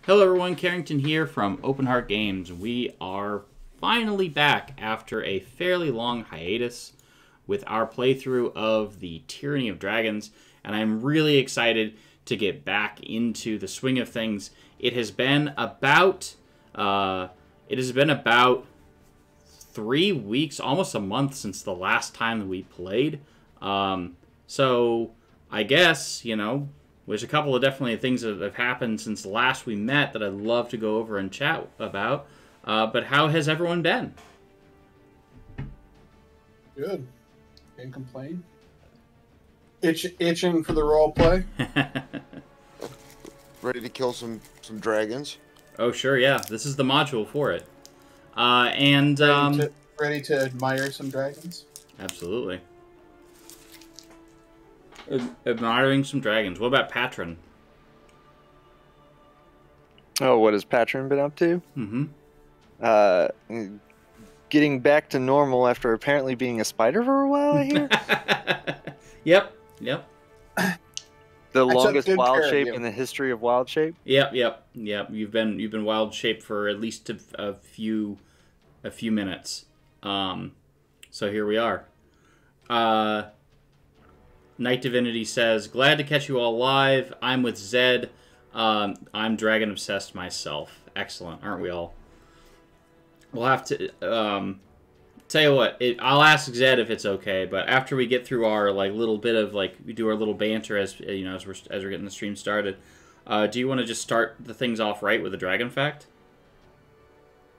Hello everyone, Carrington here from Open Heart Games. We are finally back after a fairly long hiatus with our playthrough of the Tyranny of Dragons, and I'm really excited to get back into the swing of things. It has been about 3 weeks, almost a month since the last time that we played. So I guess, there's a couple of definitely things that have happened since the last we met that I'd love to go over and chat about. But how has everyone been? Good. Can't complain. Itching for the role play. Ready to kill some dragons. Oh, sure, yeah. This is the module for it. Ready to admire some dragons? Absolutely. Admiring some dragons. What about Patron? Oh, what has Patron been up to? Mm-hmm. Getting back to normal after apparently being a spider for a while, I hear? Yep. The longest wild shape in the history of wild shape? Yep. You've been wild shape for at least a few minutes. So here we are. Night Divinity says, glad to catch you all live. I'm with Zed. I'm dragon obsessed myself. Excellent, aren't we all? We'll have to tell you what. I'll ask Zed if it's okay, but after we get through our little bit of we do our little banter as we're getting the stream started. Do you want to just start the things off right with a dragon fact?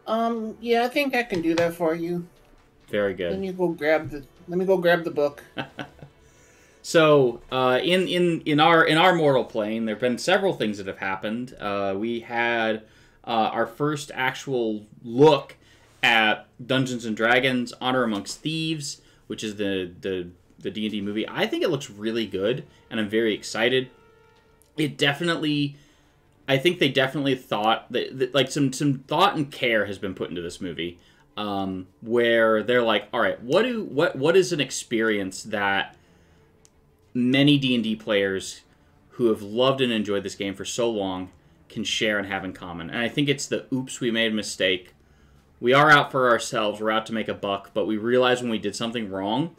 Yeah, I think I can do that for you. Very good. Let me go grab the book. So, in our mortal plane, there have been several things that have happened. We had our first actual look at Dungeons and Dragons: Honor Amongst Thieves, which is the D&D movie. I think it looks really good, and I'm very excited. I think they definitely thought that some thought and care has been put into this movie, where they're like, all right, what is an experience that many D&D players who have loved and enjoyed this game for so long can share and have in common. And I think it's the oops, we made a mistake. We are out for ourselves. We're out to make a buck, but we realize when we did something wrong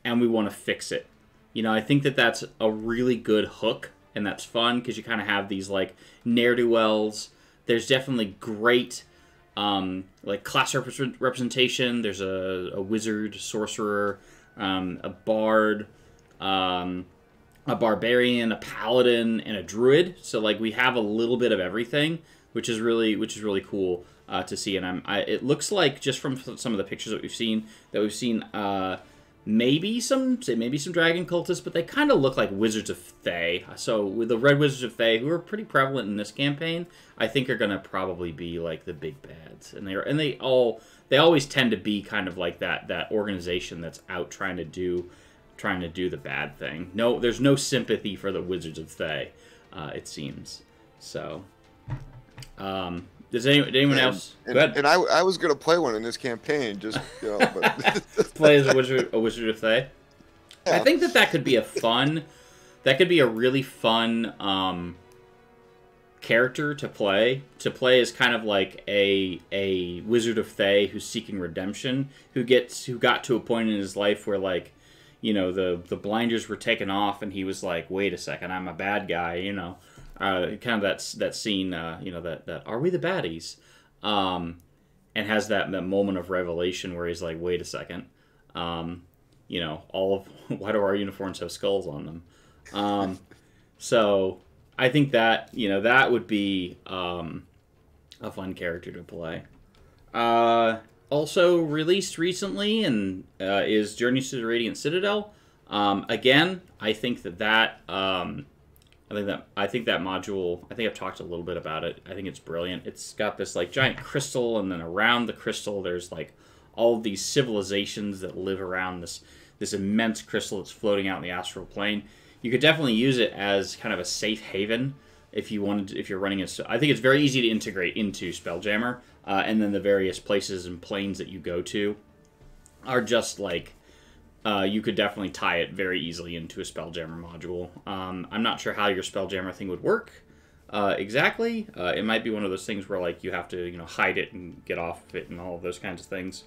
and we want to fix it. I think that that's a really good hook, and that's fun because you kind of have these ne'er-do-wells. There's definitely great class representation. There's a wizard, sorcerer, a bard, a barbarian, a paladin, and a druid. So we have a little bit of everything, which is really cool to see. And it looks like, just from some of the pictures that we've seen, maybe some dragon cultists, but they kind of look like wizards of Thay. So with the red wizards of Thay, who are pretty prevalent in this campaign, I think are going to probably be the big bads. And they always tend to be kind of like that organization that's out trying to do the bad thing. No, there's no sympathy for the Wizards of Thay, it seems. So, does anyone else? Go ahead. And I was gonna play one in this campaign, just but... play as a Wizard of Thay. Yeah. I think that could be a really fun character to play. To play as kind of like a Wizard of Thay who's seeking redemption, who got to a point in his life where the blinders were taken off, and he was like, wait a second, I'm a bad guy, kind of that scene, that are we the baddies? And has that moment of revelation where he's like, wait a second, why do our uniforms have skulls on them? So I think that, that would be a fun character to play. Also released recently and is Journeys to the Radiant Citadel. Again, I think that module. I think I've talked a little bit about it. I think it's brilliant. It's got this giant crystal, and then around the crystal, there's all of these civilizations that live around this immense crystal that's floating out in the astral plane. You could definitely use it as kind of a safe haven if you're running a. I think it's very easy to integrate into Spelljammer. And then the various places and planes that you go to are just you could definitely tie it very easily into a Spelljammer module. I'm not sure how your Spelljammer thing would work, exactly. It might be one of those things where like you have to hide it and get off of it and all of those kinds of things.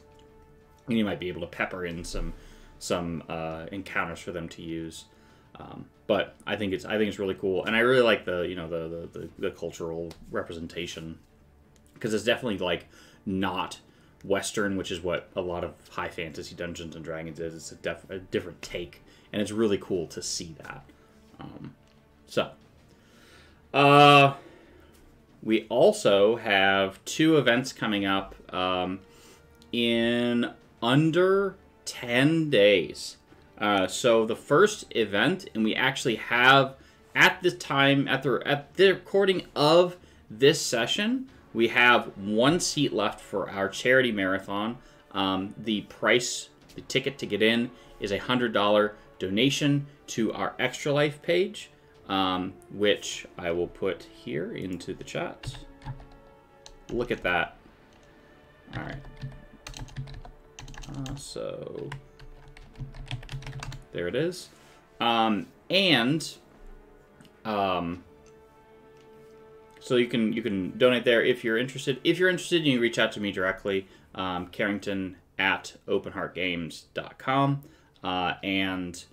And you might be able to pepper in some encounters for them to use. But I think it's really cool, and I really like the cultural representation, because it's definitely like not Western, which is what a lot of high fantasy Dungeons and Dragons is. It's a different take, and it's really cool to see that. We also have 2 events coming up in under 10 days. So the first event, and we actually have at this time, at the recording of this session, we have 1 seat left for our charity marathon. The ticket to get in is a $100 donation to our Extra Life page, which I will put here into the chat. Look at that. All right. So there it is. So you can donate there if you're interested. If you're interested, you can reach out to me directly, Carrington@openheartgames.com, and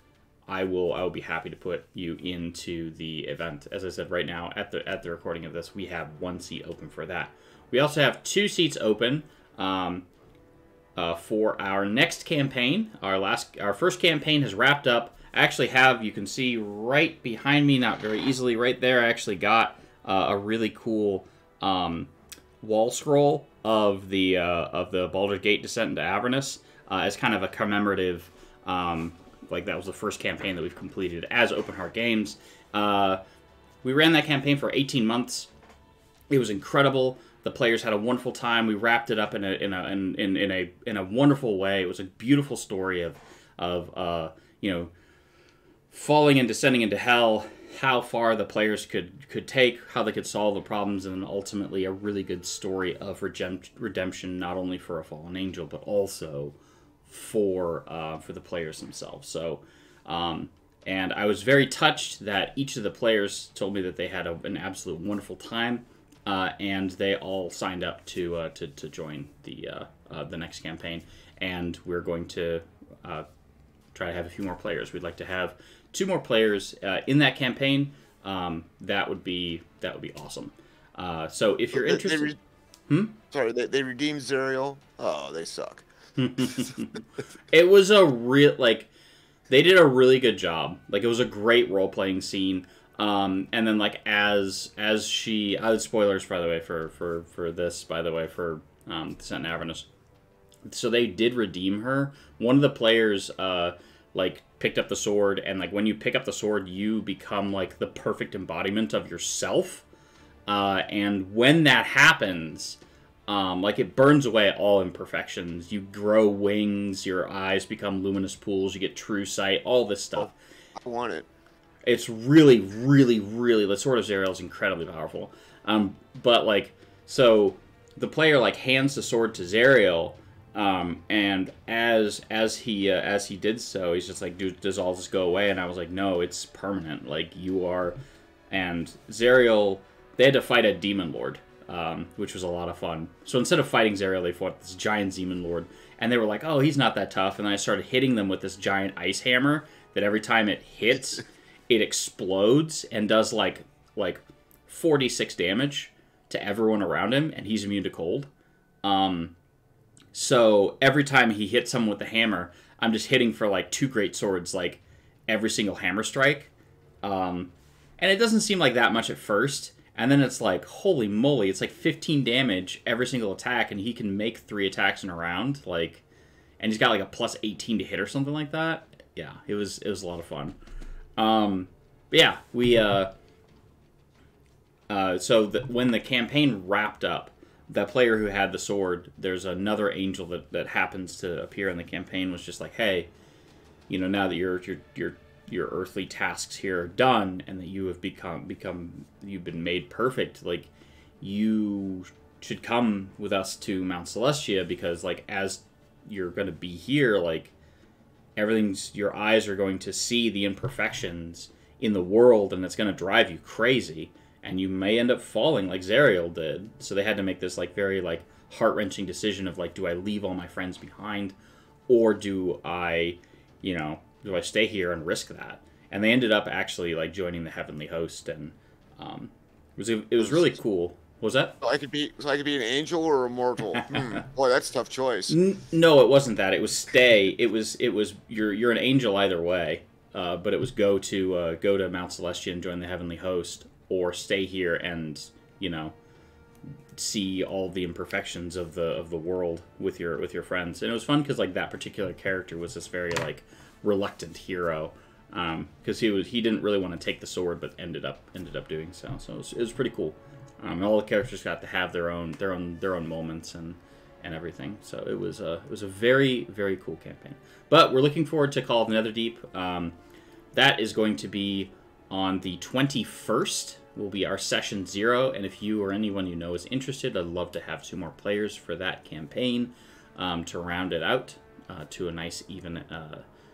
I will be happy to put you into the event. As I said, right now at the recording of this, we have 1 seat open for that. We also have 2 seats open for our next campaign. Our first campaign has wrapped up. I actually have, you can see right behind me, not very easily, right there, I actually got a really cool wall scroll of the Baldur's Gate Descent into Avernus as kind of a commemorative, like that was the first campaign that we've completed as Open Heart Games. We ran that campaign for 18 months. It was incredible. The players had a wonderful time. We wrapped it up in a wonderful way. It was a beautiful story of falling and descending into hell, how far the players could take, how they could solve the problems, and ultimately a really good story of redemption, not only for a fallen angel, but also for the players themselves. So, and I was very touched that each of the players told me that they had an absolute wonderful time, and they all signed up to join the next campaign. And we're going to try to have a few more players. We'd like to have 2 more players in that campaign. That would be awesome. So if you're interested, they redeemed Zerial. Oh, they suck. It was a real they did a really good job. Like, it was a great role playing scene. And then as she spoilers, by the way, for this, by the way, for Descent in Avernus. So they did redeem her. One of the players picked up the sword, and when you pick up the sword, you become the perfect embodiment of yourself. And when that happens, it burns away all imperfections. You grow wings, your eyes become luminous pools, you get true sight, all this stuff. I want it. It's really, really, really, the Sword of Zerial is incredibly powerful. So the player hands the sword to Zerial, and as he did so, he's just does all this go away? And I was like, no, it's permanent. You are. And Zerial, they had to fight a demon lord, which was a lot of fun. So instead of fighting Zerial, they fought this giant demon lord, and they were like, oh, he's not that tough. And then I started hitting them with this giant ice hammer that every time it hits, it explodes and does 46 damage to everyone around him, and he's immune to cold. So every time he hits someone with the hammer, I'm just hitting for 2 great swords, every single hammer strike. And it doesn't seem like that much at first, and then it's holy moly, it's 15 damage every single attack, and he can make 3 attacks in a round, and he's got a plus 18 to hit or something like that. Yeah, it was a lot of fun. But yeah, we when the campaign wrapped up, the player who had the sword, there's another angel that happens to appear in the campaign, was just hey, now that your earthly tasks here are done, and that you have you've been made perfect, you should come with us to Mount Celestia, because as you're going to be here, your eyes are going to see the imperfections in the world, and it's going to drive you crazy. and you may end up falling like Zariel did. So they had to make this like very like heart-wrenching decision of like, do I leave all my friends behind, or do I, do I stay here and risk that? And they ended up actually like joining the Heavenly Host, and it was really cool. What was that? So I could be an angel or a mortal. Boy, that's a tough choice. No, it wasn't that. It was stay. It was you're an angel either way. But it was go to Mount Celestia and join the Heavenly Host, or stay here and see all the imperfections of the world with your friends. And it was fun because like that particular character was this very like reluctant hero, because he didn't really want to take the sword, but ended up doing so. So it was pretty cool. All the characters got to have their own moments and everything. So it was a very, very cool campaign. But we're looking forward to Call of Netherdeep. That is going to be on the 21st. Will be our session 0. And if you or anyone you know is interested, I'd love to have 2 more players for that campaign to round it out to a nice even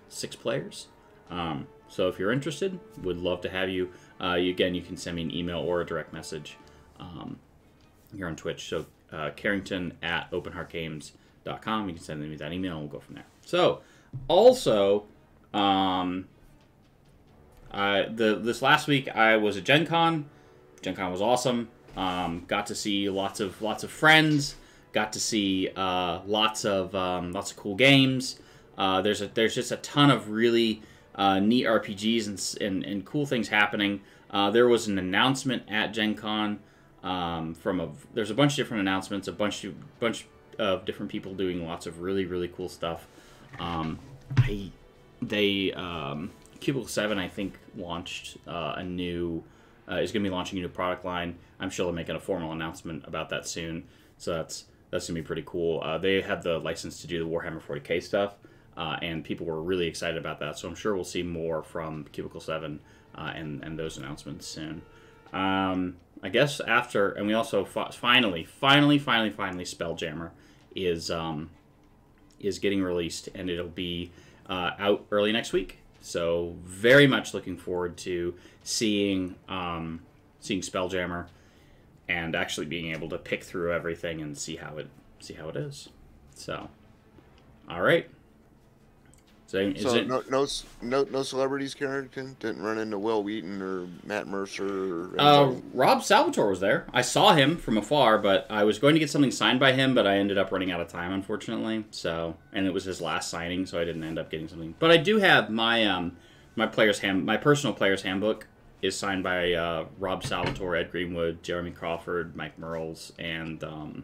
6 players. So if you're interested, would love to have you. Again, you can send me an email or a direct message here on Twitch. So Carrington@openheartgames.com. You can send me that email and we'll go from there. So also, this last week I was at Gen Con. Gen Con was awesome. Got to see lots of friends. Got to see lots of cool games. There's just a ton of really neat RPGs and cool things happening. There was an announcement at Gen Con. There's a bunch of different announcements, a bunch of different people doing lots of really, really cool stuff. Cubicle 7, I think, launched is going to be launching a new product line. I'm sure they're making a formal announcement about that soon. So that's going to be pretty cool. They have the license to do the Warhammer 40k stuff, and people were really excited about that. So I'm sure we'll see more from Cubicle 7 and those announcements soon. I guess after, and we also finally, Spelljammer is getting released, and it'll be out early next week. So very much looking forward to seeing Spelljammer and actually being able to pick through everything and see how it is. So, all right. So no celebrities, Carrington? Didn't run into Will Wheaton or Matt Mercer? Or Rob Salvatore was there. I saw him from afar, but I was going to get something signed by him, but I ended up running out of time, unfortunately. So, and it was his last signing, so I didn't end up getting something. But I do have my my personal player's handbook is signed by Rob Salvatore, Ed Greenwood, Jeremy Crawford, Mike Merles, and a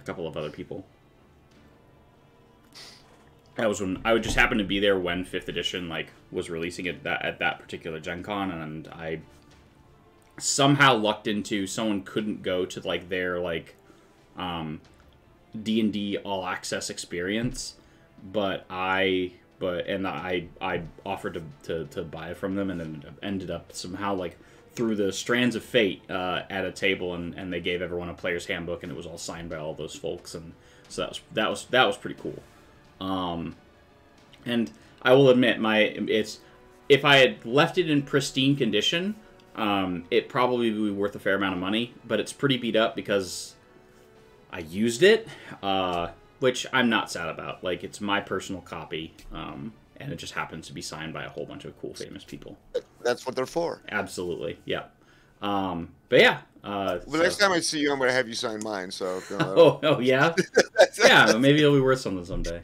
couple of other people. That was when I would just happen to be there when 5th edition was releasing it at that particular Gen Con, and I somehow lucked into someone couldn't go to their D&D all access experience, but I offered to buy it from them, and then ended up somehow through the strands of fate at a table, and they gave everyone a player's handbook, and it was all signed by all those folks, and so that was pretty cool. And I will admit, if I had left it in pristine condition, it probably would be worth a fair amount of money, but it's pretty beat up because I used it, which I'm not sad about. It's my personal copy, and it just happens to be signed by a whole bunch of cool, famous people. That's what they're for. Absolutely, yeah. But yeah. Next time I see you, I'm going to have you sign mine. So. Oh yeah, yeah. Maybe it'll be worth something someday.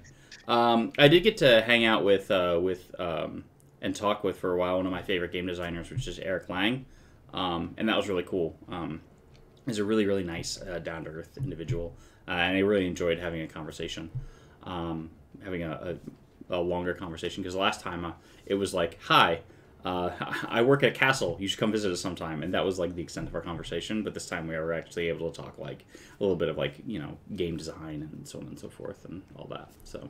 I did get to hang out with and talk with for a while one of my favorite game designers, which is Eric Lang, and that was really cool. He's a really, really nice, down to earth individual, and I really enjoyed having a conversation, having a longer conversation, because the last time it was hi. I work at Castle. You should come visit us sometime. And that was the extent of our conversation. But this time we were actually able to talk a little bit of game design and so on and so forth and all that. So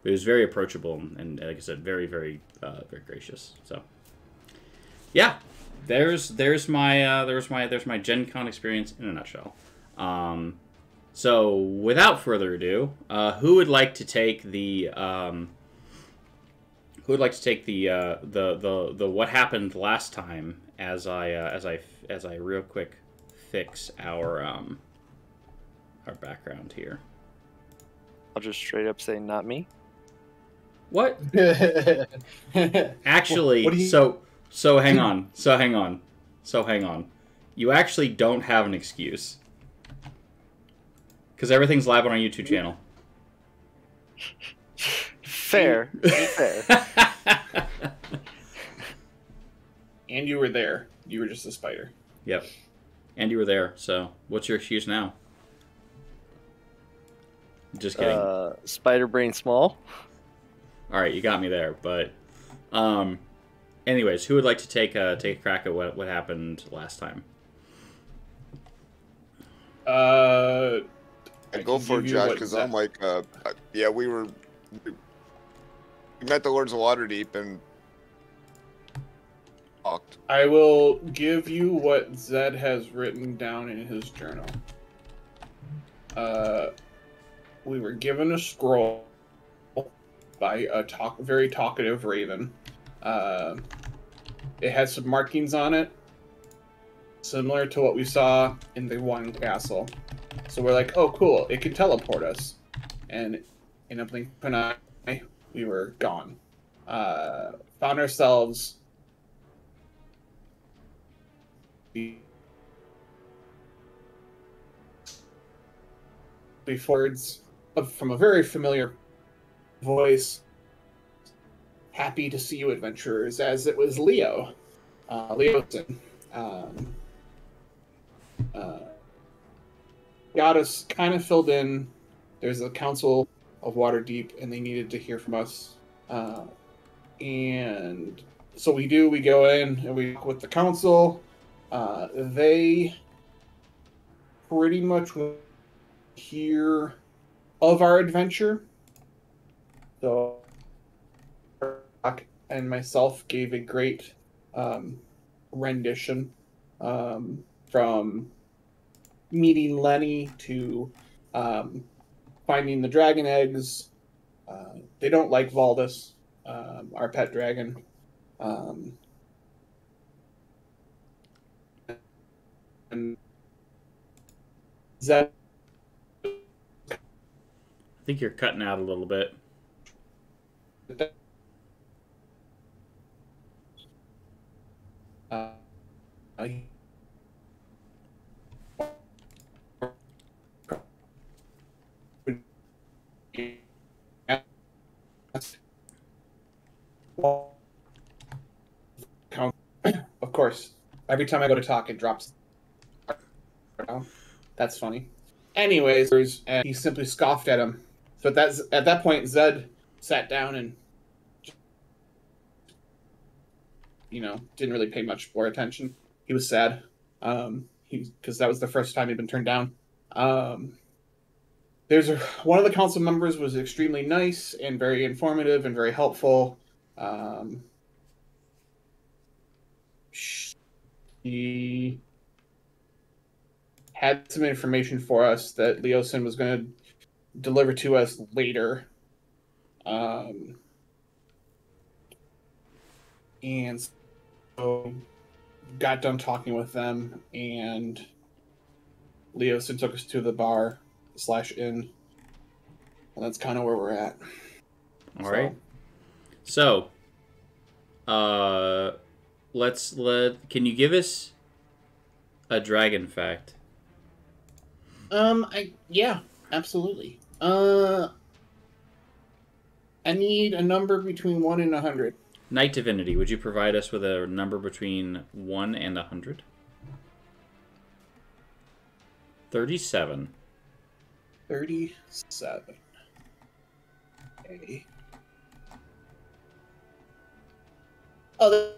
it was very approachable and like I said, very, very, very gracious. So yeah, there's my Gen Con experience in a nutshell. So without further ado, who would like to take the what happened last time as I real quick fix our background here. I'll just straight up say not me. What? What Actually, do you- so hang on. You actually don't have an excuse. Because everything's live on our YouTube channel. Fair. Fair. And you were there. You were just a spider. Yep. And you were there, so what's your excuse now? Just kidding. Spider brain small. Alright, you got me there, but anyways, who would like to take a crack at what happened last time? I I go can for it, give you Josh, what because Zed- I'm like, yeah, we met the Lords of Waterdeep and talked. I will give you what Zed has written down in his journal. We were given a scroll by a very talkative raven. It had some markings on it, similar to what we saw in the one castle. So we're like, oh, cool, it can teleport us. And in a blink of an eye, we were gone. Found ourselves words from a very familiar voice. Happy to see you, adventurers, as it was Leo. Leosin. Got us kind of filled in. There's a council of Waterdeep, and they needed to hear from us. And so we go in, and we talk with the council. They pretty much hear of our adventure. So and myself gave a great rendition from meeting Lenny to finding the dragon eggs. They don't like Valdus, our pet dragon. And Zed. I think you're cutting out a little bit. Of course, every time I go to talk, it drops. That's funny. Anyways, and he simply scoffed at him. So at that point, Zed sat down and, didn't really pay much more attention. He was sad, because that was the first time he'd been turned down. One of the council members was extremely nice and very informative and very helpful. She had some information for us that Leosin was going to deliver to us later. And so got done talking with them, and Leosin took us to the bar / inn, and that's kind of where we're at. All right. So, can you give us a dragon fact? Yeah, absolutely. I need a number between 1 and 100. Knight Divinity, would you provide us with a number between 1 and 100? 37. 37. Okay. Oh,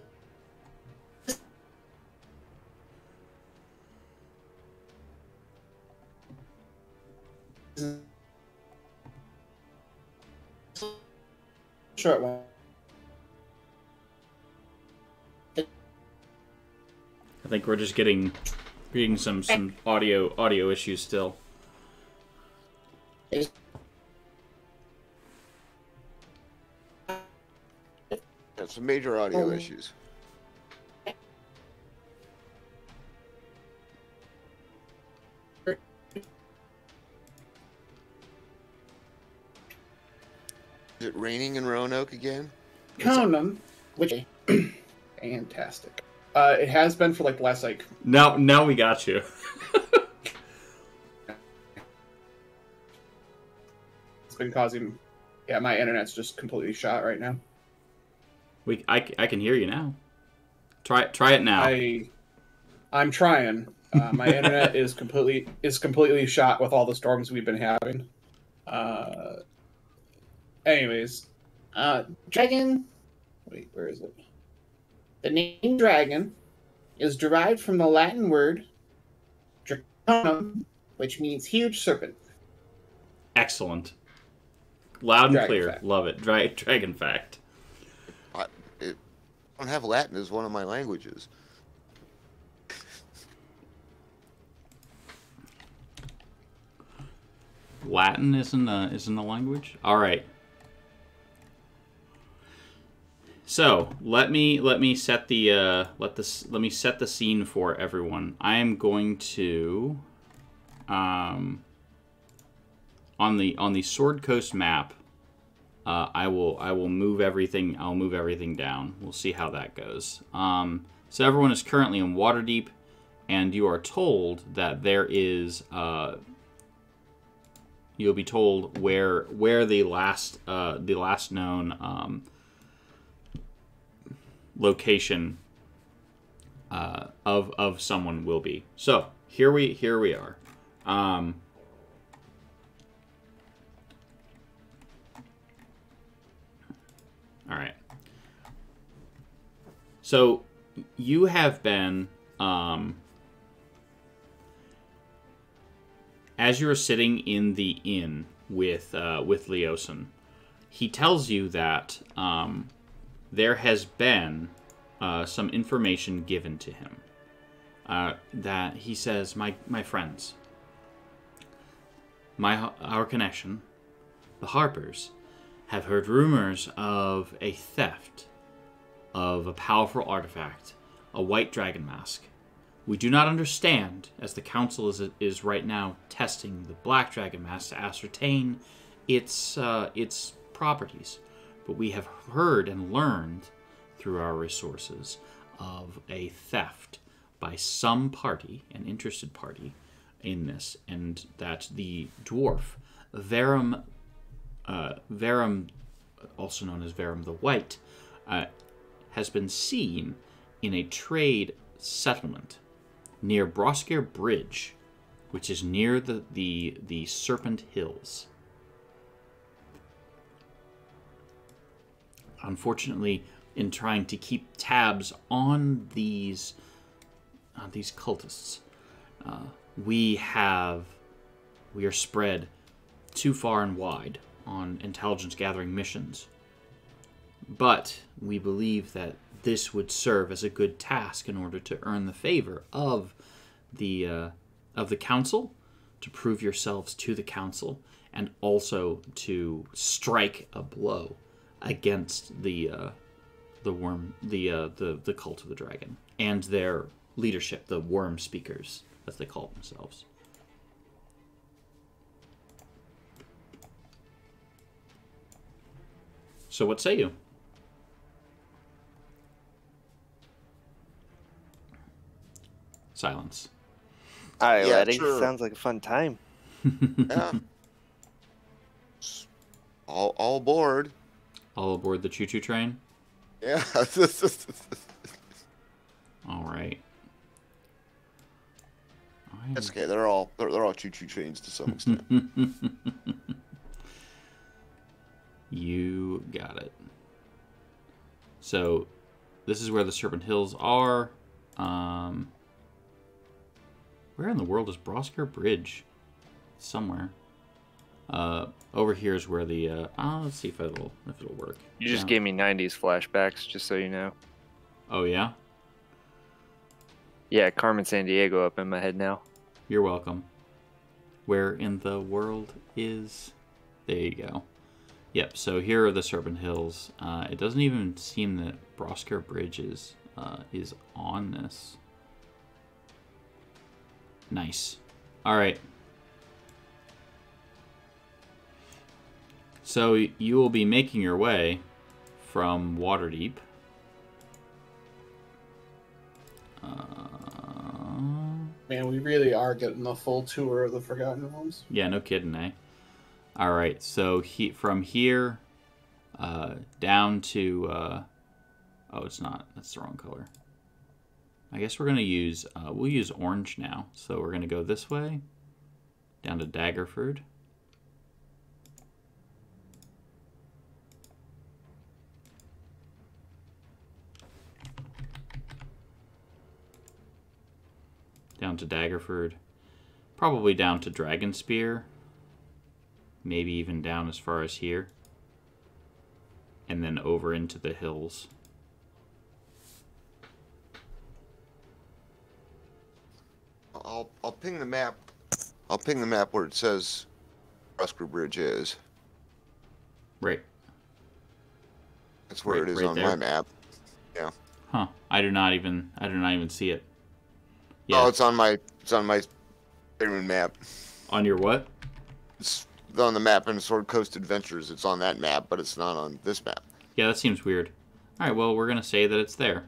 short one. I think we're just getting some audio issues still. Some major audio issues. Is it raining in Roanoke again? Conan, which fantastic. It has been for like the last like. Now we got you. It's been causing. Yeah, my internet's just completely shot right now. I can hear you now. Try it now. I'm trying. My internet is completely shot with all the storms we've been having. Anyways, dragon. Wait, where is it? The name dragon is derived from the Latin word draconum, which means huge serpent. Excellent. Loud and Dragon clear. fact. Love it. Dragon fact. I don't have Latin as one of my languages. Latin isn't a language. All right. So let me set the let me set the scene for everyone. I am going to on the Sword Coast map. I will move everything. I'll move everything down. We'll see how that goes. So everyone is currently in Waterdeep, and you are told that there is. You'll be told where the last known location of someone will be. So here we are. All right. So you have been as you're sitting in the inn with Leosin, he tells you that there has been some information given to him. That he says, my friends, our connection, the Harpers, have heard rumors of a theft of a powerful artifact, a white dragon mask. We do not understand, as the council is right now testing the black dragon mask to ascertain its properties. But we have heard and learned through our resources of a theft by some party, an interested party, in this, and that the dwarf Verum, also known as Verum the White, has been seen in a trade settlement near Brosker Bridge, which is near the Serpent Hills. Unfortunately, in trying to keep tabs on these cultists, we are spread too far and wide on intelligence gathering missions. But we believe that this would serve as a good task in order to earn the favor of the council, to prove yourselves to the council, and also to strike a blow against the cult of the dragon and their leadership, the worm speakers, as they call themselves. So what say you? Silence. Alright, Yeah, Letty. sure. Sounds like a fun time. Yeah. All aboard. All aboard the choo-choo train? Yeah. All right. That's okay. They're all choo-choo trains to some extent. You got it. So, this is where the Serpent Hills are. Where in the world is Brosker Bridge? Somewhere. Over here is where the. Let's see if it'll work. You just gave me 90s flashbacks, just so you know. Oh yeah. Yeah, Carmen San Diego up in my head now. You're welcome. Where in the world is? There you go. Yep. So here are the Serpent Hills. It doesn't even seem that Brosker Bridge is on this. Nice. All right. So you will be making your way from Waterdeep. Man, we really are getting the full tour of the Forgotten Realms. Yeah, no kidding, eh? All right, so from here down to... oh, it's not. That's the wrong color. I guess we're going to use... we'll use orange now. So we're going to go this way, down to Daggerford. Down to Daggerford. Probably down to Dragonspear. Maybe even down as far as here. And then over into the hills. I'll ping the map. I'll ping the map where it says Brusker Bridge is. Right. That's where it is right on there. my map. Yeah. Huh. I do not even see it. Yeah. Oh, it's on my Tyranny map. On your what? It's on the map in Sword Coast Adventures. It's on that map, but it's not on this map. Yeah, that seems weird. All right, well, we're gonna say that it's there,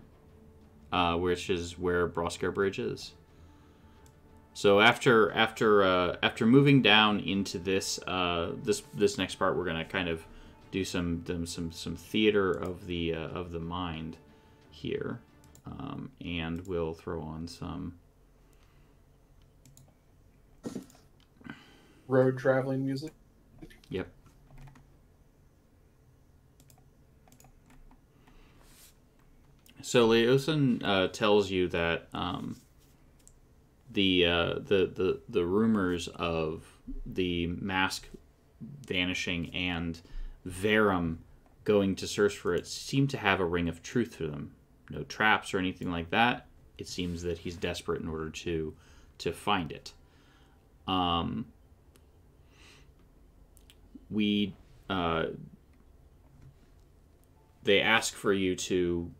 which is where Brusker Bridge is. So after moving down into this this next part, we're gonna kind of do some theater of the mind here, and we'll throw on some Road traveling music. Yep. So Leosin tells you that the rumors of the mask vanishing and Verum going to search for it seem to have a ring of truth to them. No traps or anything like that. It seems that he's desperate in order to find it. They ask for you to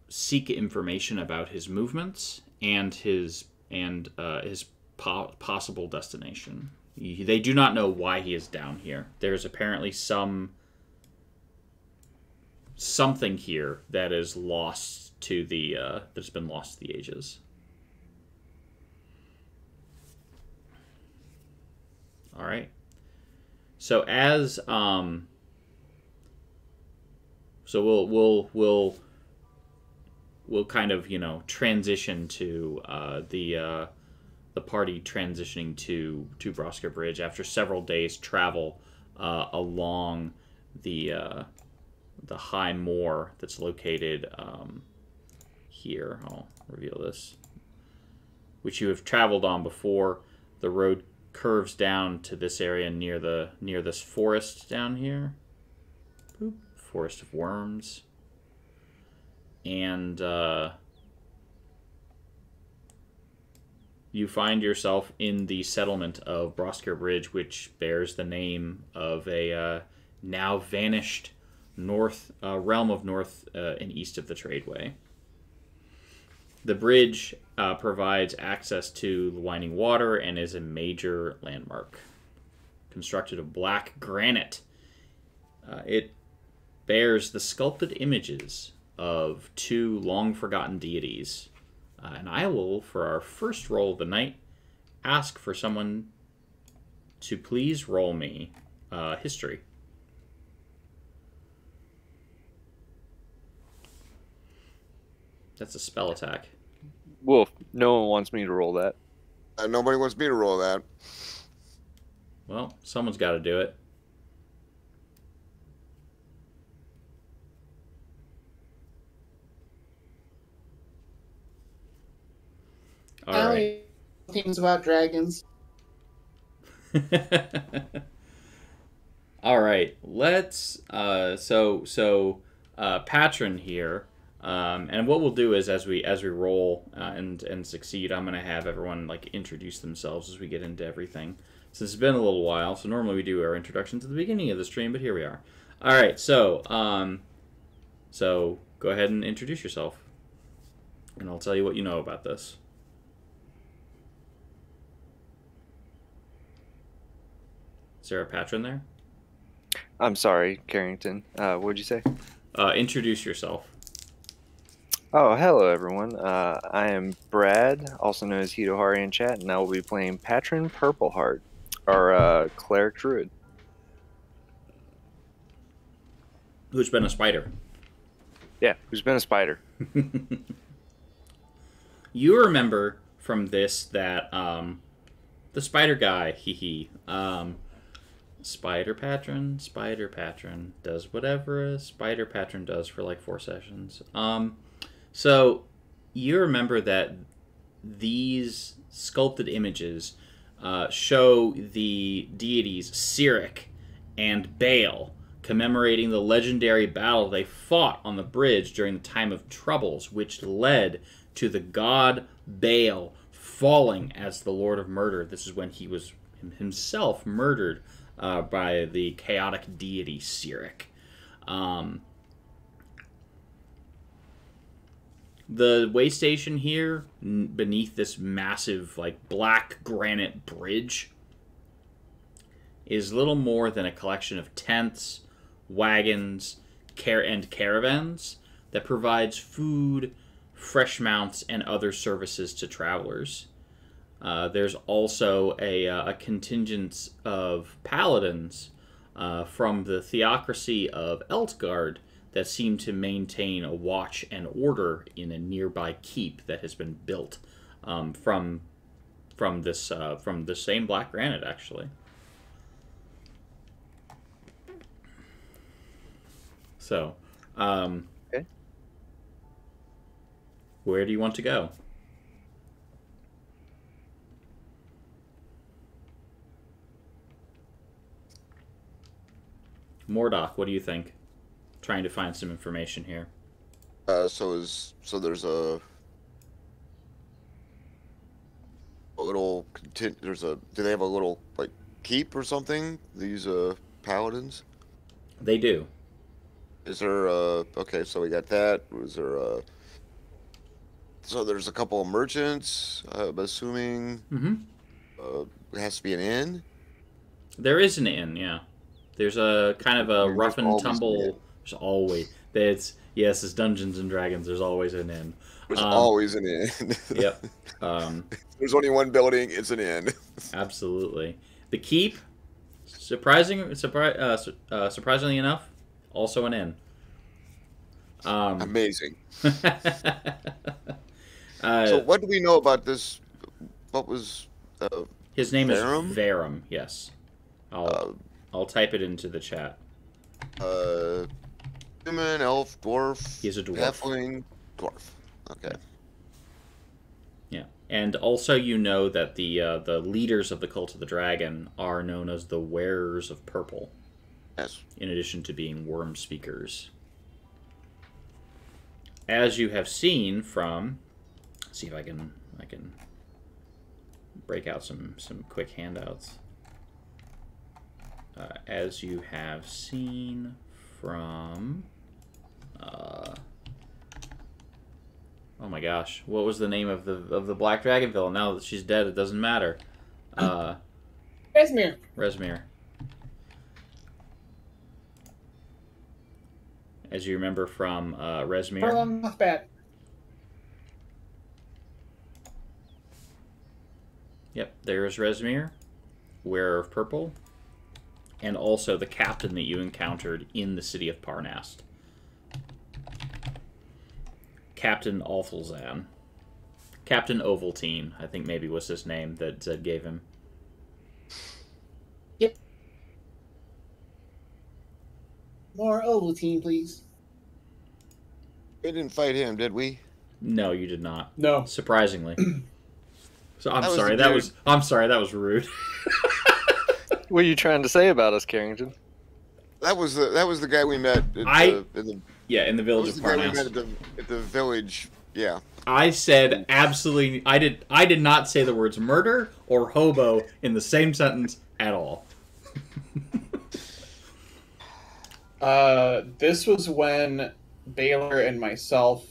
seek information about his movements and his possible destination. They do not know why he is down here. There's apparently something here that is lost to the that's been lost to the ages. All right. So as so we'll kind of, transition to the party transitioning to Brusker Bridge after several days travel along the high moor that's located here. I'll reveal this, which you have traveled on before. The road curves down to this area near this forest down here. Boop. Forest of Worms. And you find yourself in the settlement of Brusker Bridge, which bears the name of a now vanished realm of north and east of the Tradeway. The bridge provides access to the winding water and is a major landmark. Constructed of black granite, it bears the sculpted images of two long-forgotten deities. And I will, for our first roll of the night, ask for someone to please roll me history. That's a spell attack. Wolf, no one wants me to roll that. Nobody wants me to roll that. Well, someone's got to do it. All right. Things about dragons. All right. Let's Patron here. And what we'll do is as we roll and succeed, I'm gonna have everyone introduce themselves as we get into everything. Since it's been a little while, so normally we do our introductions at the beginning of the stream, but here we are. All right, so go ahead and introduce yourself, and I'll tell you what you know about this. Is there a Patron there? I'm sorry, Carrington. What'd you say? Introduce yourself. Oh, hello everyone. I am Brad, also known as Hitohari in chat, and I will be playing Patron Purpleheart, our cleric druid. Who's been a spider? Yeah, who's been a spider. You remember from this that the spider guy, spider patron does whatever a spider patron does for like 4 sessions. So you remember that these sculpted images show the deities Cyric and Baal commemorating the legendary battle they fought on the bridge during the time of troubles, which led to the god Baal falling as the Lord of Murder. This is when he was himself murdered by the chaotic deity Cyric. The way station here, beneath this massive, like, black granite bridge, is little more than a collection of tents, wagons, and caravans that provides food, fresh mounts, and other services to travelers. There's also a contingent of paladins from the theocracy of Eltgard that seem to maintain a watch and order in a nearby keep that has been built from the same black granite, actually. So, Okay. Where do you want to go? Mordok, what do you think? Trying to find some information here. So there's a little do they have a little like keep or something? These paladins? They do. Is there okay, so we got that. Was there so there's a couple of merchants, I'm assuming. Mm-hmm. It has to be an inn. There is an inn, yeah. There's a kind of a There's rough and always an tumble. inn. There's always it's Dungeons and Dragons. There's always an inn. There's always an inn. Yep. There's only one building. It's an inn. Absolutely. The keep, surprisingly enough, also an inn. Amazing. So So what do we know about this? What was his name Verum? is Verum. Yes, I'll type it into the chat. Human, elf, dwarf? He's a dwarf. Halfling, dwarf. Okay. Yeah, and also you know that the leaders of the Cult of the Dragon are known as the Wearers of Purple. Yes. In addition to being worm speakers. As you have seen from, let's see if I can break out some quick handouts. As you have seen from, oh my gosh, what was the name of the Black Dragon villain? Now that she's dead, it doesn't matter. Resmir. As you remember from Resmir. Not bad. Yep, there's Resmir, Wearer of Purple, and also the captain that you encountered in the city of Parnast. Captain Awfulzan. Captain Ovaltine, I think maybe was his name that Zed gave him. Yep. More Ovaltine, please. We didn't fight him, did we? No, you did not. No. Surprisingly. So I'm That was sorry. the dude. I'm sorry. That was rude. What are you trying to say about us, Carrington? That was the guy we met. In the Yeah, in the that village was of the guy we met Parnas. at the village. Yeah. I said absolutely. I did not say the words murder or hobo in the same sentence at all. This was when Baylor and myself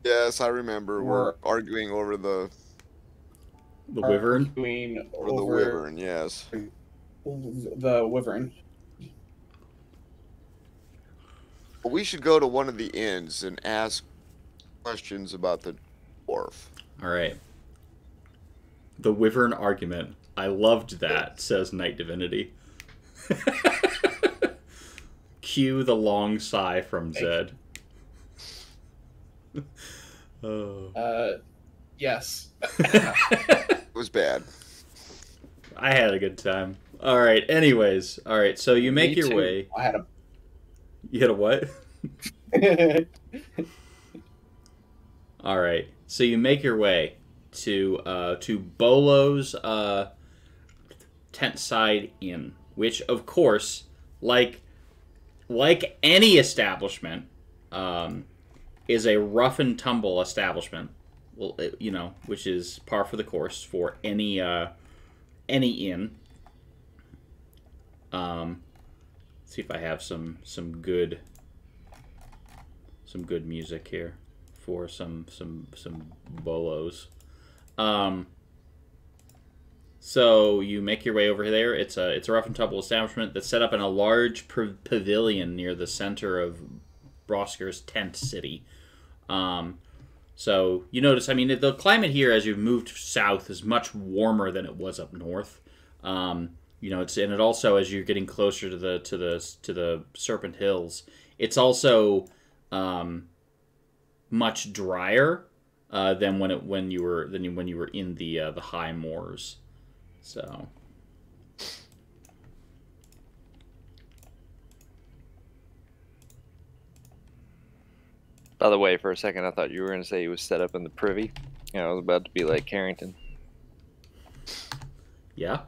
Yes, I remember. We're arguing over the Wyvern. arguing over the over wyvern. Yes. the wyvern. But we should go to one of the inns and ask questions about the dwarf. All right. The Wyvern argument. I loved that, says Knight Divinity. Cue the long sigh from Zed. Oh. Yes. It was bad. I had a good time. All right. Anyways, all right. So you make your way. I had a. You had a what? All right. So you make your way to Bolo's tent side inn, which of course, like any establishment, is a rough and tumble establishment. Well, which is par for the course for any inn. See if I have some good music here for some bolos. So you make your way over there. It's a rough and tumble establishment that's set up in a large pavilion near the center of Brosker's tent city. So you notice, I mean, the climate here as you've moved south is much warmer than it was up north. It also, as you're getting closer to the Serpent Hills, it's also much drier than when you were in the high moors. So. By the way, for a second, I thought you were going to say he was set up in the privy. I was about to be like Carrington. Yeah.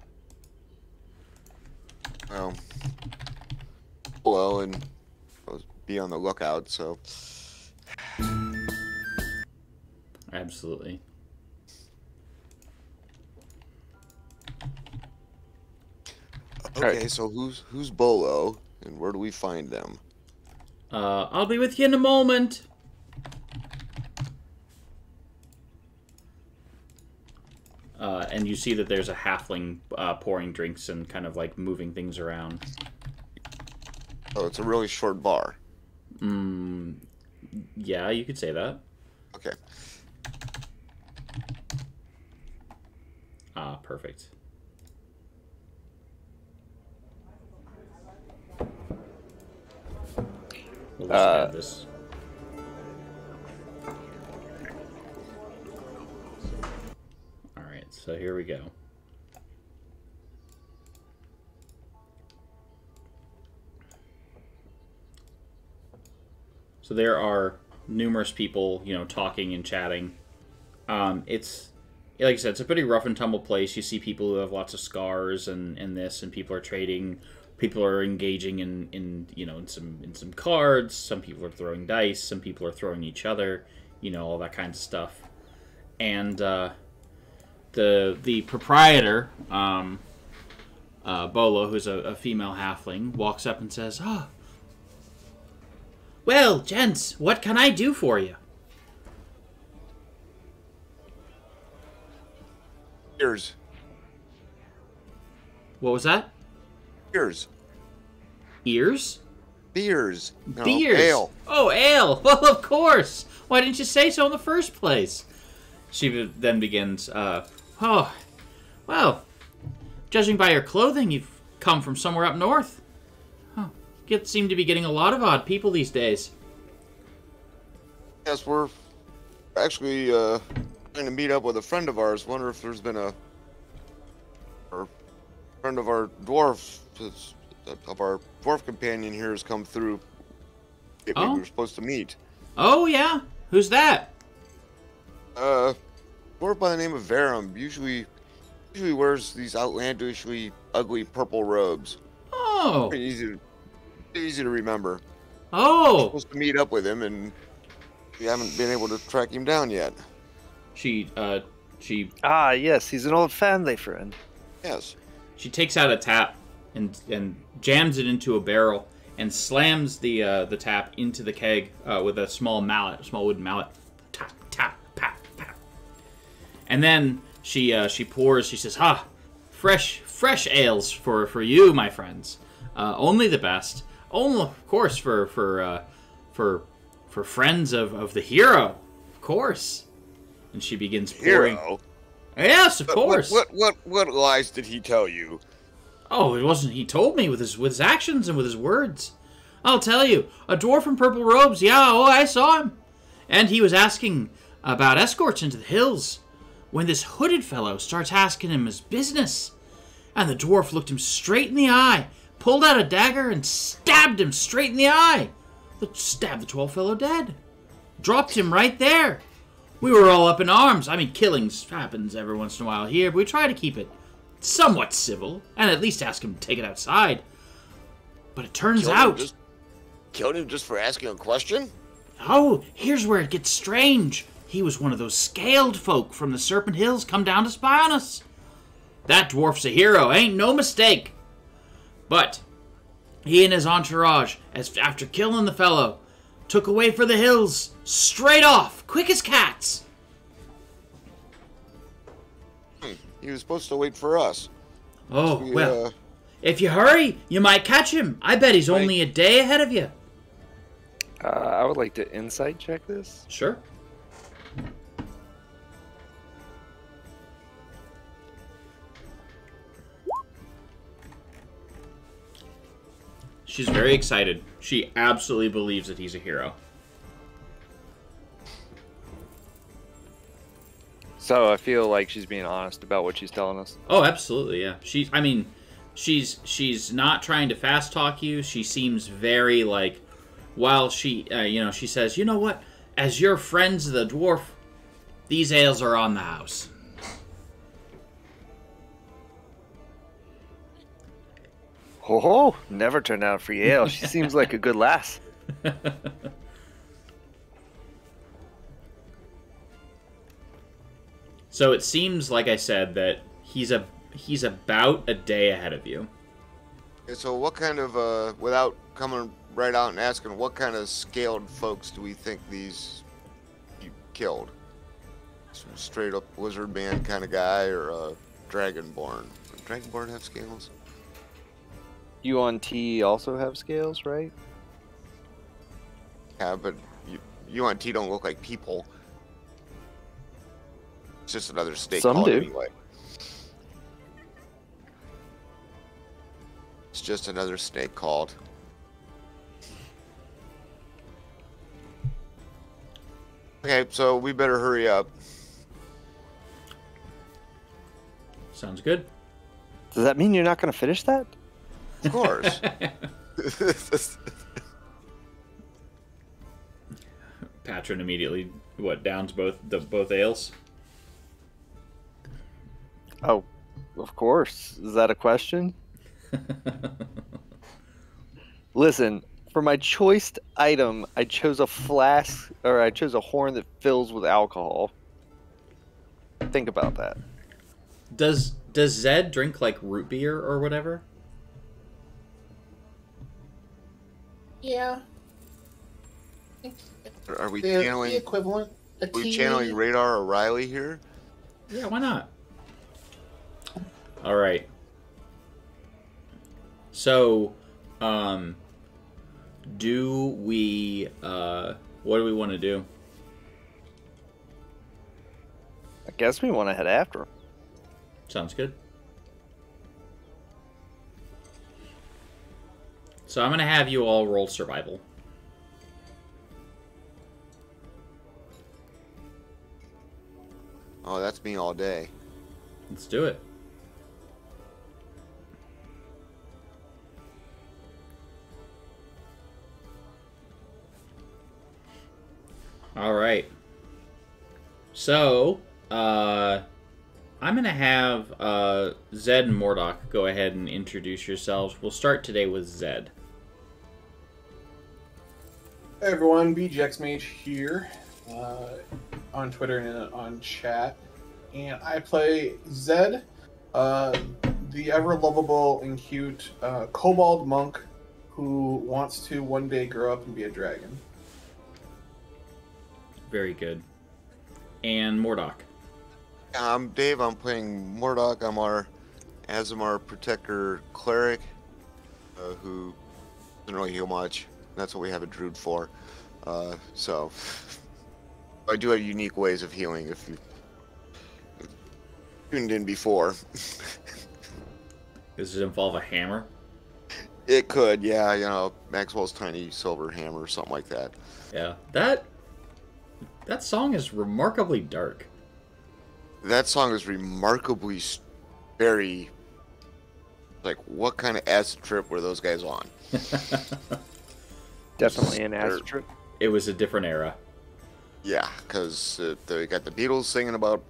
Well, and be on the lookout. So. Absolutely. Okay, so who's Bolo, and where do we find them? I'll be with you in a moment. And you see that there's a halfling pouring drinks and kind of like moving things around. Oh, it's a really short bar. Yeah, you could say that. Okay. Ah, perfect. We'll just add this. Alright, so here we go. So there are numerous people, talking and chatting. It's, like I said, it's a pretty rough and tumble place. You see people who have lots of scars and people are trading. People are engaging in some cards. Some people are throwing dice. Some people are throwing each other. All that kind of stuff. And the proprietor, Bolo, who's a female halfling, walks up and says, "Ah, well, gents, what can I do for you?" Beers. What was that? Beers. Ears? Beers. No, Beers. Ale. Oh, ale. Well, of course. Why didn't you say so in the first place? She then begins, oh, well, judging by your clothing, you've come from somewhere up north. Oh, you seem to be getting a lot of odd people these days. Yes, we're actually going to meet up with a friend of ours. Wonder if there's been a friend of our dwarf, of our dwarf companion here has come through. We were supposed to meet. Oh, yeah? Who's that? Dwarf by the name of Verum. Usually wears these outlandishly ugly purple robes. Oh. Pretty easy to remember. Oh. We're supposed to meet up with him, and we haven't been able to track him down yet. She. Ah, yes, he's an old family friend. Yes. She takes out a tap and jams it into a barrel and slams the tap into the keg with a small wooden mallet. Tap, tap, pap, pap. And then she pours. She says, "Ah, fresh ales for you, my friends. Only the best. Only, of course, for for friends of the hero, of course. And she begins pouring. Hero? Yes, of course. What lies did he tell you? Oh, it wasn't. He told me with his actions and with his words. I'll tell you, a dwarf in purple robes. Yeah, oh, I saw him. And he was asking about escorts into the hills when this hooded fellow starts asking him his business. And the dwarf looked him straight in the eye, pulled out a dagger, and stabbed him straight in the eye. Stabbed the tall fellow dead. Dropped him right there. We were all up in arms. I mean, killings happens every once in a while here, but we try to keep it somewhat civil, and at least ask him to take it outside. But it turns out... Killed him just for asking a question? Oh, here's where it gets strange. He was one of those scaled folk from the Serpent Hills come down to spy on us. That dwarf's a hero, ain't no mistake. But he and his entourage, after killing the fellow, took away for the hills, straight off, quick as cats. He was supposed to wait for us. Oh, well, if you hurry, you might catch him. I bet he's only a day ahead of you. I would like to insight check this. Sure. She's very excited. She absolutely believes that he's a hero. So I feel like she's being honest about what she's telling us. Oh, absolutely, yeah. She's not trying to fast talk you. She seems very like, while she, she says, you know what? As your friends of the dwarf, these ales are on the house. Oh, never turned down a free ale. She seems like a good lass. So it seems, like I said, that he's about a day ahead of you. So what kind of, without coming right out and asking, what kind of scaled folks do we think these you killed? Some straight up wizard man kind of guy, or a dragonborn? Does dragonborn have scales? You on T also have scales, right? Yeah, but you on T don't look like people. It's just another snake. Some do. Anyway. It's just another snake called. Okay, so we better hurry up. Sounds good. Does that mean you're not going to finish that? Of course. Patron immediately, downs both ales? Oh, of course. Is that a question? Listen, for my choiced item, I chose a flask, or I chose a horn that fills with alcohol. Think about that. Does Zed drink like root beer or whatever? Yeah. Are we The channeling? equivalent. Are we channeling Radar O'Reilly here? Yeah, why not? All right. So, do we? What do we want to do? I guess we want to head after him. Sounds good. So I'm gonna have you all roll survival. Oh, that's me all day. Let's do it. All right. So, I'm going to have Zed and Mordock go ahead and introduce yourselves. We'll start today with Zed. Hey everyone, BGXMage here, on Twitter and on chat, and I play Zed, the ever-lovable and cute kobold monk who wants to one day grow up and be a dragon. Very good. And Mordock. I'm Dave. I'm playing Mordock. I'm our Azamar Protector Cleric, who doesn't really heal much. That's what we have a druid for. So I do have unique ways of healing if you tuned in before. Does it involve a hammer? It could, yeah, you know, Maxwell's tiny silver hammer or something like that. Yeah. That song is remarkably dark. That song is remarkably very, like, what kind of acid trip were those guys on? Definitely an acid trip. It was a different era. Yeah, because they got the Beatles singing about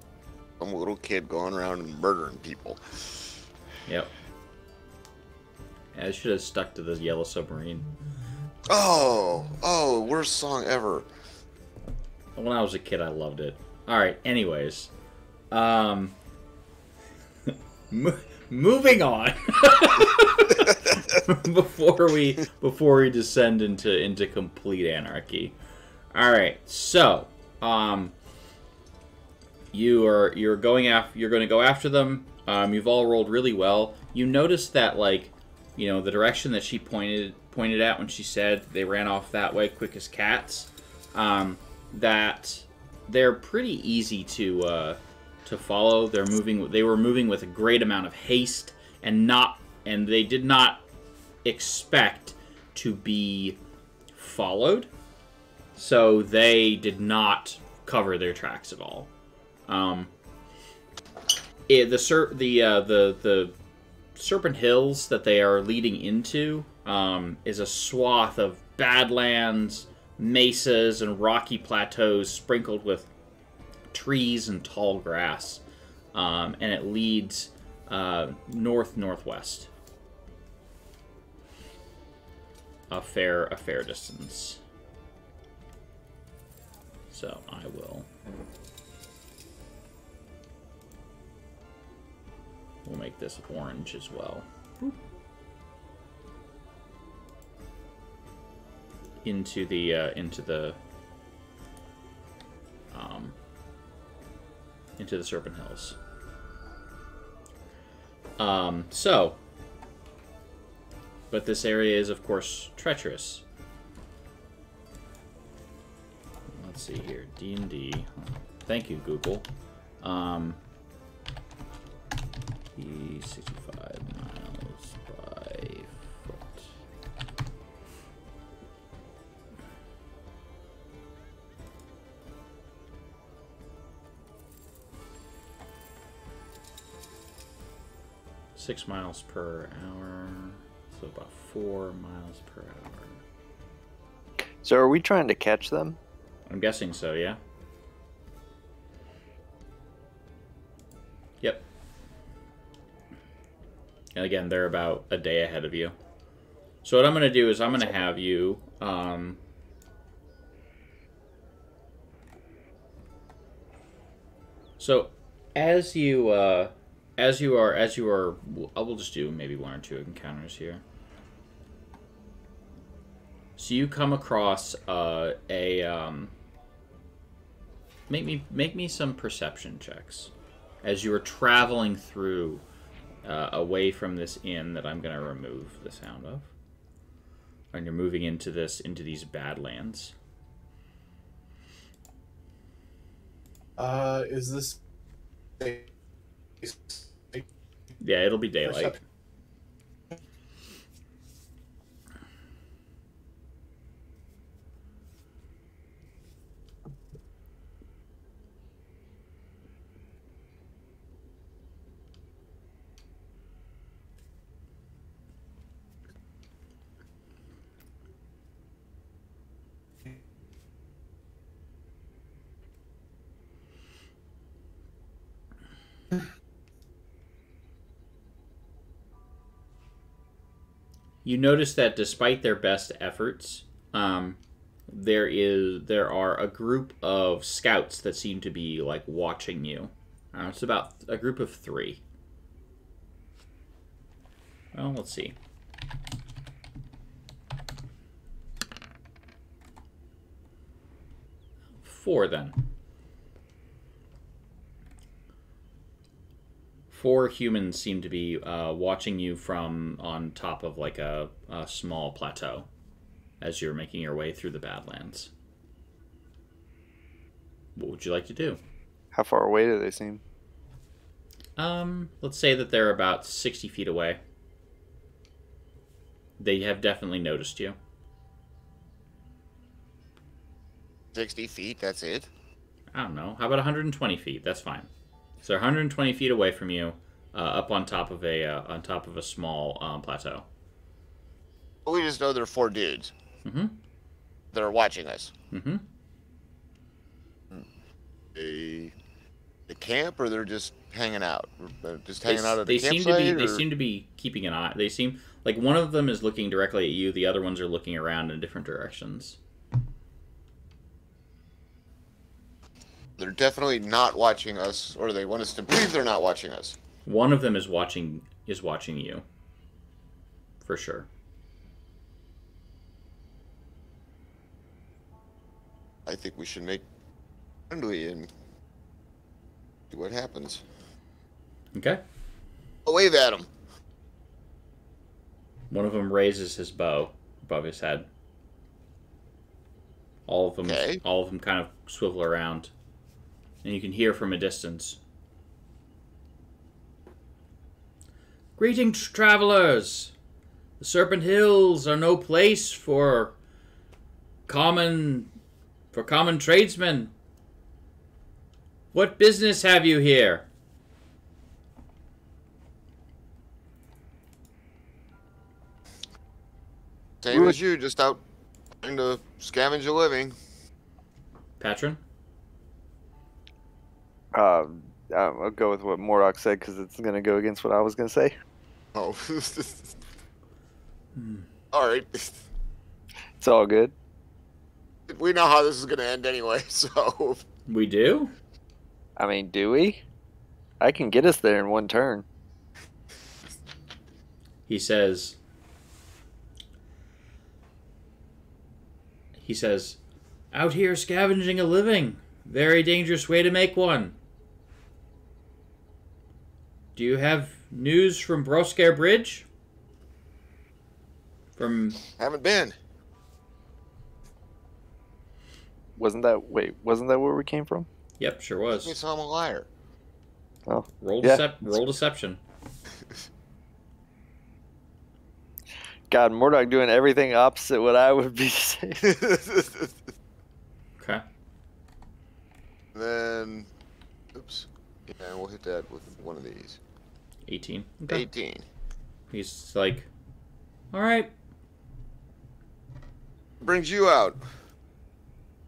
some little kid going around and murdering people. Yep. Yeah, I should have stuck to the Yellow Submarine. Oh, worst song ever. When I was a kid, I loved it. Alright, anyways. Moving on. before we descend into complete anarchy. Alright, so you're going to go after them. You've all rolled really well. You notice that, like, you know, the direction that she pointed at when she said they ran off that way quick as cats, that they're pretty easy to follow. They were moving with a great amount of haste, and they did not expect to be followed, so they did not cover their tracks at all. The Serpent Hills that they are leading into is a swath of badlands, mesas, and rocky plateaus sprinkled with trees and tall grass, and it leads northwest a fair distance. So I will. We'll make this orange as well. Into the Serpent Hills. But this area is, of course, treacherous. Let's see here. D&D. Thank you, Google. 65 miles by foot. Six miles per hour, so about 4 miles per hour. So are we trying to catch them? I'm guessing so, yeah. Yep. And again, they're about a day ahead of you. So what I'm going to do is I'm going to have you... So as you are, we'll just do maybe 1 or 2 encounters here. So you come across make me some perception checks as you are traveling through away from this inn that I'm going to remove the sound of, and you're moving into these badlands. Is this? Yeah, it'll be daylight. You notice that despite their best efforts, there are a group of scouts that seem to be like watching you. It's about a group of 3. Well, let's see. 4 then. 4 humans seem to be watching you from on top of like a small plateau as you're making your way through the Badlands. What would you like to do? How far away do they seem? Let's say that they're about 60 feet away. They have definitely noticed you. 60 feet, that's it? I don't know. How about 120 feet? That's fine. So 120 feet away from you, up on top of a small plateau. We just know there are 4 dudes. Mm-hmm. That are watching us. Mm-hmm. They camp, or they're just hanging out? Just hanging out at They the seem campsite? to be. They seem to be keeping an eye. They seem like one of them is looking directly at you. The other ones are looking around in different directions. They're definitely not watching us, or they want us to believe they're not watching us. One of them is watching you. For sure. I think we should make friendly and see what happens. Okay. I'll wave at him. One of them raises his bow above his head. All of them kind of swivel around, and you can hear from a distance. Greetings, travelers. The Serpent Hills are no place for common tradesmen. What business have you here? Same as you, just out trying to scavenge a living. Patron? I'll go with what Mordok said because it's going to go against what I was going to say. Oh. All right. It's all good. We know how this is going to end anyway, so... We do? I mean, do we? I can get us there in one turn. He says, out here scavenging a living. Very dangerous way to make one. Do you have news from Broskare Bridge? Haven't been. Wasn't that where we came from? Yep, sure I was. saw I'm a liar. Oh. Roll deception. God, Mordok doing everything opposite what I would be saying. Okay. Then, oops. Yeah, we'll hit that with one of these. 18. Okay. 18. He's like, all right. Brings you out.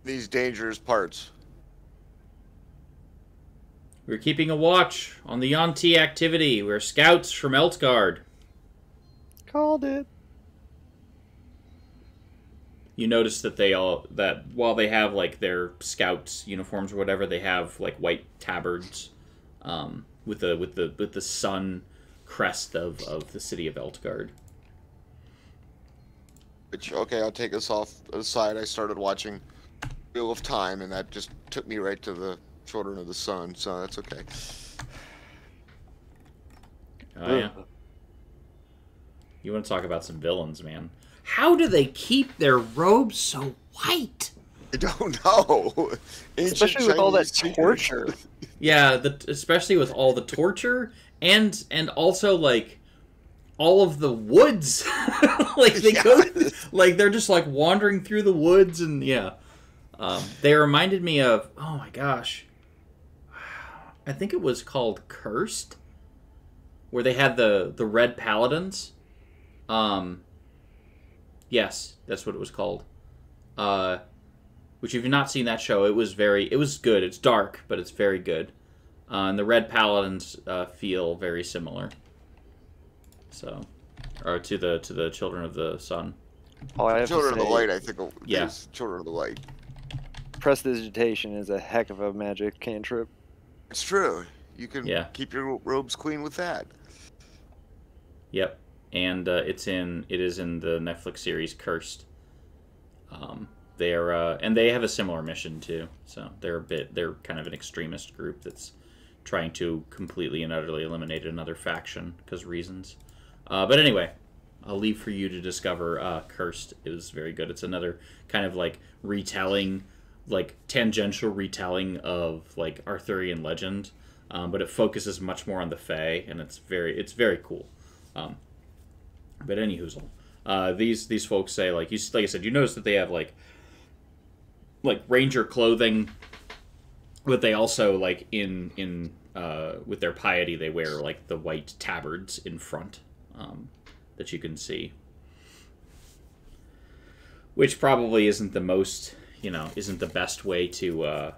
These dangerous parts. We're keeping a watch on the Yonti activity. We're scouts from Eltgard. Called it. You notice that while they have like their scouts uniforms or whatever, they have like white tabards, with the sun crest of the city of Eltgard. Which, okay, I'll take this off aside. I started watching Wheel of Time, and that just took me right to the Children of the Sun, so that's okay. Oh yeah. You want to talk about some villains, man? How do they keep their robes so white? I don't know. Especially with all that torture. Yeah, especially with all the torture and also like all of the woods. Like they go, like they're just like wandering through the woods, and yeah. They reminded me of, oh my gosh, I think it was called Cursed, where they had the red paladins. Yes, that's what it was called. Which, if you've not seen that show, it was good. It's dark, but it's very good. And the red paladins feel very similar. So, or to the Children of the Sun. All I have Children to of say, the Light, I think. Yeah. Children of the Light. Prestidigitation is a heck of a magic cantrip. It's true. You can Yeah. keep your robes clean with that. Yep, and it is in the Netflix series Cursed. And they have a similar mission too. So they're kind of an extremist group that's trying to completely and utterly eliminate another faction because reasons. But anyway, I'll leave for you to discover Cursed. It was very good. It's another kind of like retelling like tangential retelling of like Arthurian legend, but it focuses much more on the Fae, and it's very cool. But any hoozle, these folks say like I said, you notice that they have like ranger clothing, but they also like in with their piety they wear like the white tabards in front that you can see, which probably isn't the most isn't the best way to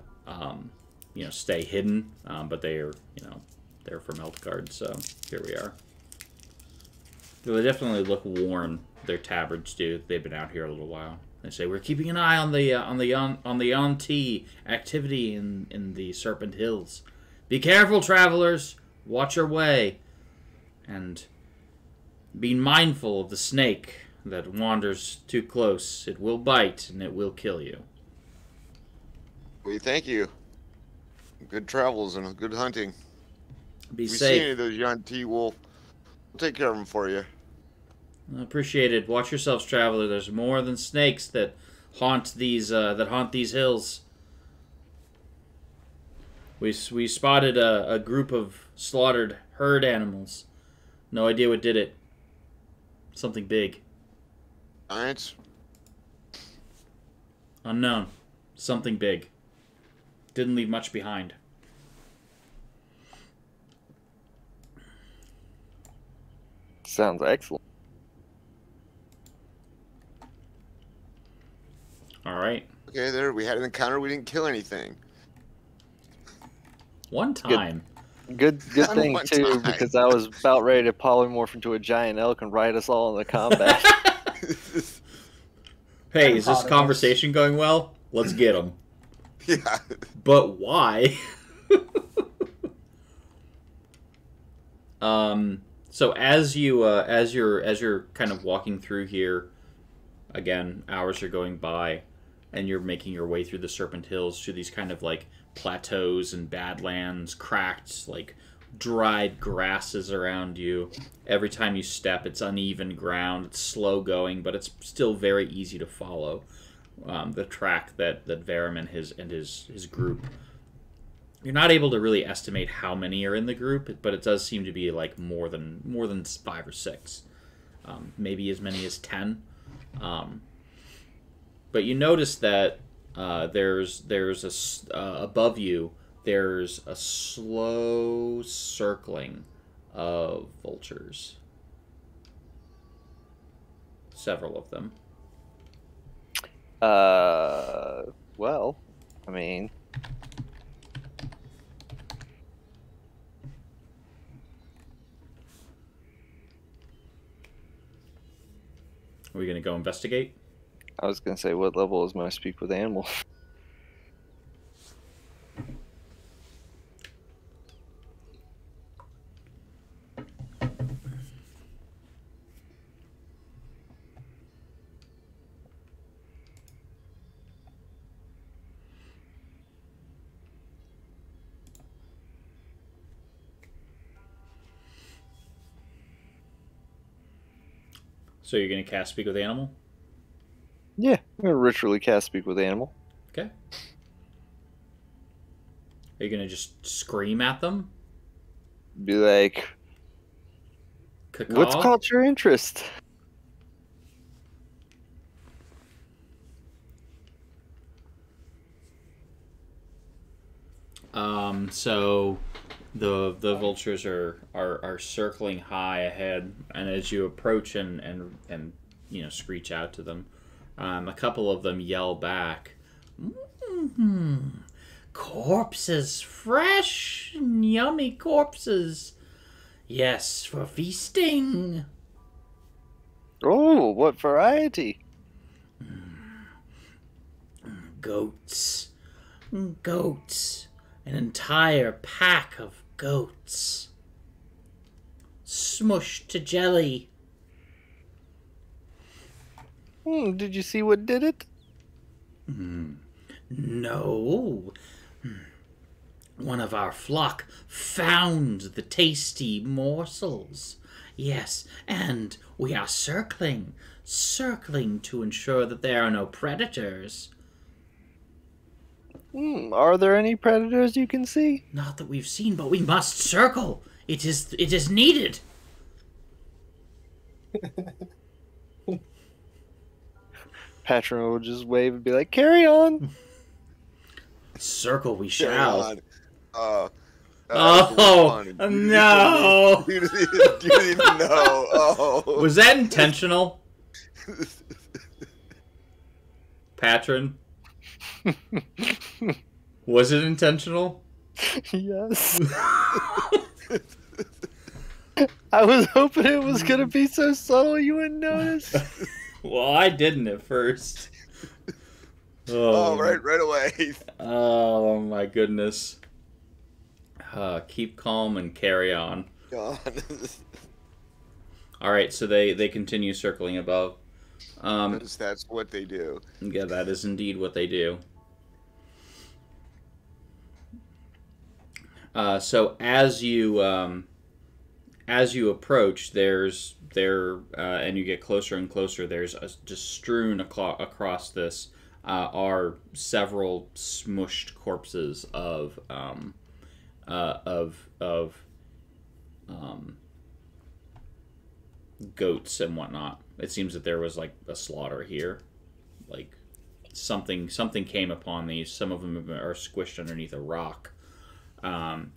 stay hidden, but they are they're from Elfgard, so here we are. They definitely look worn. Their tabards do. They've been out here a little while. They say we're keeping an eye on the Yuan-ti activity in the Serpent Hills. Be careful, travelers. Watch your way, and be mindful of the snake that wanders too close. It will bite and it will kill you. We thank you. Good travels and good hunting. Be if we safe. see any of those Yuan-ti, we'll take care of them for you. Appreciated. Watch yourselves, traveler. There's more than snakes that haunt these hills. We spotted a group of slaughtered herd animals. No idea what did it. Something big. Giants? Unknown. Something big. Didn't leave much behind. Sounds excellent. All right. Okay, there. We had an encounter. We didn't kill anything. One time. Good thing too, because I was about ready to polymorph into a giant elk and ride us all in the combat. Hey, is this conversation going well? Let's get them. Yeah. But why? So as you're kind of walking through here, again, hours are going by, and you're making your way through the Serpent Hills, through these kind of like plateaus and badlands, cracked, like dried grasses around you. Every time you step, it's uneven ground. It's slow going, but it's still very easy to follow. The track that Verum and his group. You're not able to really estimate how many are in the group, but it does seem to be like more than 5 or 6, maybe as many as 10. But you notice that there's above you there's a slow circling of vultures. Several of them. Well, I mean, Are we gonna go investigate? I was gonna say, what level is my speak with animal? So you're gonna cast Speak with Animal? Yeah, I'm gonna ritually cast speak with animal. Okay. Are you gonna just scream at them? Be like, Cacaw? what's caught your interest? So the vultures are circling high ahead, and as you approach and screech out to them, a couple of them yell back, corpses, fresh and yummy corpses. Yes, for feasting. Oh, what variety? Goats. Goats. An entire pack of goats. Smushed to jelly. Did you see what did it? No. One of our flock found the tasty morsels. Yes, and we are circling to ensure that there are no predators. Are there any predators you can see? Not that we've seen, but we must circle. It is needed. Patron will just wave and be like, "Carry on." Circle we Carry shall. on. Oh, no. You didn't even know. Oh. Was that intentional? Patron? Was it intentional? Yes. I was hoping it was gonna be so subtle you wouldn't notice. Well, I didn't at first. Oh, right away. Oh my goodness. Keep calm and carry on. God. All right, so they continue circling above. That's what they do. Yeah, that is indeed what they do. So as you approach, and you get closer and closer. There's just strewn across this are several smushed corpses of goats and whatnot. It seems that there was like a slaughter here, like something came upon these. Some of them are squished underneath a rock, and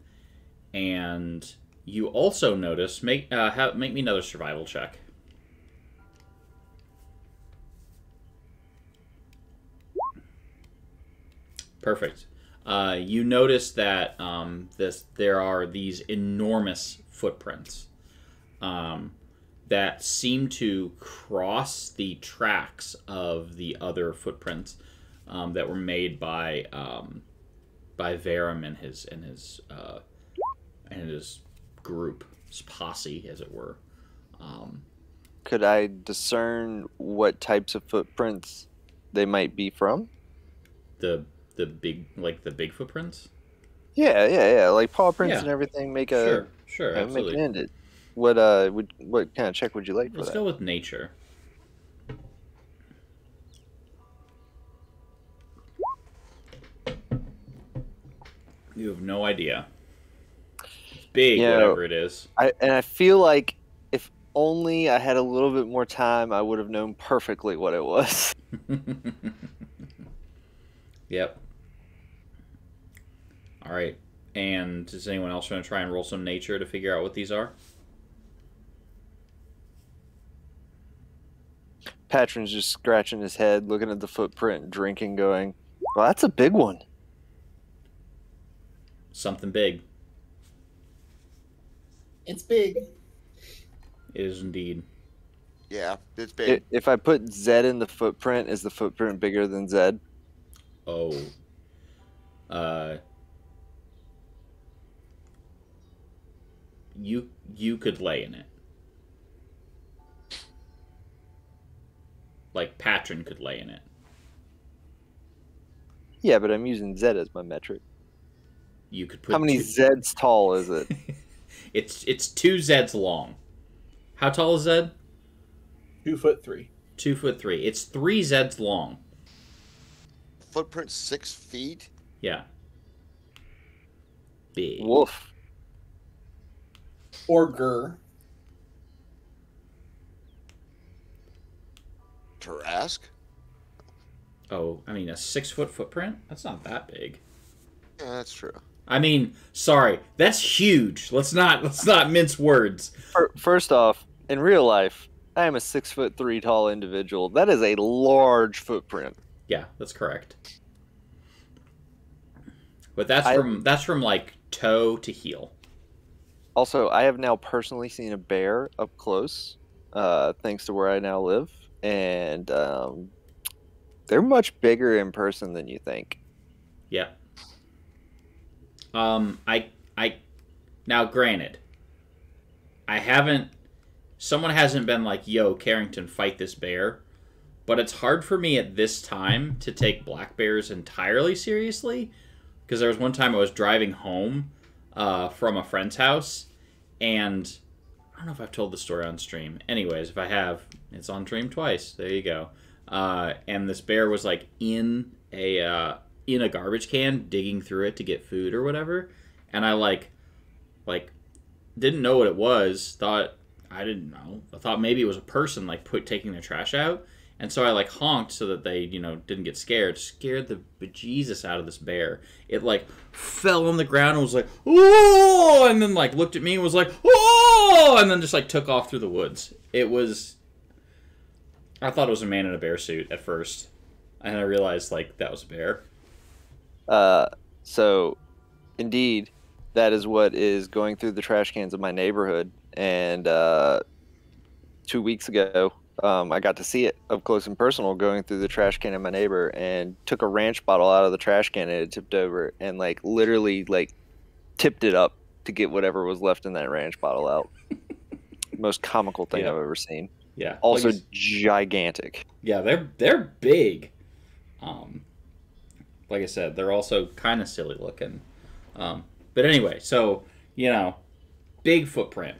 you also notice make me another survival check. Perfect. You notice that there are these enormous footprints that seem to cross the tracks of the other footprints that were made by Varum and his group, his posse, as it were. Could I discern what types of footprints they might be from? The big footprints. Yeah. Like paw prints Yeah. and everything. Make Sure, make absolutely. an end. What kind of check would you like for Let's that? go with nature. You have no idea. It's big, whatever it is. I feel like if only I had a little bit more time, I would have known perfectly what it was. Yep. All right. And does anyone else want to try and roll some nature to figure out what these are? Patron's just scratching his head, looking at the footprint, drinking, going, "Well, that's a big one." Something big. It's big. It is indeed. Yeah, it's big. If I put Z in the footprint, is the footprint bigger than Z? Oh. You could lay in it. Like Patron could lay in it. Yeah, but I'm using Z as my metric. You could put How many Zs tall is it? It's 2 Zs long. How tall is Zed? 2'3". 2'3". It's 3 Zs long. Footprint 6 feet. Yeah. Big. Woof. Or Gur. Tarask. Oh, I mean a 6-foot footprint? That's not that big. Yeah, that's true. I mean, sorry, that's huge. Let's not mince words. First off, in real life, I am a 6'3" tall individual. That is a large footprint. Yeah, that's correct. But that's from like toe to heel. Also, I have now personally seen a bear up close, thanks to where I now live, and they're much bigger in person than you think. Yeah. Now granted, someone hasn't been like, "Yo, Carrington, fight this bear," but it's hard for me at this time to take black bears entirely seriously, because there was one time I was driving home from a friend's house, and I don't know if I've told the story on stream. Anyways, if I have, it's on stream twice. There you go. And this bear was like in in a garbage can digging through it to get food or whatever, and I like didn't know what it was. I didn't know. I thought maybe it was a person like taking their trash out, and so I like honked so that they didn't get scared. Scared the bejesus out of this bear. It like fell on the ground and was like, "Oh!" and then like looked at me and was like, "Oh!" and then just like took off through the woods. I thought it was a man in a bear suit at first, and I realized like that was a bear. So, indeed, that is what is going through the trash cans of my neighborhood. And 2 weeks ago, I got to see it up close and personal going through the trash can of my neighbor, and took a ranch bottle out of the trash can and it tipped over, and like literally like tipped it up to get whatever was left in that ranch bottle out. Most comical thing I've ever seen. Yeah. Also gigantic. Yeah, they're big. Like I said, they're also kind of silly looking. But anyway, so big footprint.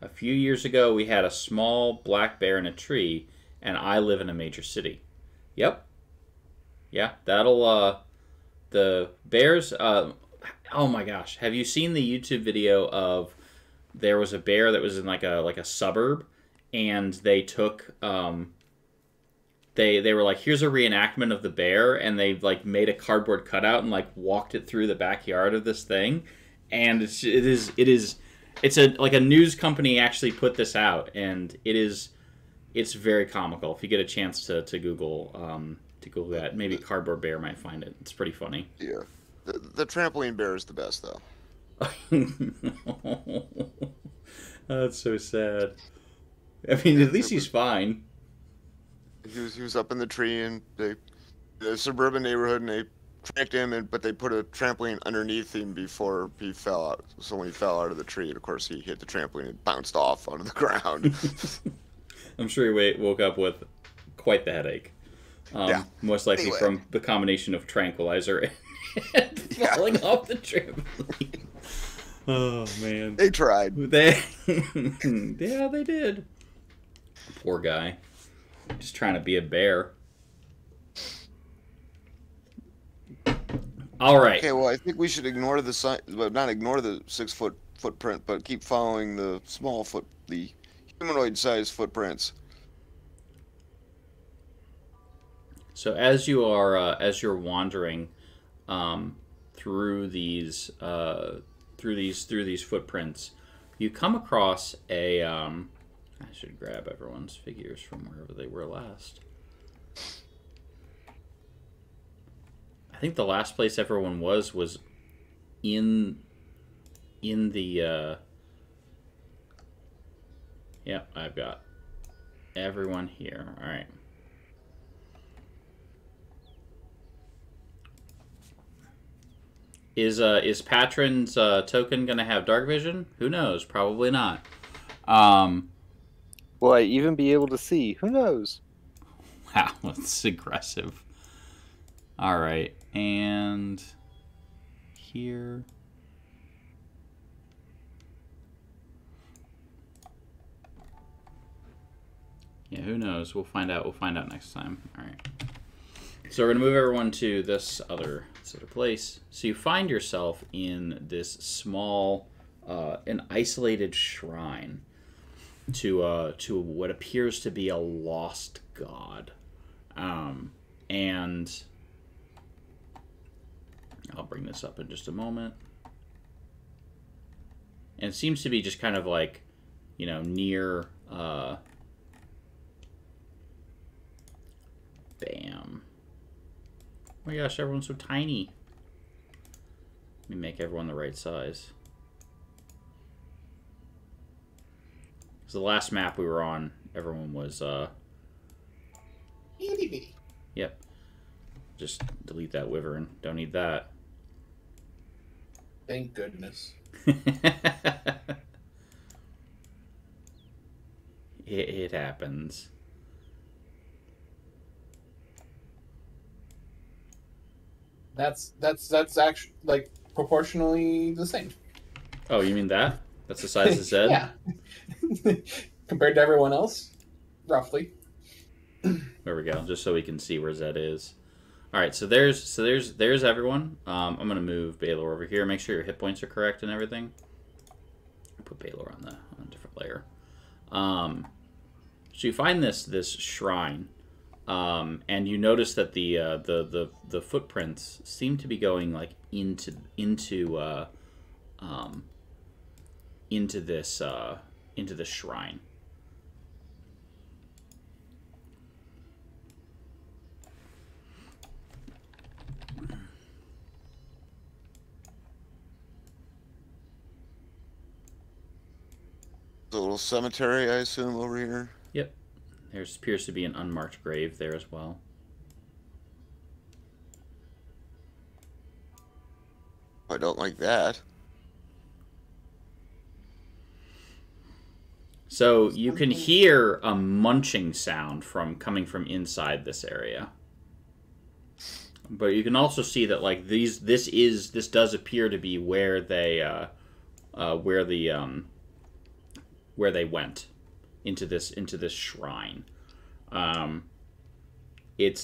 A few years ago, we had a small black bear in a tree, and I live in a major city. Yep. Yeah, that'll, the bears, oh my gosh. Have you seen the YouTube video of, there was a bear that was in like a suburb, and they took, they were like, here's a reenactment of the bear, and they like made a cardboard cutout and like walked it through the backyard of this thing, and it's a news company actually put this out, and it's very comical. If you get a chance to Google that, maybe cardboard bear might find it. It's pretty funny. Yeah, the trampoline bear is the best though. That's so sad. I mean, at least he's fine. He was up in the tree, and a suburban neighborhood, and they tracked him, but they put a trampoline underneath him before he fell out. So when he fell out of the tree, of course, he hit the trampoline and bounced off onto the ground. I'm sure he woke up with quite the headache. Most likely from the combination of tranquilizer and falling off the trampoline. Oh, man. They tried. Yeah, they did. Poor guy. Just trying to be a bear. All right. Okay, well, I think we should ignore the sign, well, not ignore the 6-foot footprint, but keep following the the humanoid-sized footprints. So as you're wandering through these footprints, you come across a. I should grab everyone's figures from wherever they were last. I think the last place everyone was in the. Yeah, I've got everyone here. All right. Is Patron's token gonna have dark vision? Who knows? Probably not. Will I even be able to see? Who knows? Wow, that's aggressive. All right, and here. Yeah, who knows? We'll find out. We'll find out next time. All right. So we're gonna move everyone to this other sort of place. So you find yourself in this small, an isolated shrine to what appears to be a lost god, and I'll bring this up in just a moment. And it seems to be just kind of like, near. Bam. Oh my gosh, everyone's so tiny. Let me make everyone the right size. So the last map we were on, everyone was, Itty bitty. Yep. Just delete that wyvern. Don't need that. Thank goodness. It happens. That's actually like proportionally the same. Oh, you mean that? That's the size of his head? Yeah. Compared to everyone else. roughly. There we go. Just so we can see where Zed is. All right, so there's everyone. I'm gonna move Baylor over here. Make sure your hit points are correct and everything. Put Baylor on a different layer. So you find this shrine, and you notice that the footprints seem to be going like into this shrine. The little cemetery, I assume, over here. Yep. There appears to be an unmarked grave there as well. I don't like that. So you can hear a munching sound coming from inside this area. But you can also see that like this does appear to be where they went into this shrine. It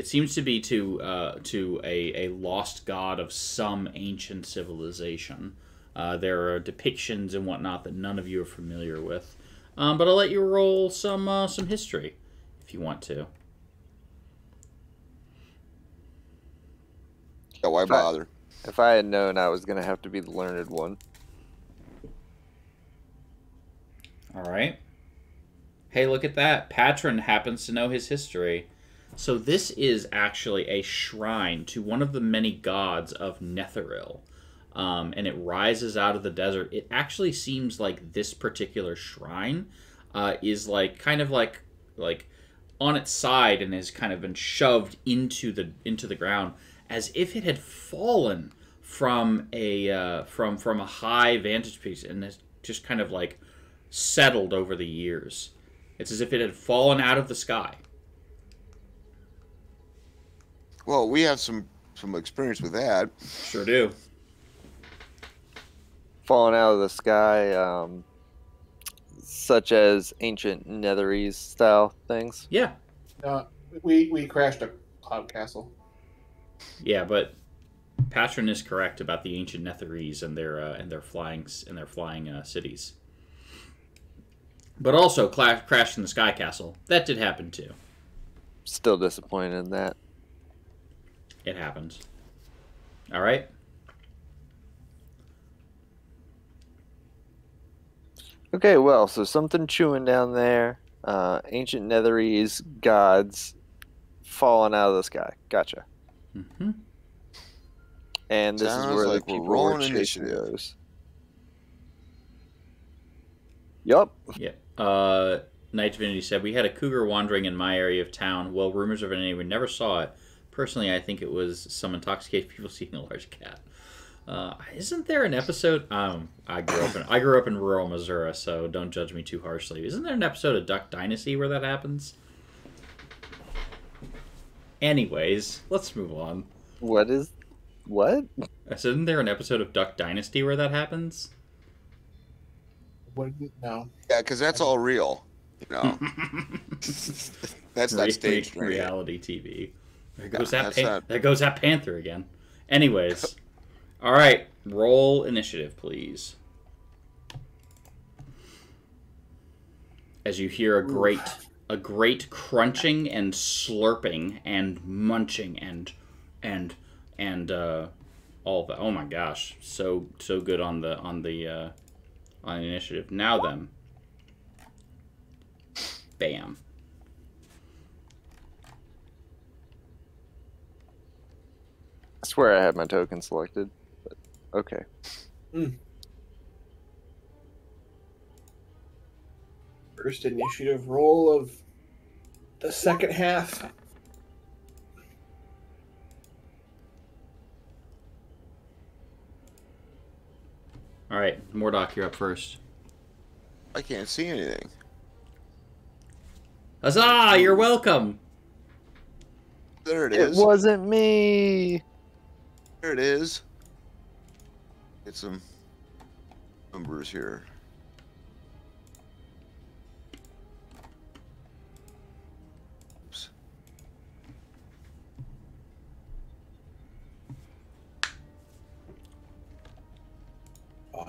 seems to be to a lost god of some ancient civilization. There are depictions and whatnot that none of you are familiar with, but I'll let you roll some history if you want to. Yeah, why bother? If I had known, I was gonna have to be the learned one. All right. Hey, look at that. Patron happens to know his history. So this is actually a shrine to one of the many gods of Netheril. And it rises out of the desert. It actually seems like this particular shrine is like kind of like on its side and has kind of been shoved into the ground as if it had fallen from a high vantage piece and has just kind of like settled over the years. It's as if it had fallen out of the sky. Well, we have some experience with that. Sure do. Falling out of the sky, such as ancient Netherese style things. Yeah. We crashed a cloud castle. Yeah, but Patron is correct about the ancient Netherese and their flying cities. But also crashed in the Sky Castle. That did happen too. Still disappointed in that. It happens. All right. Okay, well, so something chewing down there. Ancient Netherese gods falling out of the sky. Gotcha. Mm-hmm. And this Sounds is where like the we're people rolling were chasing initiative. goes. Yup. Yeah. Night Divinity said, we had a cougar wandering in my area of town. Well, rumors of it anyway. Never saw it. Personally, I think it was some intoxicated people seeing a large cat. Isn't there an episode? I grew up in rural Missouri, so don't judge me too harshly. Isn't there an episode of Duck Dynasty where that happens? Anyways, let's move on. What? I said, isn't there an episode of Duck Dynasty where that happens? No. Yeah, because that's all real. You know, that's not staged. Reality TV. There goes Yeah, there goes that panther again. Anyways, all right, roll initiative, please. As you hear a great crunching and slurping and munching and all that. Oh my gosh, so good on the initiative. Now then, bam. I swear I had my token selected. But okay. First initiative roll of the second half. All right, Mordok, you're up first. I can't see anything. Huzzah! You're welcome. There it It is. wasn't me. There it is. Get some numbers here.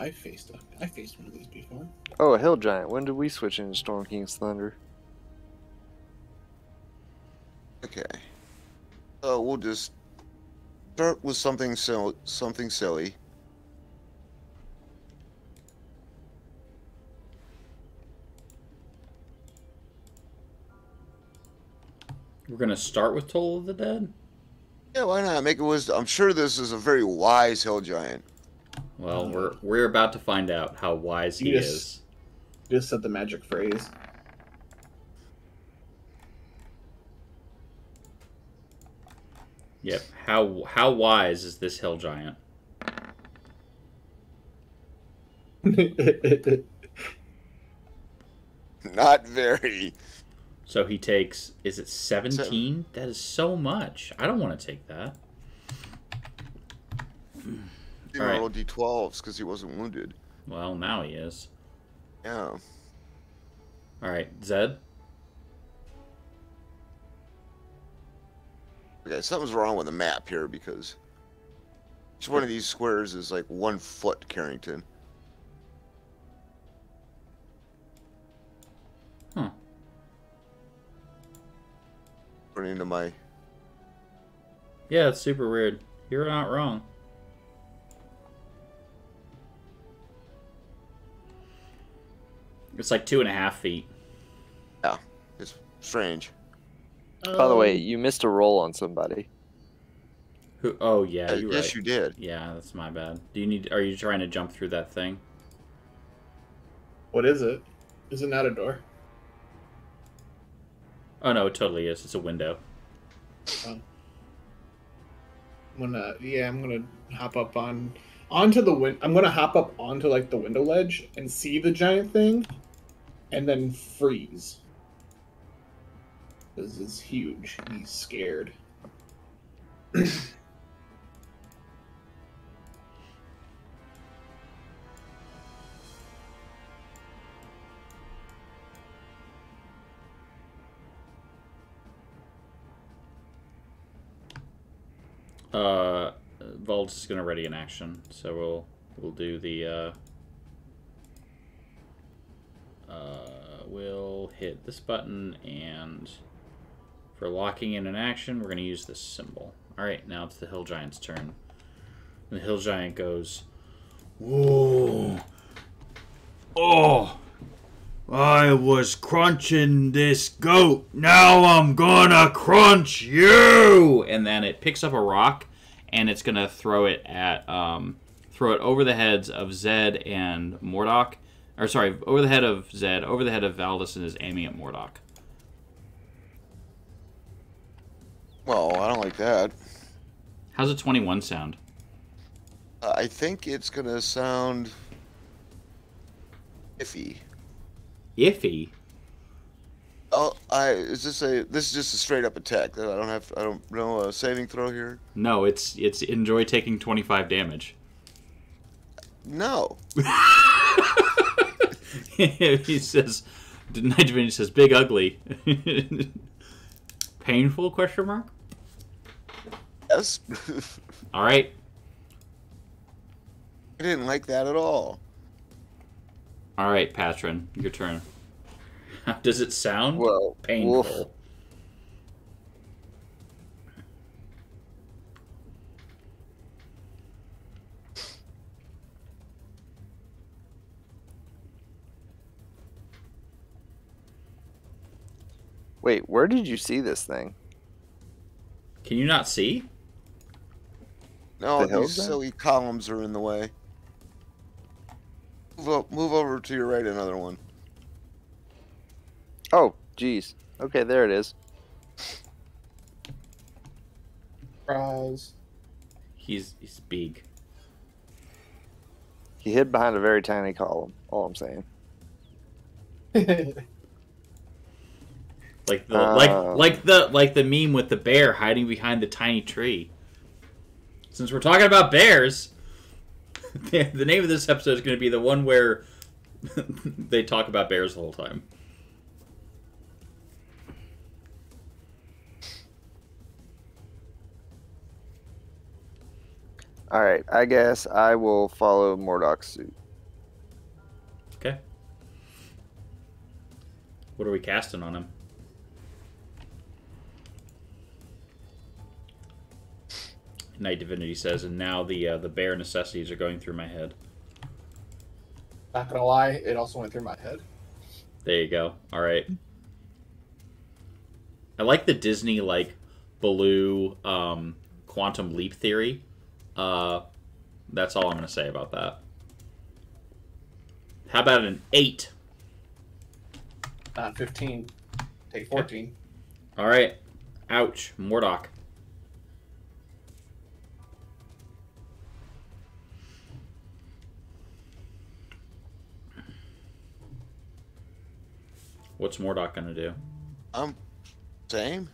I faced one of these before. Oh, a hill giant. When did we switch into Storm King's Thunder? Okay. We'll just start with something silly. We're gonna start with Toll of the Dead. Yeah, why not? Make it wisdom. I'm sure this is a very wise hill giant. Well, we're about to find out how wise he is. Just said the magic phrase. Yep. How wise is this hill giant? Not very. So he takes, is it 17? That is so much. I don't want to take that. He All right. rolled d12s because he wasn't wounded. Well, now he is. Yeah. All right, Zed. Okay, something's wrong with the map here because each one of these squares is like 1 foot, Carrington. Huh. According to my... Yeah, it's super weird. You're not wrong. It's like 2.5 feet. Yeah, it's strange. By the way, you missed a roll on somebody. Who? Oh yeah, you're yes, right. you did. Yeah, that's my bad. Do you need? Are you trying to jump through that thing? What is it? Is it not a door? Oh no, it totally is. It's a window. I'm gonna hop up onto the I'm gonna hop up onto like the window ledge and see the giant thing, and then freeze. This is huge. He's scared. Volts is gonna ready an action, so we'll do the we'll hit this button, and for locking in an action, we're gonna use this symbol. All right, now it's the hill giant's turn. And the hill giant goes, "Whoa! Oh! I was crunching this goat. Now I'm gonna crunch you!" And then it picks up a rock, and it's gonna throw it at throw it over the heads of Zed and Mordok. Or sorry, over the head of Zed, over the head of Valdis, and is aiming at Mordok. Well, I don't like that. How's a 21 sound? I think it's gonna sound iffy. Iffy. Oh, this is just a straight up attack. I don't know a saving throw here. No, it's enjoy taking 25 damage. No. He says, Night Divinity says, big ugly. Painful, question mark? Yes. All right. I didn't like that at all. All right, Patron, your turn. How does it sound? Well, painful. Wolf. Wait, where did you see this thing? Can you not see? No, The hell's these that? silly columns are in the way. Move over to your right, another one. Oh, geez. Okay, there it is. Surprise. He's big. He hid behind a very tiny column. All I'm saying. Like the like the meme with the bear hiding behind the tiny tree. Since we're talking about bears, the name of this episode is going to be the one where they talk about bears the whole time. All right, I guess I will follow Mordok's suit. What are we casting on him? Night Divinity says, and now the bare necessities are going through my head. Not gonna lie, it also went through my head. There you go. All right. I like the Disney like blue quantum leap theory. That's all I'm gonna say about that. How about an 8? Not 15. Take 14. All right. Ouch. Mordok. What's Mordok gonna do? Same?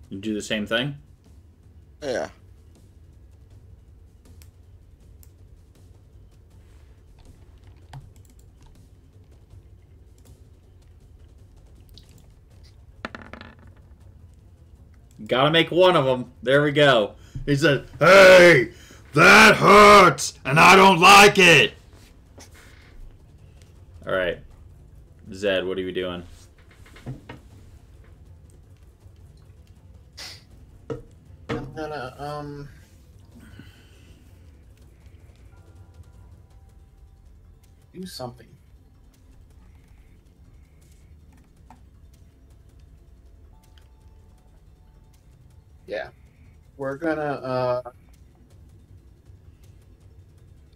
You do the same thing? Yeah. Gotta make one of them. There we go. He said, "Hey, that hurts, and I don't like it." All right, Zed, what are you doing? I'm gonna do something. Yeah. We're gonna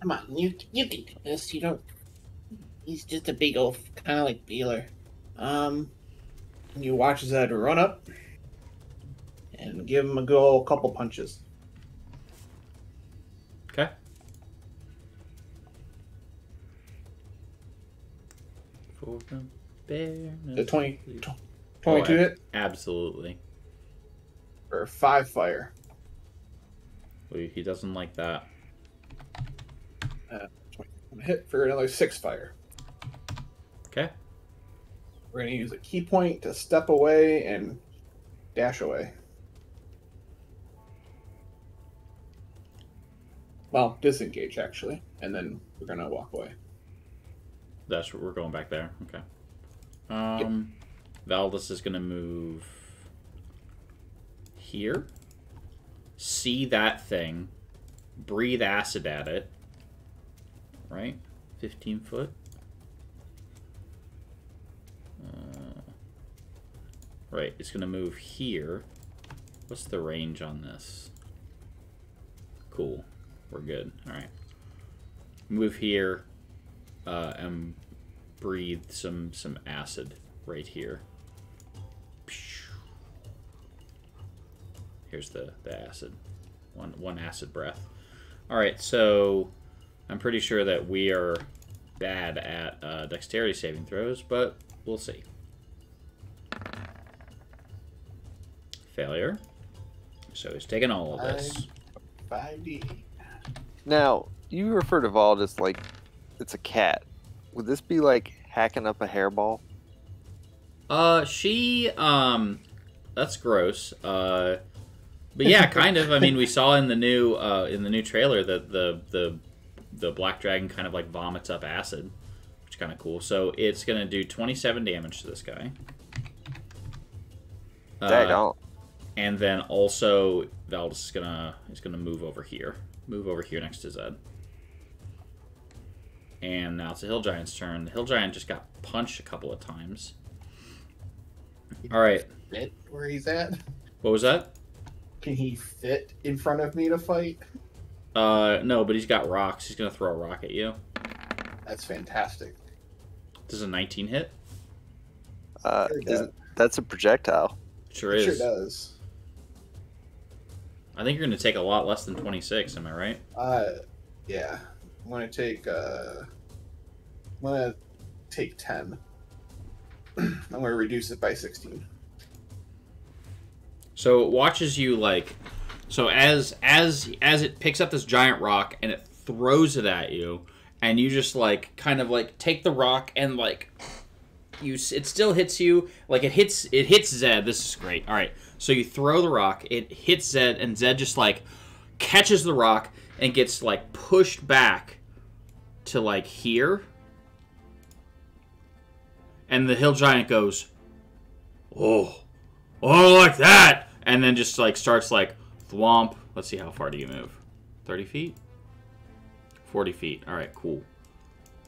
come on, you can do this. You don't. He's just a big old, kind of like Beeler. And you watch Zed run up and give him a good old couple punches. Okay. For the bear. The 22 hit Absolutely. or 5 fire. He doesn't like that. Hit for another 6 fire. Okay. We're going to use a key point to step away and dash away. Well, disengage, actually. And then we're going to walk away. That's what we're going back there. Okay. Valdis is going to move here. See that thing. Breathe acid at it. Right? 15 foot. Right, it's going to move here. What's the range on this? Cool. We're good. Alright. Move here and breathe some acid right here. Here's the acid. One acid breath. Alright, so I'm pretty sure that we are bad at dexterity saving throws, but we'll see. Failure. So he's taking all of this. 5D. Now, you refer to Vald as like it's a cat. Would this be like hacking up a hairball? That's gross. But yeah, kind of. I mean, we saw in the new trailer that the black dragon kind of like vomits up acid, which is kind of cool. So it's gonna do 27 damage to this guy. Daggone. And then also Valdis is gonna move over here. Move over here next to Zed. And now it's the Hill Giant's turn. The Hill Giant just got punched a couple of times. All right. Fit where he's at? What was that? Can he fit in front of me to fight? No, but he's got rocks. He's gonna throw a rock at you. That's fantastic. Does a 19 hit? That's a projectile. Sure It is. sure does. I think you're gonna take a lot less than 26. Am I right? Yeah. I'm gonna take 10. I'm gonna reduce it by 16. So it watches you like, so as it picks up this giant rock and it throws it at you, and you just like kind of like take the rock and like it still hits you, like it hits Zed. This is great. All right, so you throw the rock, it hits Zed, and Zed just like catches the rock and gets like pushed back to like here. And the hill giant goes, oh, like that, and then just like starts like thwomp. Let's see, how far do you move? 30 feet? 40 feet. All right, cool.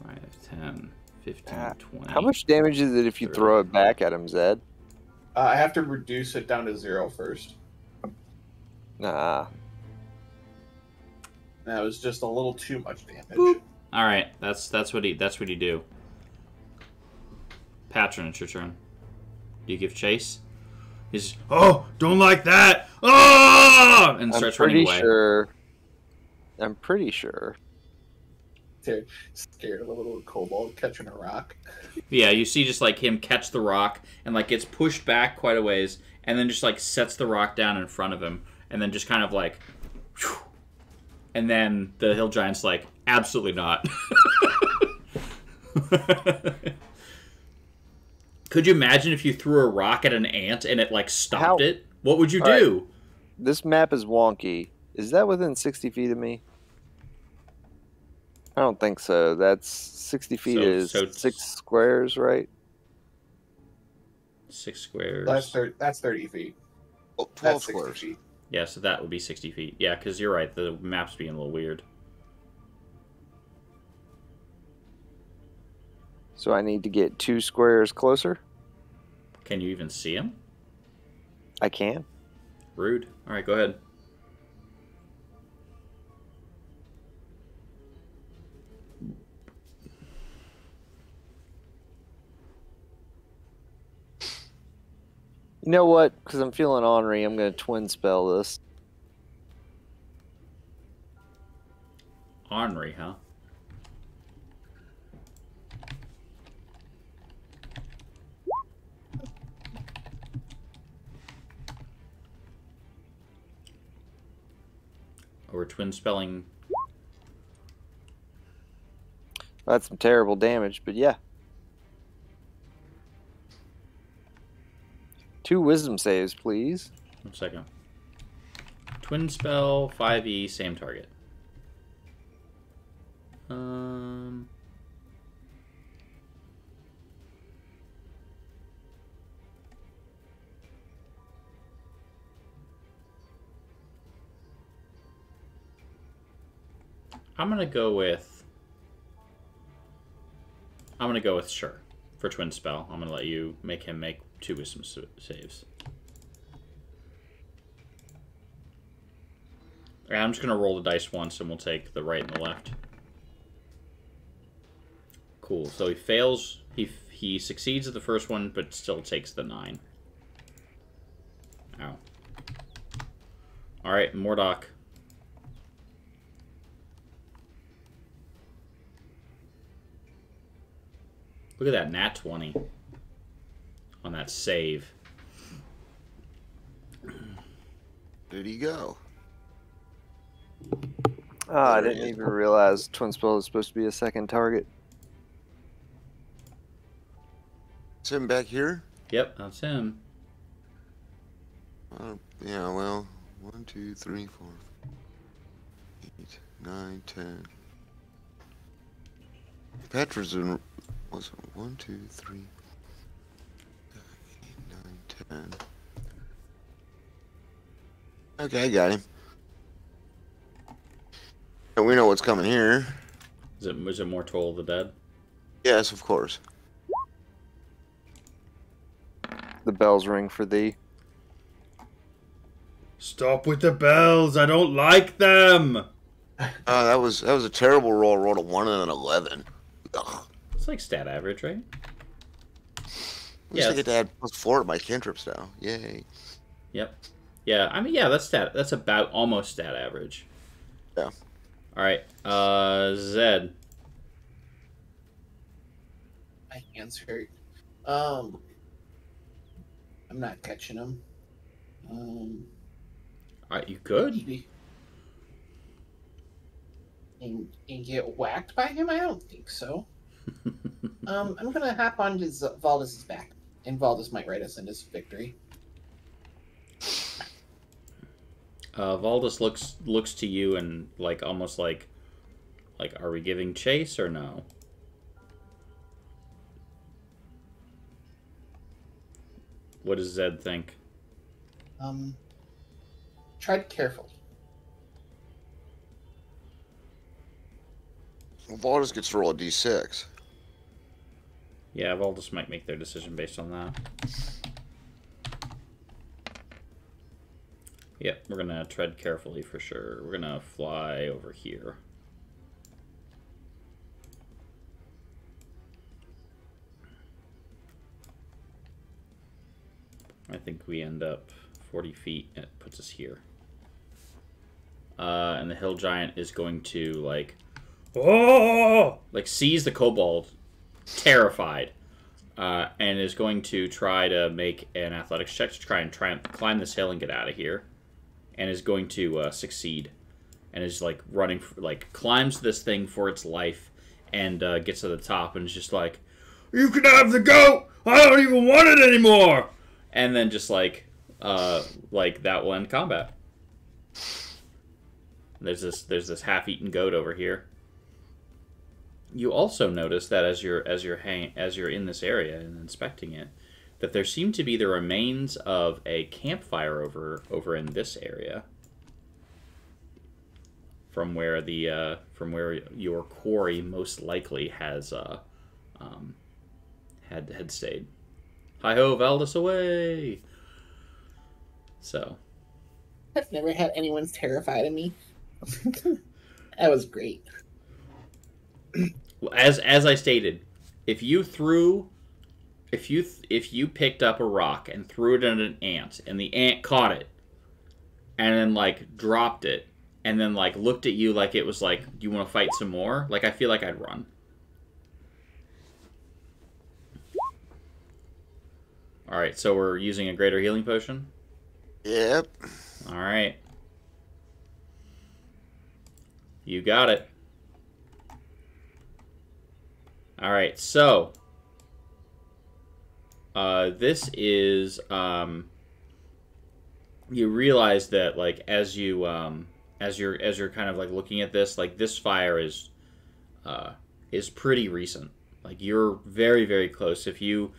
5, 10, 15, 20. How much damage is it if you 30. throw it back at him, Zed? I have to reduce it down to 0 first. Nah. That was just a little too much damage. Boop. All right, that's what you do. Patron, it's your turn. Do you give chase? He's don't like that. Oh, and starts running away. I'm pretty sure. They're scared of a little kobold catching a rock. Yeah, you see just like him catch the rock and like gets pushed back quite a ways, and then just like sets the rock down in front of him, and then just kind of like, whew, and then the hill giant's like, absolutely not. Could you imagine if you threw a rock at an ant and it like stopped it? What would you do? Right. This map is wonky. Is that within 60 feet of me? I don't think so. That's 60 feet is 6 squares, right? 6 squares. That's 30 feet. Oh, 12 That's 60 squares. feet. Yeah, so that would be 60 feet. Yeah, because you're right. The map's being a little weird. So I need to get 2 squares closer? Can you even see him? I can. Rude. All right, go ahead. You know what? Because I'm feeling ornery, I'm going to twin spell this. Ornery, huh? We're twin spelling. That's some terrible damage, but yeah. 2 wisdom saves, please. 1 second. Twin spell, 5e, same target. I'm gonna go with sure for twin spell. I'm gonna let you make him make 2 wisdom saves. Okay, I'm just gonna roll the dice once, and we'll take the right and the left. Cool. So he fails. He succeeds at the first one, but still takes the 9. Ow. All right, Mordok. Look at that nat 20 on that save. Did he go? Oh, I didn't even realize twin spell is supposed to be a second target. Is him back here? Yep, that's him. Yeah, well, 1, 2, 3, 4, 8, 9, 10. Petra's in. Was it 1, 2, 3, 8, 9, 10? Okay, I got him. And we know what's coming here. Is it more Toll of the Dead? Yes, of course. The bells ring for thee. Stop with the bells! I don't like them! That was a terrible roll. I rolled a 1 and an 11. Ugh. It's like stat average, right? At least I get to add +4 to my cantrips now. Yay. Yep. Yeah, I mean, yeah, that's about almost stat average. Yeah. Alright, Zed. My hands hurt. I'm not catching him. Alright, you could. And get whacked by him? I don't think so. I'm gonna hop onto Valdis's back, and Valdis might write us in his victory. Valdis looks to you and like almost like are we giving chase or no? What does Zed think? Tread carefully. Well, Valdis gets to roll a d6. Yeah, Valdis might make their decision based on that. Yep, we're gonna tread carefully for sure. We're gonna fly over here. I think we end up 40 feet, and it puts us here. And the hill giant is going to, like, oh! Like, seize the kobold, terrified, and is going to try to make an athletics check to try and climb this hill and get out of here. And is going to succeed. And is, like, running, like, climbs this thing for its life and gets to the top and is just like, "You can have the goat! I don't even want it anymore!" And then just, like that will end combat. There's this half-eaten goat over here. You also notice that as you're in this area and inspecting it, that there seem to be the remains of a campfire over in this area, from where your quarry most likely has had stayed. Hi ho, Valdis away! So, I've never had anyone terrified of me. That was great. as I stated, if you picked up a rock and threw it at an ant, and the ant caught it, and then, like, dropped it, and then, like, looked at you like it was like, "Do you want to fight some more?" Like, I feel like I'd run. Alright, so we're using a greater healing potion? Yep. Alright. You got it. Alright, so this is you realize that, like, as you're kind of, like, looking at this, like, this fire is pretty recent. Like, you're very, very close. If you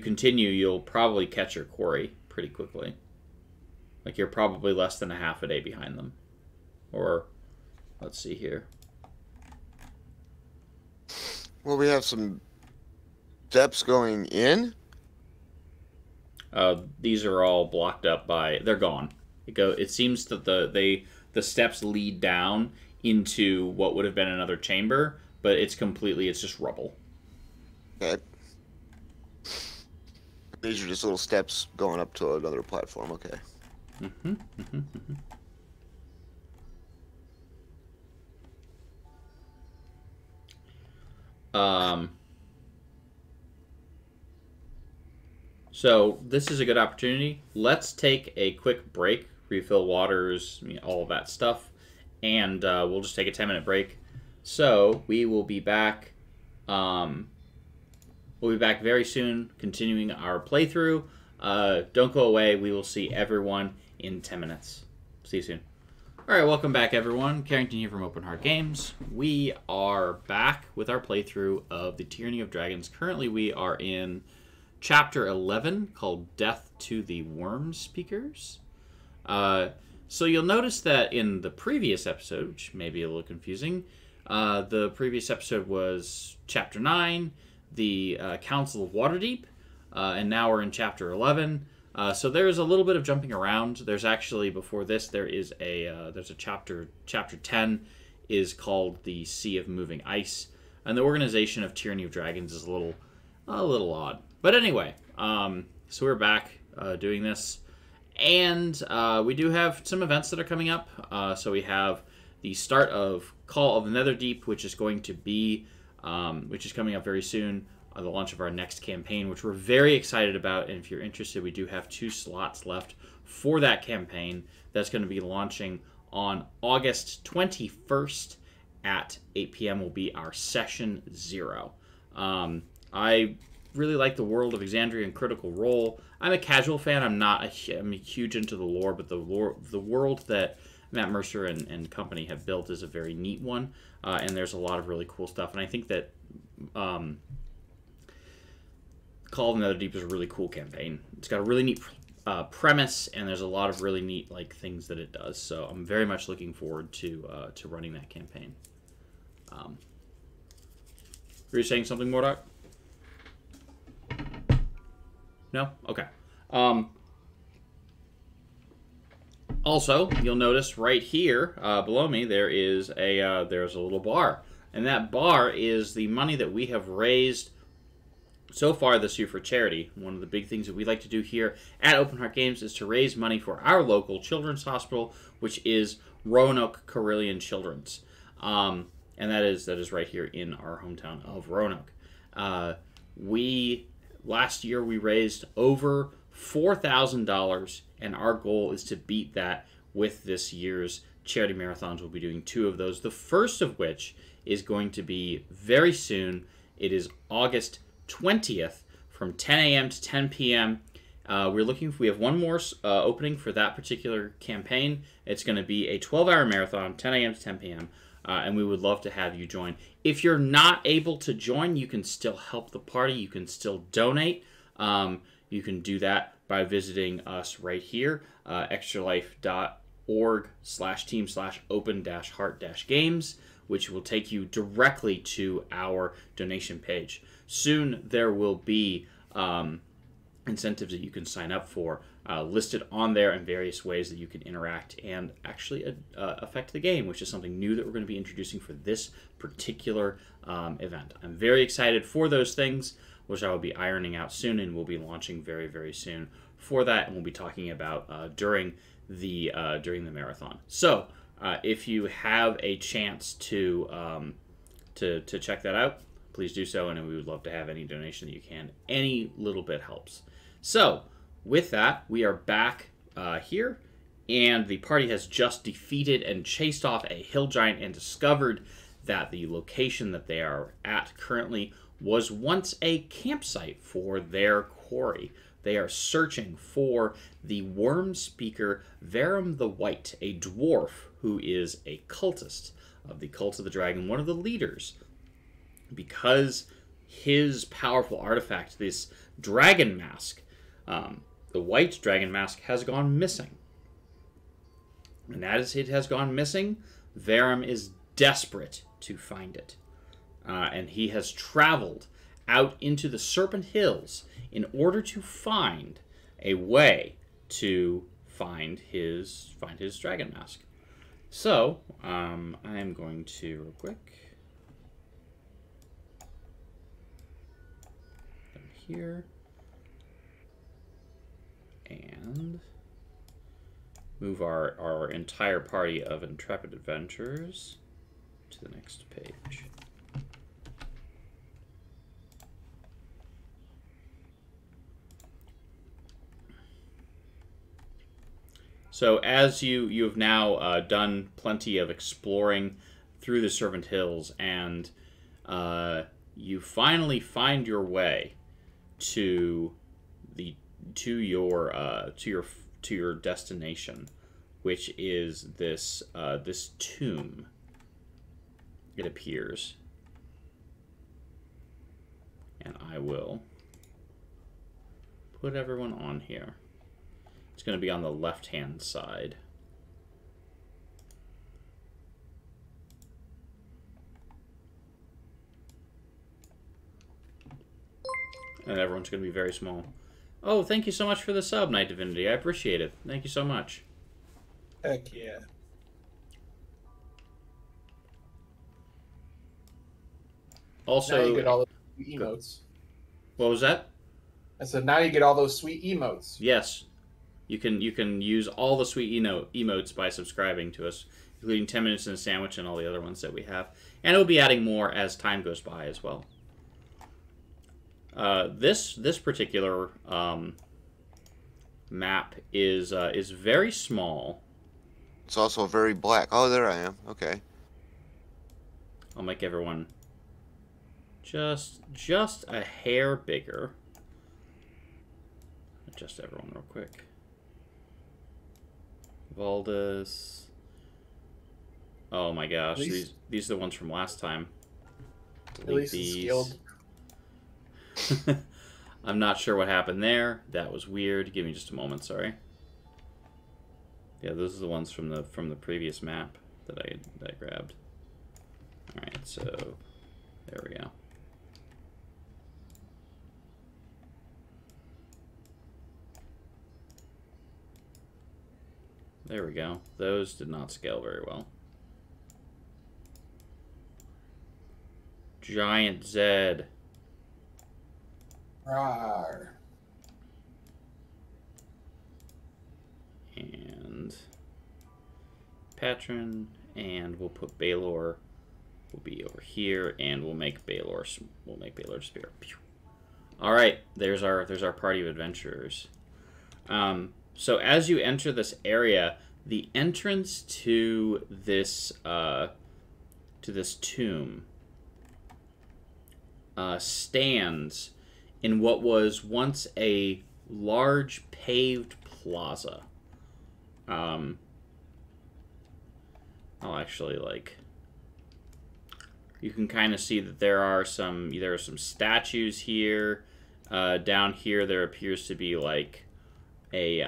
continue, you'll probably catch your quarry pretty quickly. Like, you're probably less than a half a day behind them. Or, let's see here. Well, we have some steps going in. These are all blocked up by... They're gone. It seems that the steps lead down into what would have been another chamber, but it's just rubble. Okay. These are just little steps going up to another platform. Okay. Mm-hmm. Mm-hmm. Mm-hmm. So this is a good opportunity. Let's take a quick break, refill waters, all of that stuff, and we'll just take a 10-minute break. So we will be back. We'll be back very soon, continuing our playthrough. Don't go away. We will see everyone in 10 minutes. See you soon. Alright, welcome back, everyone. Carrington here from Open Heart Games. We are back with our playthrough of the Tyranny of Dragons. Currently, we are in Chapter 11, called Death to the Worm Speakers. So you'll notice that in the previous episode, which may be a little confusing, the previous episode was Chapter 9, the Council of Waterdeep, and now we're in Chapter 11. So there's a little bit of jumping around. There's actually, before this, there's a chapter 10 is called the Sea of Moving Ice, and the organization of Tyranny of Dragons is a little odd. But anyway, so we're back doing this, and we do have some events that are coming up. So we have the start of Call of the Netherdeep, which is going to be, which is coming up very soon. The launch of our next campaign, which we're very excited about, and if you're interested, we do have 2 slots left for that campaign. That's going to be launching on August 21st at 8 p.m. will be our session 0. I really like the world of Exandria and Critical Role. I'm a casual fan. I'm huge into the lore, but the world that Matt Mercer and company have built is a very neat one, and there's a lot of really cool stuff. And I think that Call of the Netherdeep is a really cool campaign. It's got a really neat premise, and there's a lot of really neat things that it does. So I'm very much looking forward to running that campaign. Were you saying something more, Doc? No? Okay. Also, you'll notice right here below me there's a little bar, and that bar is the money that we have raised so far this year for charity. One of the big things that we like to do here at Open Heart Games is to raise money for our local children's hospital, which is Roanoke Carilion Children's, and that is right here in our hometown of Roanoke. Last year we raised over $4,000, and our goal is to beat that with this year's charity marathons. We'll be doing 2 of those, the first of which is going to be very soon. It is August 20th from 10 a.m. to 10 p.m. We have one more opening for that particular campaign. It's going to be a 12-hour marathon, 10 a.m. to 10 p.m., and we would love to have you join. If you're not able to join, you can still help the party. You can still donate. You can do that by visiting us right here, extralife.org/team/open-heart-games, which will take you directly to our donation page. Soon there will be incentives that you can sign up for listed on there, and various ways that you can interact and actually affect the game, which is something new that we're going to be introducing for this particular event. I'm very excited for those things, which I will be ironing out soon, and we'll be launching very, very soon for that, and we'll be talking about during the marathon. So if you have a chance to check that out, please do so, and we would love to have any donation that you can. Any little bit helps. So with that, we are back here, and the party has just defeated and chased off a hill giant and discovered that the location that they are at currently was once a campsite for their quarry. They are searching for the worm speaker Verum the White, a dwarf who is a cultist of the Cult of the Dragon, one of the leaders, because his powerful artifact, this dragon mask, the white dragon mask, has gone missing. And as it has gone missing, Verum is desperate to find it. And he has traveled out into the Serpent Hills in order to find a way to find his dragon mask. So, I am going to, real quick, here, and move our entire party of intrepid adventurers to the next page. So as you have now done plenty of exploring through the Serpent Hills, and you finally find your way to your destination, which is this this tomb. It appears, and I will put everyone on here. It's going to be on the left-hand side. And everyone's going to be very small. Oh, thank you so much for the sub, Night Divinity. I appreciate it. Thank you so much. Heck yeah. Also, now you get all those sweet emotes. What was that? I said now you get all those sweet emotes. Yes. You can use all the sweet emotes by subscribing to us, including 10 Minutes in a Sandwich and all the other ones that we have. And we'll be adding more as time goes by as well. This particular map is very small. It's also very black. Oh, there I am. Okay. I'll make everyone just a hair bigger. Adjust everyone real quick. Valdez. Oh my gosh, these are the ones from last time. At least it's skilled. I'm not sure what happened there. That was weird. Give me just a moment, sorry. Yeah, those are the ones from the previous map that I grabbed. All right, so there we go. There we go. Those did not scale very well. Giant Zed. Rawr. And Patron, and we'll put Baylor will be over here, and we'll make Baylor Spear. All right, there's our party of adventurers. So as you enter this area, the entrance to this tomb stands in what was once a large paved plaza. I'll actually you can kind of see that there are some statues here. Down here there appears to be like a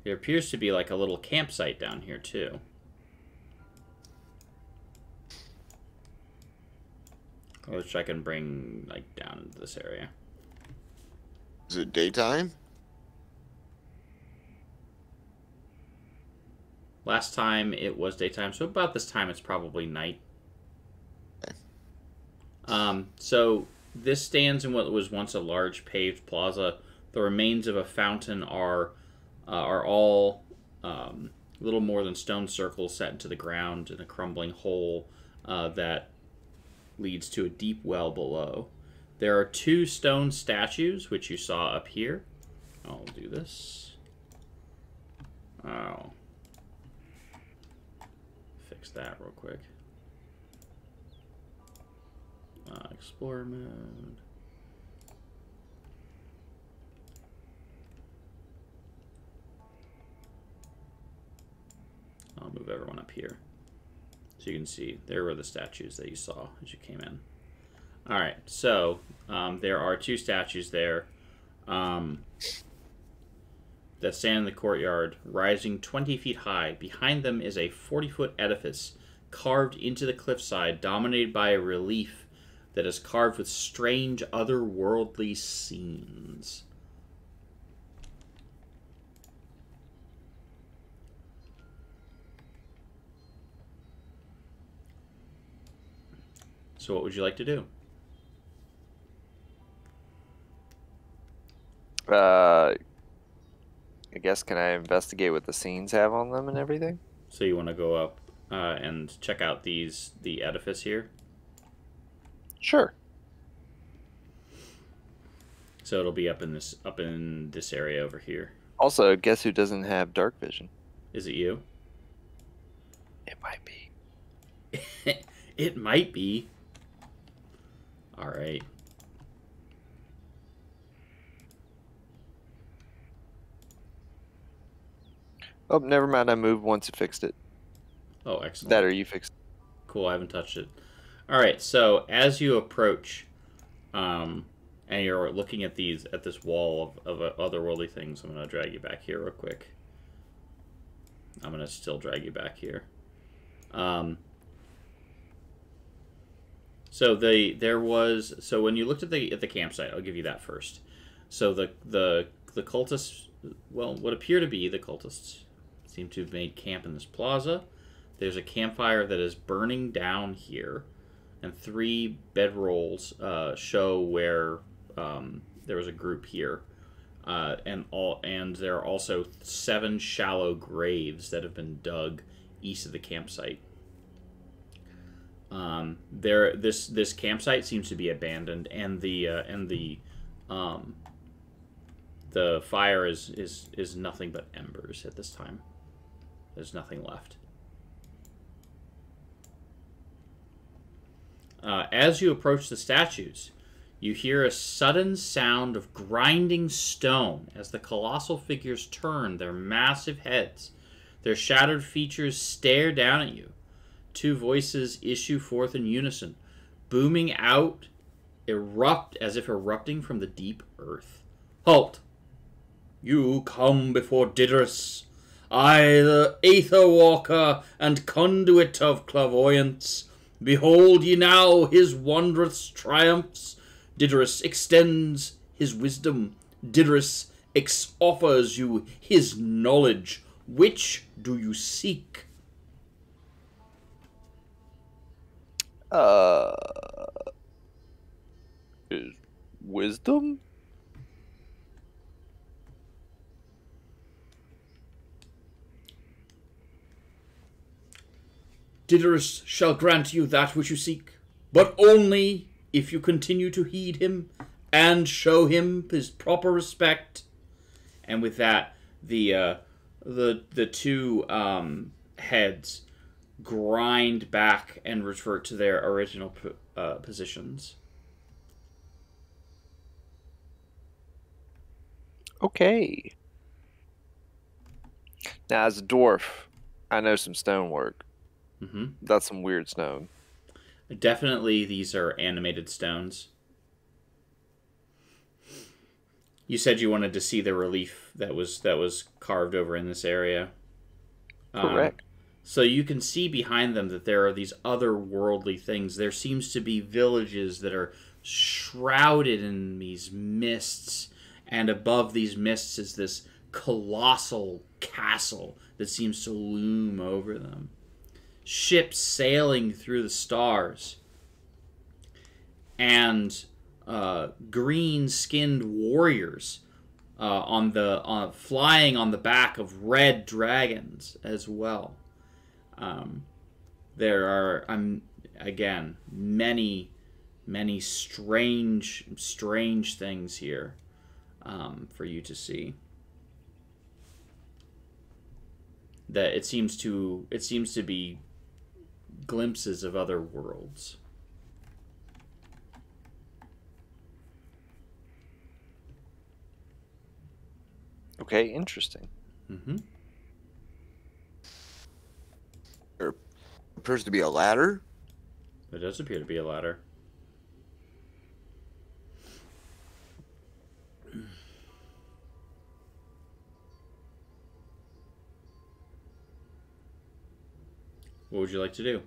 there appears to be like a little campsite down here too. Which I can bring like down into this area. Is it daytime? Last time it was daytime, so about this time it's probably night. So this stands in what was once a large paved plaza. The remains of a fountain are all little more than stone circles set into the ground in a crumbling hole that leads to a deep well below. There are 2 stone statues, which you saw up here. I'll do this. Oh. Fix that real quick. Explorer mode. I'll move everyone up here. So you can see, there were the statues that you saw as you came in. Alright, so there are 2 statues there that stand in the courtyard, rising 20 feet high. Behind them is a 40-foot edifice carved into the cliffside, dominated by a relief that is carved with strange, otherworldly scenes. So what would you like to do? I guess, can I investigate what the scenes have on them and everything? So you want to go up and check out the edifice here? Sure. So it'll be up in this area over here. Also, guess who doesn't have dark vision? Is it you? It might be. It might be. All right. Oh, never mind. I moved once it fixed it. Oh, excellent. That or you fixed it. Cool, I haven't touched it. All right, so as you approach, and you're looking at this wall of otherworldly things, I'm going to drag you back here real quick. I'm going to still drag you back here. So when you looked at the campsite, I'll give you that first. So the cultists, well, what appear to be the cultists, seem to have made camp in this plaza. There's a campfire that is burning down here, and 3 bedrolls show where there was a group here, and there are also 7 shallow graves that have been dug east of the campsite. This campsite seems to be abandoned, and the fire is nothing but embers at this time. There's nothing left. As you approach the statues, you hear a sudden sound of grinding stone as the colossal figures turn their massive heads. Their shattered features stare down at you. 2 voices issue forth in unison, booming out erupt as if erupting from the deep earth. Halt! You come before Didris, I, the Aether Walker and conduit of clairvoyance. Behold ye now his wondrous triumphs. Didris extends his wisdom. Didris offers you his knowledge. Which do you seek? Is wisdom? Didris shall grant you that which you seek, but only if you continue to heed him and show him his proper respect. And with that, the two heads grind back and revert to their original positions. Okay. Now, as a dwarf, I know some stonework. Mm-hmm. That's some weird stone. Definitely, these are animated stones. You said you wanted to see the relief that was carved over in this area. Correct. So you can see behind them that there are these otherworldly things. There seems to be villages that are shrouded in these mists, and above these mists is this colossal castle that seems to loom over them. Ships sailing through the stars, and green-skinned warriors flying on the back of red dragons as well. There are again many strange things here for you to see. That it seems to be glimpses of other worlds. Okay, interesting. Mm-hmm. There appears to be a ladder. There does appear to be a ladder. What would you like to do?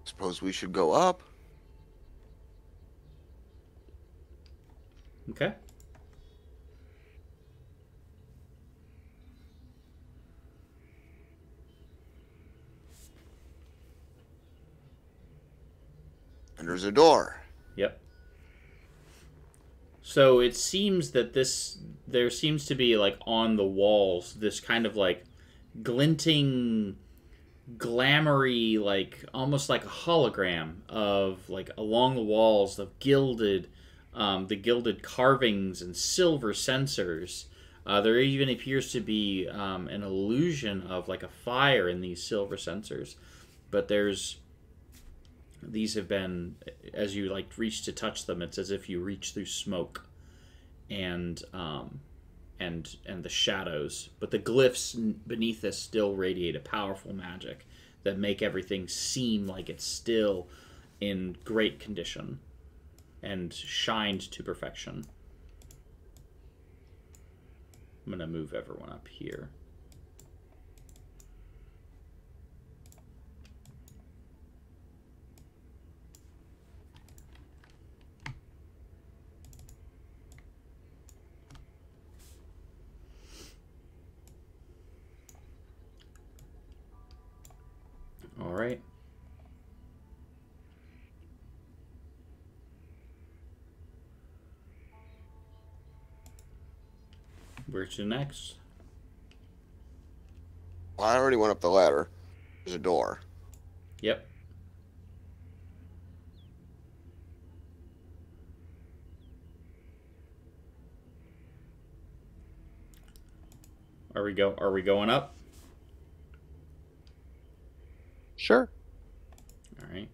Suppose we should go up. Okay. And there's a door. Yep. So it seems that there seems to be, like, on the walls, this kind of, like, glinting, glamoury, like, almost like a hologram of, like, along the walls of gilded, the gilded carvings and silver censers. There even appears to be an illusion of, like, a fire in these silver censers. But these have been, as you like reach to touch them, it's as if you reach through smoke and the shadows. But the glyphs beneath this still radiate a powerful magic that make everything seem like it's still in great condition and shined to perfection. I'm gonna move everyone up here. All right. Where to next? Well, I already went up the ladder. There's a door. Yep. Are we going up? Sure. All right.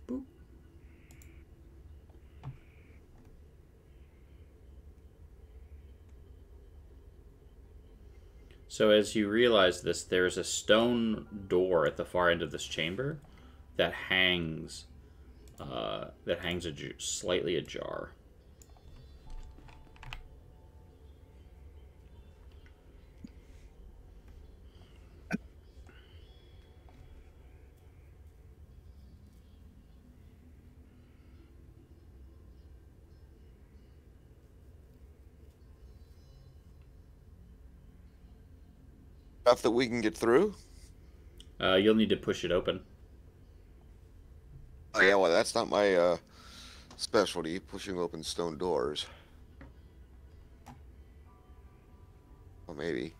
Boop. So as you realize this, there's a stone door at the far end of this chamber. that hangs slightly ajar. Stuff that we can get through? You'll need to push it open. Oh yeah, well that's not my specialty, pushing open stone doors. Well, maybe.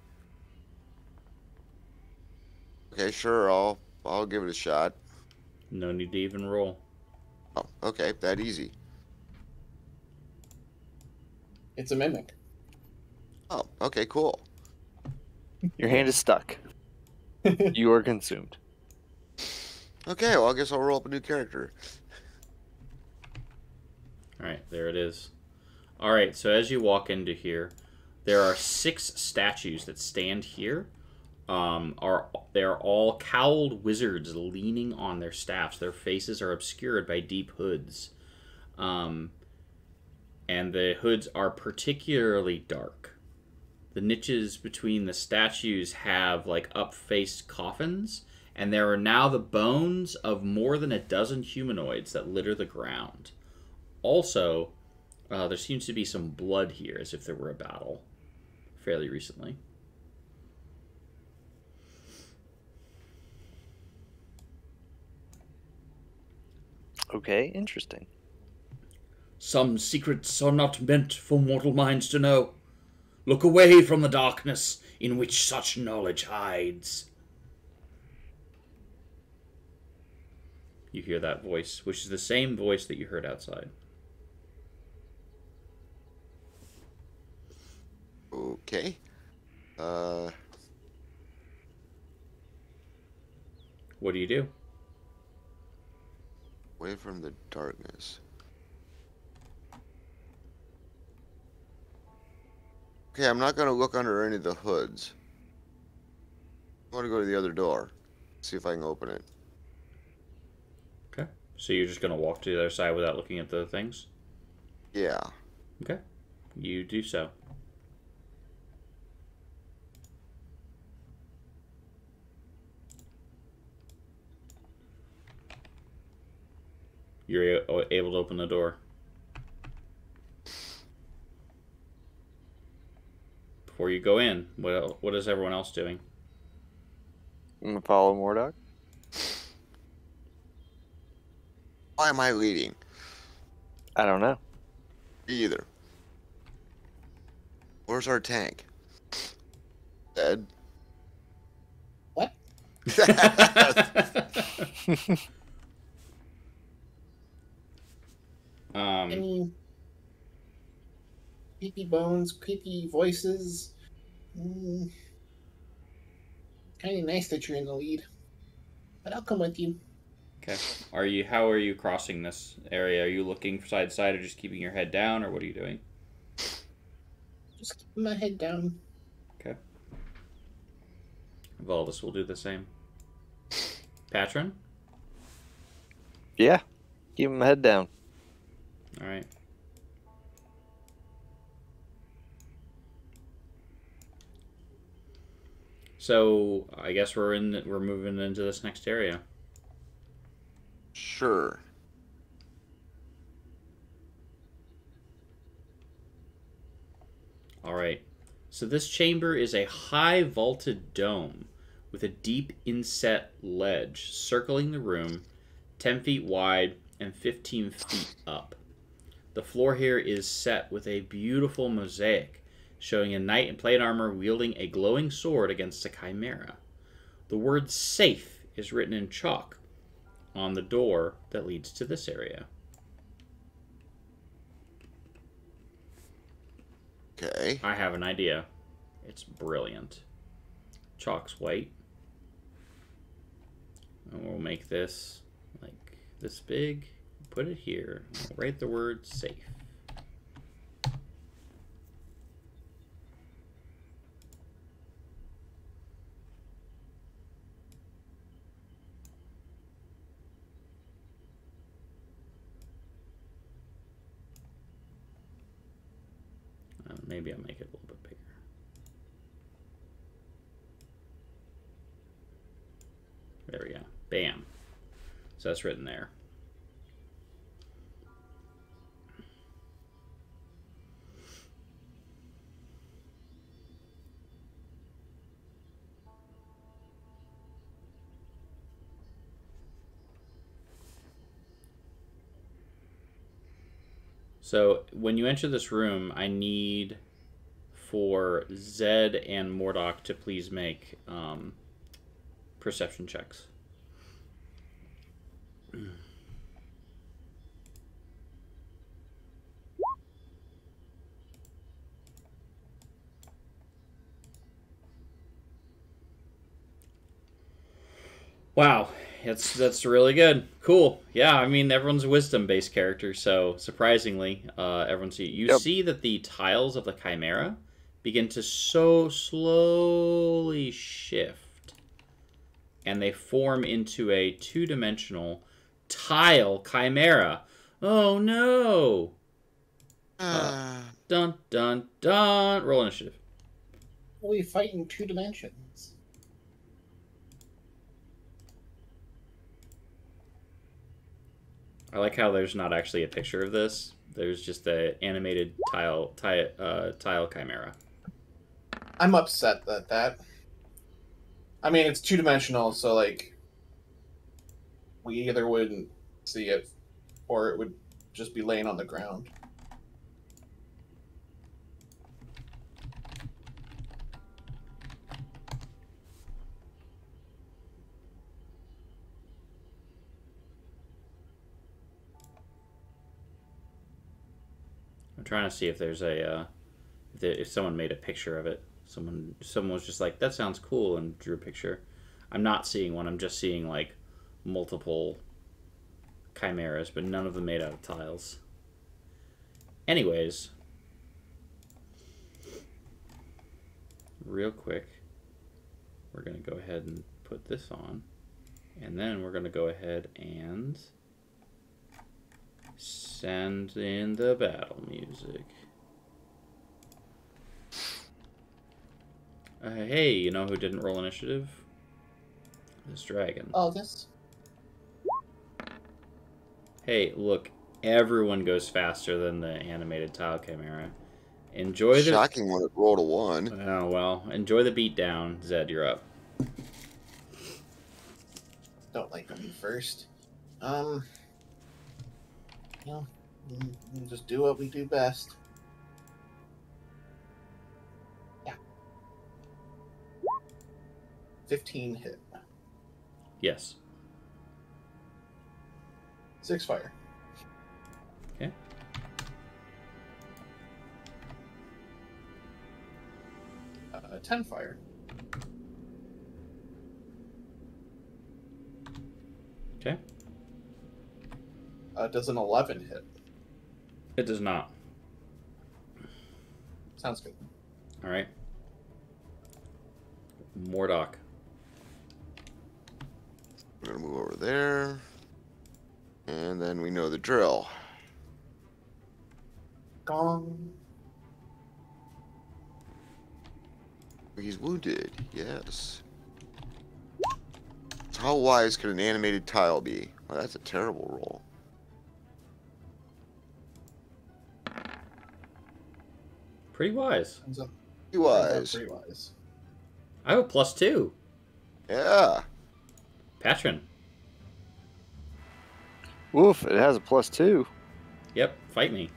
Okay, sure, I'll give it a shot. No need to even roll. Oh, okay, that easy. It's a mimic. Oh, okay, cool. Your hand is stuck. You are consumed. Okay, well I guess I'll roll up a new character. Alright, there it is. Alright, so as you walk into here, there are 6 statues that stand here. They're all cowled wizards leaning on their staffs. Their faces are obscured by deep hoods. And the hoods are particularly dark. The niches between the statues have like up-faced coffins, and there are now the bones of more than a dozen humanoids that litter the ground. Also, there seems to be some blood here, as if there were a battle fairly recently. Okay, interesting. Some secrets are not meant for mortal minds to know. Look away from the darkness in which such knowledge hides. You hear that voice, which is the same voice that you heard outside. Okay. What do you do? Away from the darkness. Okay, I'm not gonna look under any of the hoods. I want to go to the other door. See if I can open it. Okay. So you're just going to walk to the other side without looking at the things? Yeah. Okay. You do so. You're able to open the door. Before you go in, what is everyone else doing? I'm gonna follow Mordok. Why am I leading? I don't know. Me either. Where's our tank? Dead? What? I mean, creepy bones, creepy voices. Kind of nice that you're in the lead, but I'll come with you. Okay. How are you crossing this area? Are you looking side to side or just keeping your head down, or what are you doing? Just keep my head down. Okay. Valdis will do the same. Patron? Yeah, keep my head down. Alright. So I guess we're moving into this next area. Sure. Alright. So this chamber is a high vaulted dome with a deep inset ledge circling the room, 10 feet wide and 15 feet up. The floor here is set with a beautiful mosaic showing a knight in plate armor wielding a glowing sword against a chimera. The word safe is written in chalk on the door that leads to this area. Okay. I have an idea. It's brilliant. Chalk's white. And we'll make this like this big. Put it here. We'll write the word safe. Maybe I'll make it a little bit bigger. There we go. Bam. So that's written there. So when you enter this room, I need for Zed and Mordok to please make perception checks. Wow, that's really good. Cool. Yeah, I mean everyone's a wisdom-based character, so surprisingly, everyone see that the tiles of the Chimera begin to so slowly shift, and they form into a two-dimensional tile Chimera. Oh no! Dun dun dun. Roll initiative. We fight in 2 dimensions. I like how there's not actually a picture of this. There's just the animated tile Chimera. I'm upset that. I mean, it's 2-dimensional, so like we either wouldn't see it, or it would just be laying on the ground. I'm trying to see if there's a if someone made a picture of it. Someone was just like, that sounds cool, and drew a picture. I'm not seeing one. I'm just seeing like multiple chimeras, but none of them made out of tiles. Anyways, real quick, we're gonna go ahead and put this on, and then we're gonna go ahead and send in the battle music. Hey, you know who didn't roll initiative? This dragon. Oh, this? Hey, look, everyone goes faster than the animated tile chimera. Enjoy the... Shocking when it rolled a 1. Oh, well, enjoy the beatdown. Zed, you're up. Don't like me first. You know, we'll just do what we do best. Yeah. 15 hit. Yes. 6 fire. Okay. 10 fire. Okay. Does an 11 hit? It does not. Sounds good. All right. Mordok. We're going to move over there. And then we know the drill. Gong. He's wounded, yes. So how wise could an animated tile be? Well, that's a terrible roll. Pretty wise. He wise. Pretty wise. I have a +2. Yeah. Patron. Woof, it has a +2. Yep, fight me.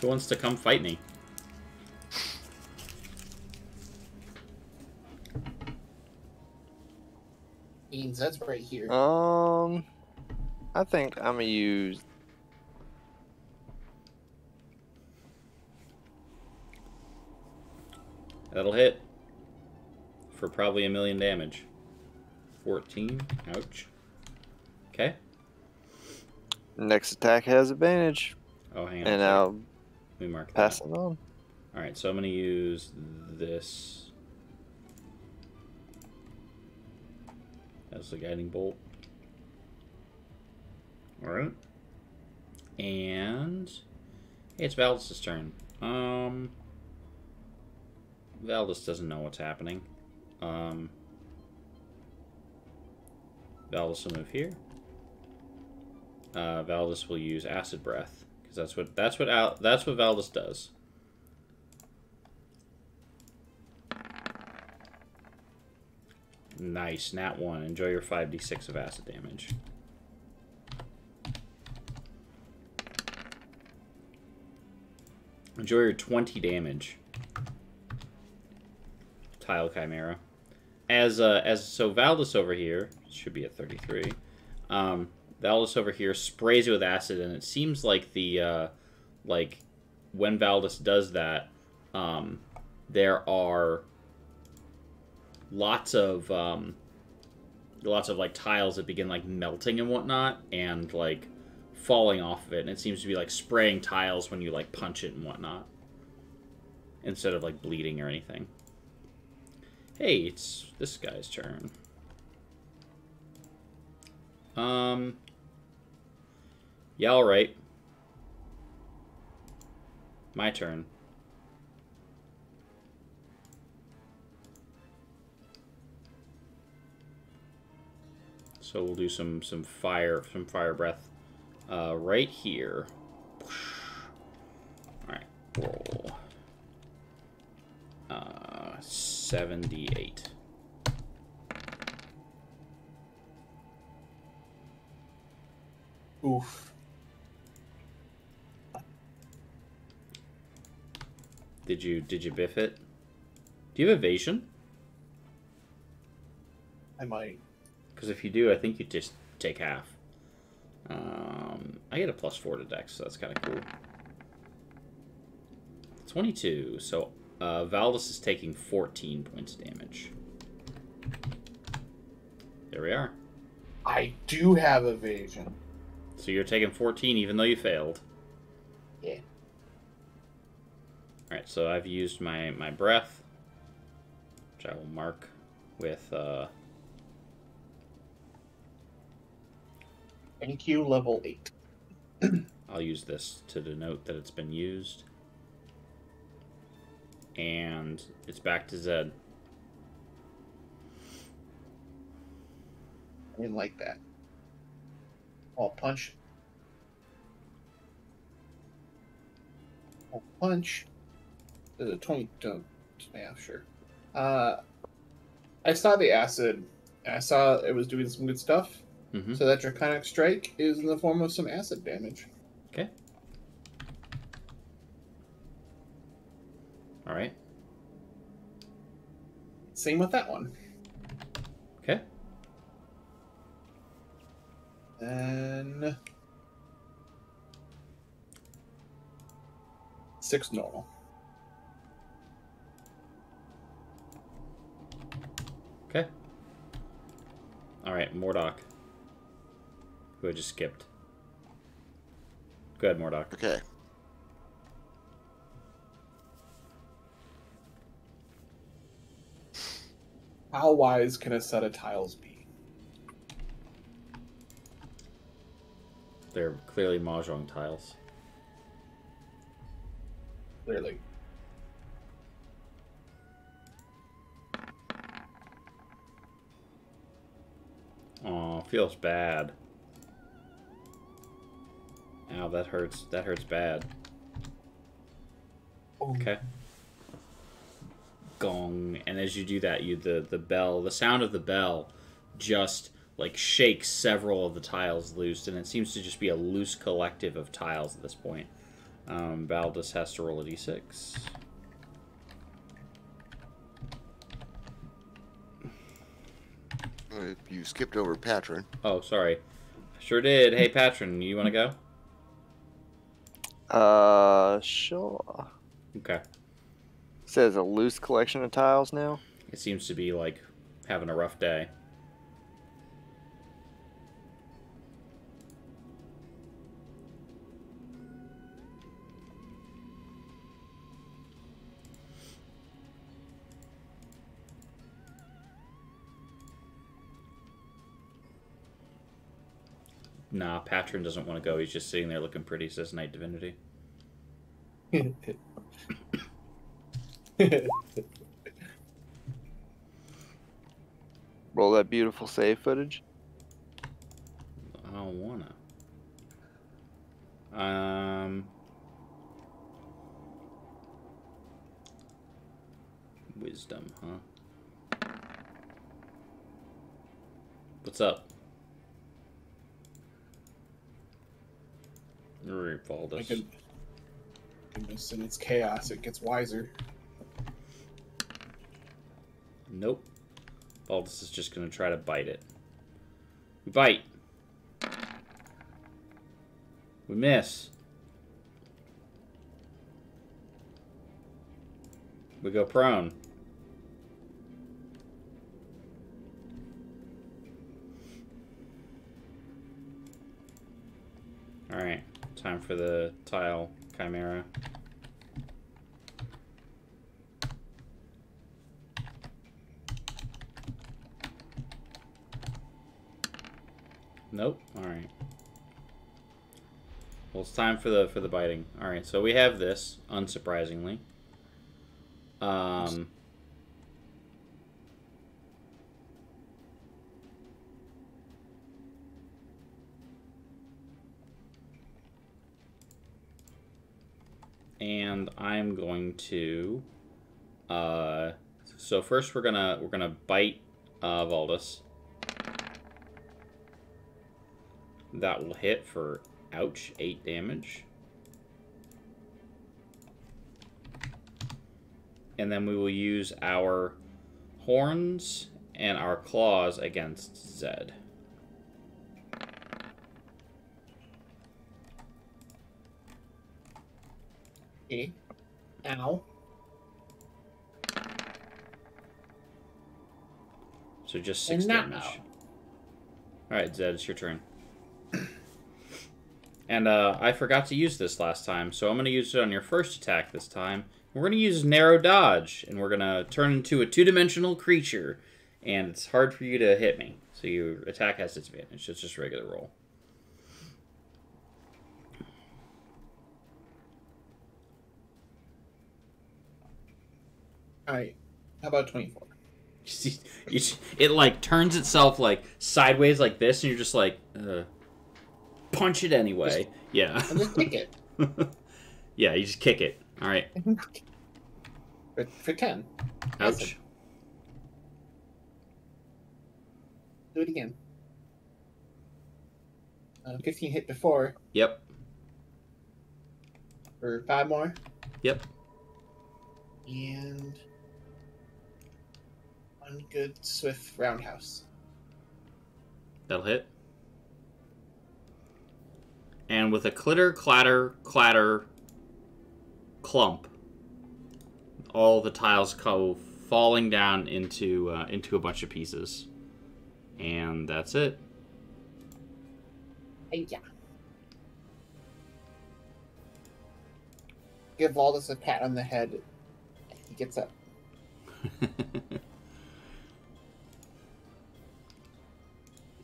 Who wants to come fight me? Means that's right here. I think I'm gonna use. That'll hit. For probably 1,000,000 damage. 14. Ouch. Okay. Next attack has advantage, Oh, hang on. and a second. I'll Let me mark pass that. it on. Alright, so I'm going to use this as the guiding bolt. Alright. And Hey, it's Valdis' turn. Valdis doesn't know what's happening. Valdis will move here. Valdis will use Acid Breath because that's what Valdis does. Nice, nat 1. Enjoy your 5d6 of acid damage. Enjoy your 20 damage. Tile Chimera. So Valdis over here should be at 33. Valdis over here sprays it with acid, and it seems like the when Valdis does that, there are lots of like tiles that begin like melting and whatnot, and like falling off of it, and it seems to be like spraying tiles when you like punch it and whatnot, instead of like bleeding or anything. Hey, it's this guy's turn. Yeah, alright. My turn. So we'll do some fire breath right here. Alright, roll. 78. Oof. Did you biff it? Do you have evasion? I might. Because if you do, I think you just take half. I get a +4 to dex, so that's kind of cool. 22. So Valdis is taking 14 points of damage. There we are. I do have evasion. So you're taking 14 even though you failed. Yeah. Alright, so I've used my breath, which I will mark with NQ level 8. I'll use this to denote that it's been used. And it's back to Zed. I didn't like that. I'll punch. I'll punch. There's a 20. Yeah, sure. I saw the acid, and I saw it was doing some good stuff. Mm-hmm. So that Draconic Strike is in the form of some acid damage. Okay. Alright. Same with that one. Okay. And 6 normal. Okay. Alright, Mordock. Who I just skipped. Go ahead, Mordock. Okay. How wise can a set of tiles be? They're clearly Mahjong tiles. Clearly. Aw, feels bad. Ow, that hurts. That hurts bad. Okay. Gong. And as you do that, the bell, the sound of the bell just like shakes several of the tiles loose, and it seems to just be a loose collective of tiles at this point. Valdis has to roll a d6. You skipped over Patron. Oh, sorry. Sure did. Hey, Patron, you want to go? Sure. Okay. Says a loose collection of tiles now. It seems to be like having a rough day. Nah, Patron doesn't want to go. He's just sitting there looking pretty, says Night Divinity. Roll that beautiful save footage. I don't wanna. Wisdom, huh? What's up? Revoltus. Goodness, and it's chaos. It gets wiser. Nope. Baldus is just gonna try to bite it. We bite. We miss. We go prone. Alright, time for the tile chimera. Nope. Alright. Well, it's time for the biting. Alright, so we have this, unsurprisingly. And I'm going to so first we're gonna bite Valdus. That will hit for, ouch, 8 damage. And then we will use our horns and our claws against Zed. Okay. Ow. So just 6 damage. Alright, Zed, it's your turn. And I forgot to use this last time, so I'm going to use it on your first attack this time. We're going to use Narrow Dodge, and we're going to turn into a 2-dimensional creature, and it's hard for you to hit me. So your attack has disadvantage. It's just a regular roll. Alright. How about 24? It, like, turns itself, like, sideways like this, and you're just like, punch it anyway. Yeah. And just kick it. Yeah, you just kick it. All right. For 10. Ouch. Do it again. 15 hit before. Yep. For 5 more. Yep. And one good swift roundhouse. That'll hit. And with a clitter, clatter, clatter, clump, all the tiles go falling down into a bunch of pieces. And that's it. Hey, yeah. Give Valdus a pat on the head. He gets up.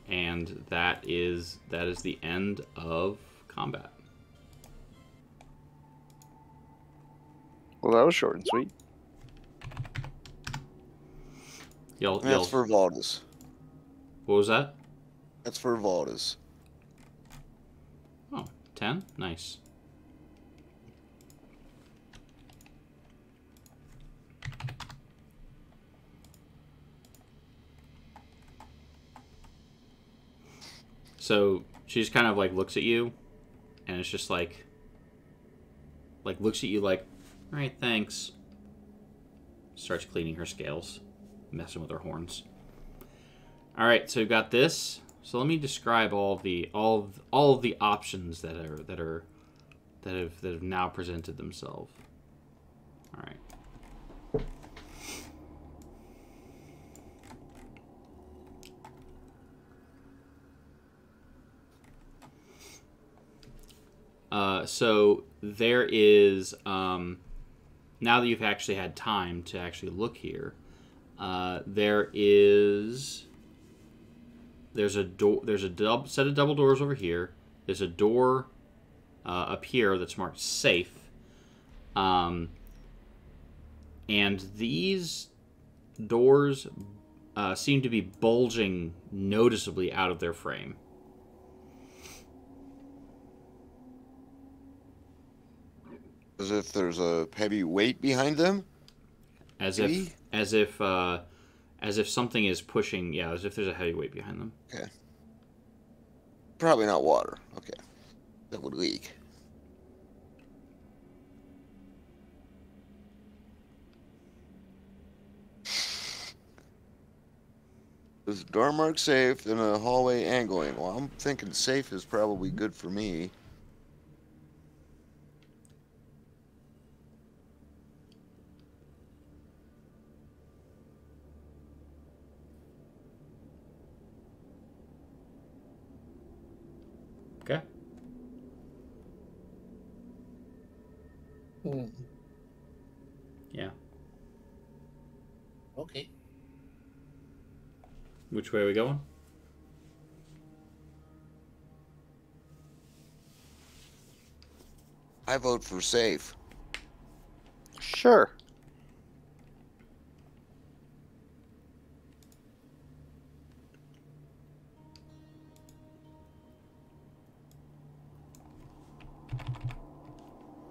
And that is the end of combat. Well, that was short and sweet. That's for Valdus. What was that? That's for Valdus. Oh, 10? Nice. So she just kind of like looks at you, and it's just like looks at you like, all right, thanks. Starts cleaning her scales, messing with her horns. All right, so we've got this. So let me describe all of the options that have now presented themselves. All right. So there is, now that you've actually had time to actually look here, there's a door. There's a set of double doors over here. There's a door up here that's marked safe. And these doors seem to be bulging noticeably out of their frame. As if there's a heavy weight behind them. As Maybe? if something is pushing. Yeah, as if there's a heavy weight behind them. Okay. Probably not water. Okay. That would leak. Is door marked safe and a hallway angling? Well, I'm thinking safe is probably good for me. Okay. Hmm. Yeah. Okay. Which way are we going? I vote for safe. Sure.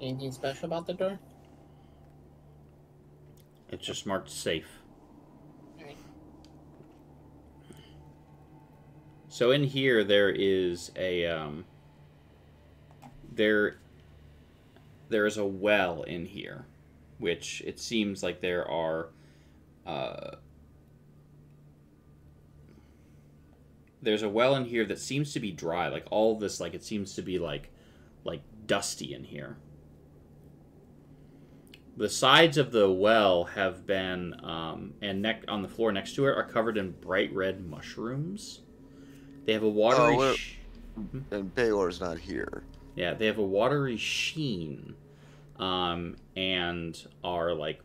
Anything special about the door? It's just marked safe. Alright. So in here there is a there is a well in here, which it seems like there are there's a well in here that seems to be dry. Like all this, like it seems to be like dusty in here. The sides of the well have been and on the floor next to it are covered in bright red mushrooms. They have a watery. And Baylor's not here. Yeah, they have a watery sheen, and are like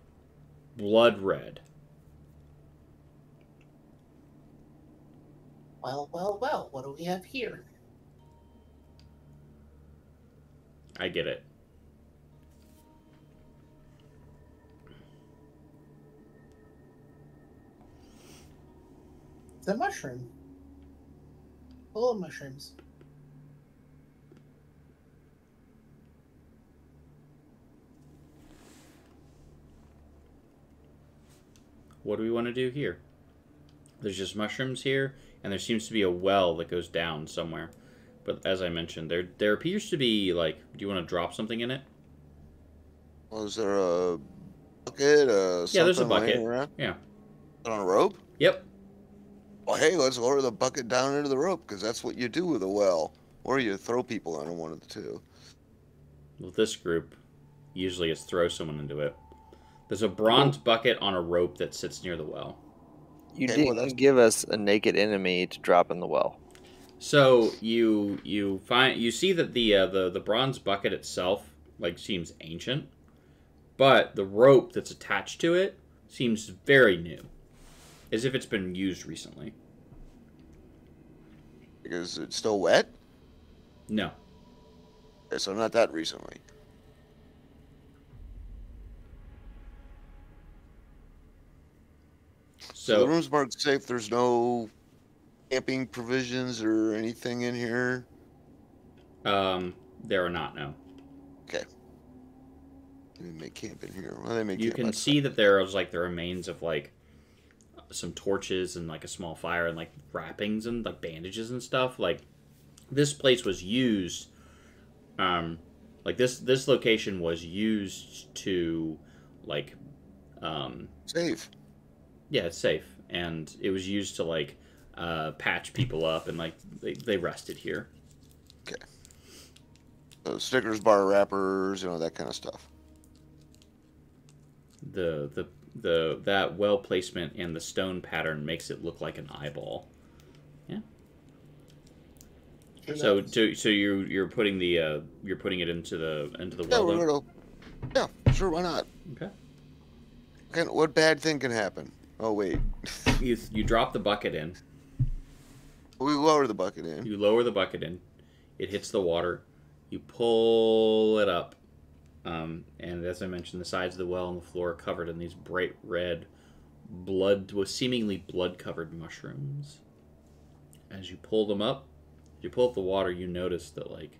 blood red. Well, well, well. What do we have here? I get it. It's a mushroom. Full of mushrooms. What do we want to do here? There's just mushrooms here, and there seems to be a well that goes down somewhere. But as I mentioned, there appears to be, like, do you want to drop something in it? Well, is there a bucket? Yeah, there's a something laying bucket. around? Yeah. On a rope? Yep. Well, hey, let's lower the bucket down into the rope, because that's what you do with a well. Or you throw people under one of the two. Well, this group usually is throw someone into it. There's a bronze bucket on a rope that sits near the well. You Okay, well, didn't that's- give us a naked enemy to drop in the well. So you see that the bronze bucket itself like seems ancient, but the rope that's attached to it seems very new, as if it's been used recently. Is it still wet? No. Okay, so not that recently. So the So room's marked safe. There's no camping provisions or anything in here. there are not, no. Okay. They may camp in here. Well, they may You camp can outside. see that there is like the remains of like some torches and like a small fire and like wrappings and like bandages and stuff. Like this place was used, like this location was used to like, Safe. yeah, it's safe, and it was used to like patch people up, and like they rested here. Okay. So stickers, bar wrappers, that kind of stuff. That well placement and the stone pattern makes it look like an eyeball. Yeah. So you're putting it into the Yeah, well. we're Then? gonna. Yeah, sure. Why not? Okay. What bad thing can happen? Oh wait, You drop the bucket in. we lower the bucket in. You lower the bucket in. It hits the water. You pull it up. And as I mentioned, the sides of the well and the floor are covered in these bright red, blood with seemingly blood-covered mushrooms. As you pull them up, as you pull up the water, you notice that like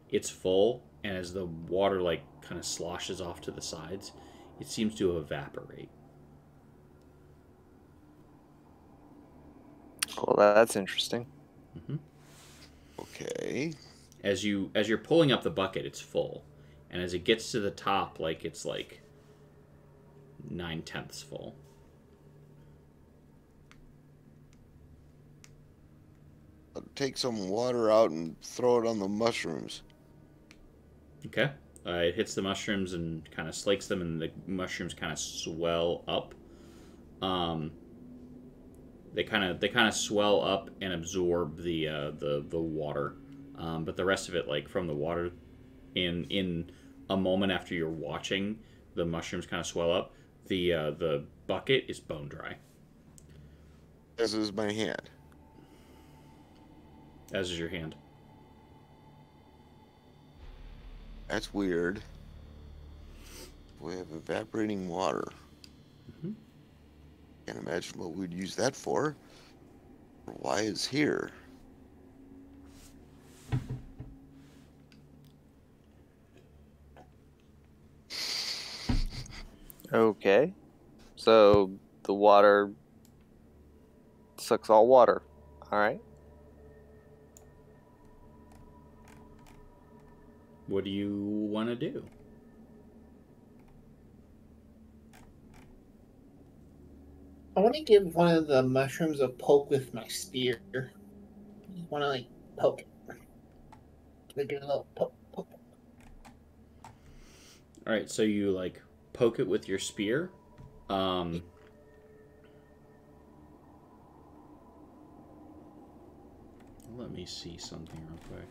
it's full, and as the water like kind of sloshes off to the sides, it seems to evaporate. Well, that's interesting. Mm-hmm. Okay. As you're pulling up the bucket, it's full, and as it gets to the top, like it's like 9/10 full. I'll take some water out and throw it on the mushrooms. Okay. It hits the mushrooms and kind of slakes them, and the mushrooms kind of swell up. They kind of swell up and absorb the water, but the rest of it, like from the water, in a moment after you're watching the mushrooms kind of swell up, the bucket is bone dry. This is my hand. As is your hand. That's weird. We have evaporating water. Mm-hmm. Can't imagine what we'd use that for. Or why it's here. Okay. So the water sucks all water. All right. What do you want to do? I want to give one of the mushrooms a poke with my spear. I want to like poke it. Like a little poke, poke. All right, so you like poke it with your spear. Let me see something real quick.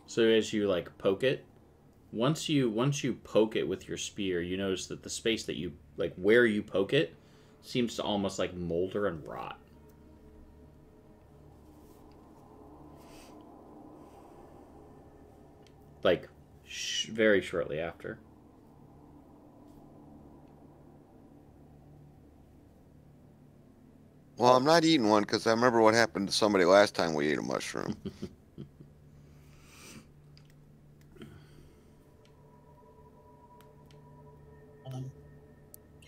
So as you like poke it, once you poke it with your spear, you notice that the space that you like where you poke it seems to almost like molder and rot. Like very shortly after. Well, I'm not eating one because I remember what happened to somebody last time we ate a mushroom.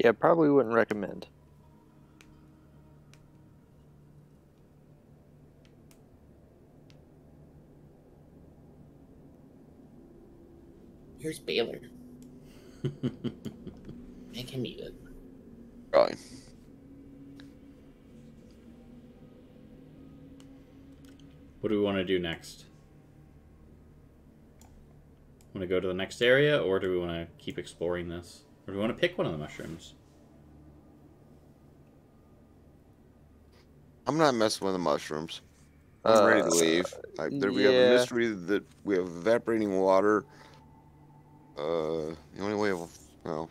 Yeah, probably wouldn't recommend. Here's Baylor. Make him eat it. Probably. What do we want to do next? Want to go to the next area, or do we want to keep exploring this? Or do we want to pick one of the mushrooms? I'm not messing with the mushrooms. I'm ready to leave. We have a mystery that we have evaporating water. The only way of, well,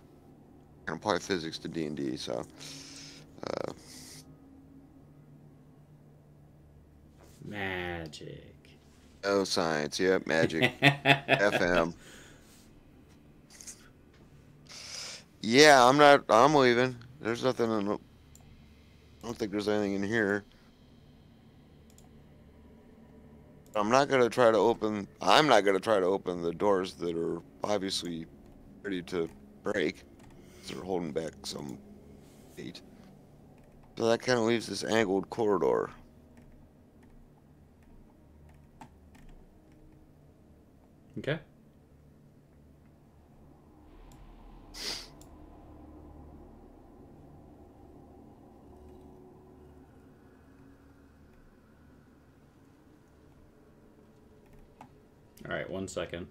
I can apply physics to D&D, so. Magic. Oh, science. Yep, magic. FM. Yeah, I'm leaving. There's nothing I don't think there's anything in here. I'm not gonna try to open the doors that are obviously ready to break. They're holding back some weight. So that kind of leaves this angled corridor. Okay. All right, 1 second.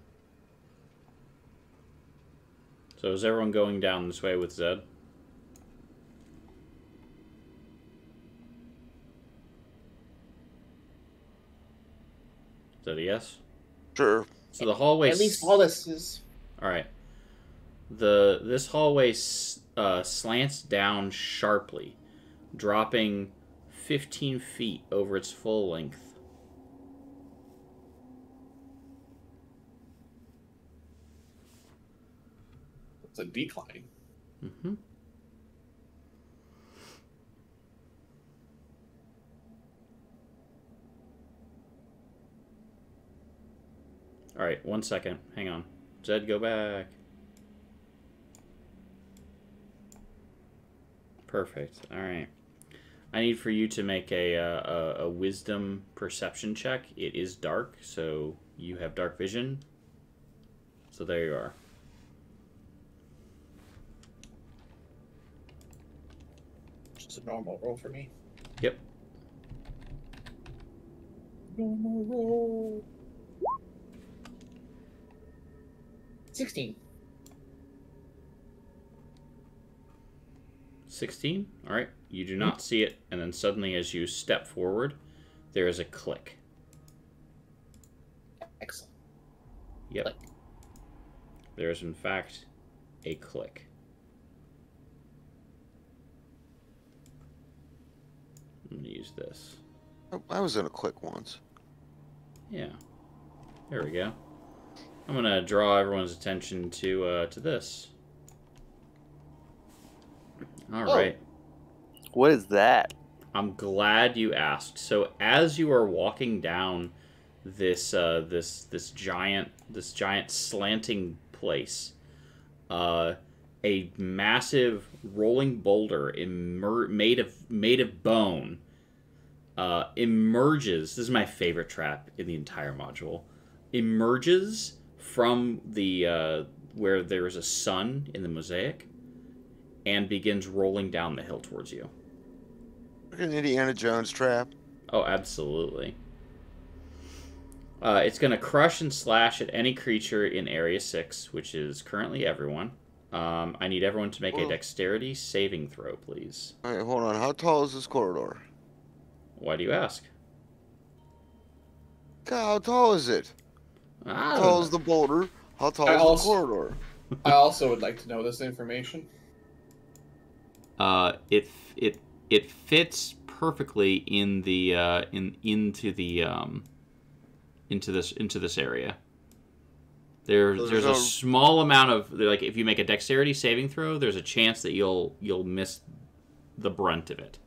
So is everyone going down this way with Zed? Is that a yes? Sure. So the hallway. At least Wallace is. All right. This hallway slants down sharply, dropping 15 feet over its full length. It's a decline. Mm-hmm. All right, 1 second. Hang on. Zed, go back. Perfect. All right. I need for you to make a wisdom perception check. It is dark, so you have dark vision. So there you are. Just a normal roll for me. Yep. Normal roll. 16. 16? All right. You do not see it, and then suddenly as you step forward, there is a click. Excellent. Yep. Click. There is, in fact, a click. I'm going to use this. I was in a click once. Yeah. There we go. I'm going to draw everyone's attention to this. All right. What is that? I'm glad you asked. So as you are walking down this giant slanting place, a massive rolling boulder made of bone emerges. This is my favorite trap in the entire module. Emerges from the where there is a sun in the mosaic, and begins rolling down the hill towards you. Like an Indiana Jones trap. Oh, absolutely. It's going to crush and slash at any creature in Area 6, which is currently everyone. I need everyone to make a dexterity saving throw, please. All right, hold on. How tall is this corridor? Why do you ask? God, how tall is it? How tall is the boulder? How tall is the corridor? I also would like to know this information. It fits perfectly in the into this area. There's a small amount of, like, if you make a dexterity saving throw, there's a chance that you'll miss the brunt of it.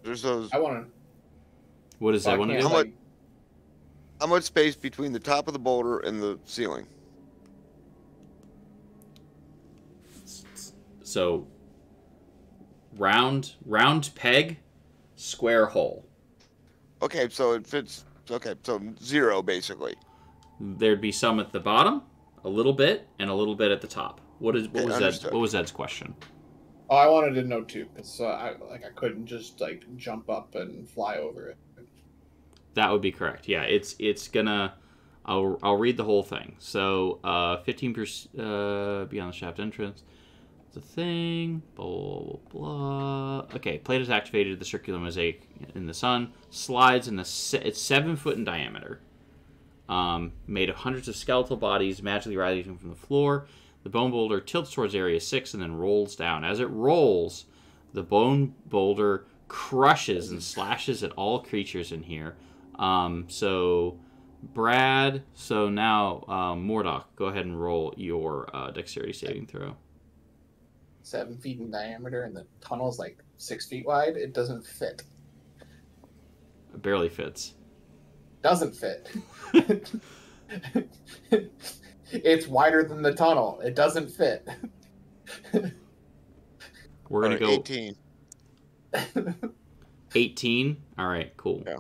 There's those. I want to. What does that want to do? How much space between the top of the boulder and the ceiling? So, round peg, square hole. Okay, so it fits. Okay, so 0 basically. There'd be some at the bottom, a little bit, and a little bit at the top. What was Ed's question? Oh, I wanted to know too, because I couldn't just jump up and fly over it. That would be correct. Yeah, it's gonna. I'll read the whole thing. So 15% beyond the shaft entrance. The thing. Blah blah blah. Okay, plate is activated. The circular mosaic in the sun slides in it's 7 foot in diameter. Made of hundreds of skeletal bodies magically rising from the floor. The bone boulder tilts towards Area 6 and then rolls down. As it rolls, the bone boulder crushes and slashes at all creatures in here. So, Brad, so now, Mordock, go ahead and roll your dexterity saving throw. 7 feet in diameter, and the tunnel's 6 feet wide. It doesn't fit. It barely fits. Doesn't fit. It's wider than the tunnel. It doesn't fit. We're going to go... 18. 18? All right, cool. Yeah.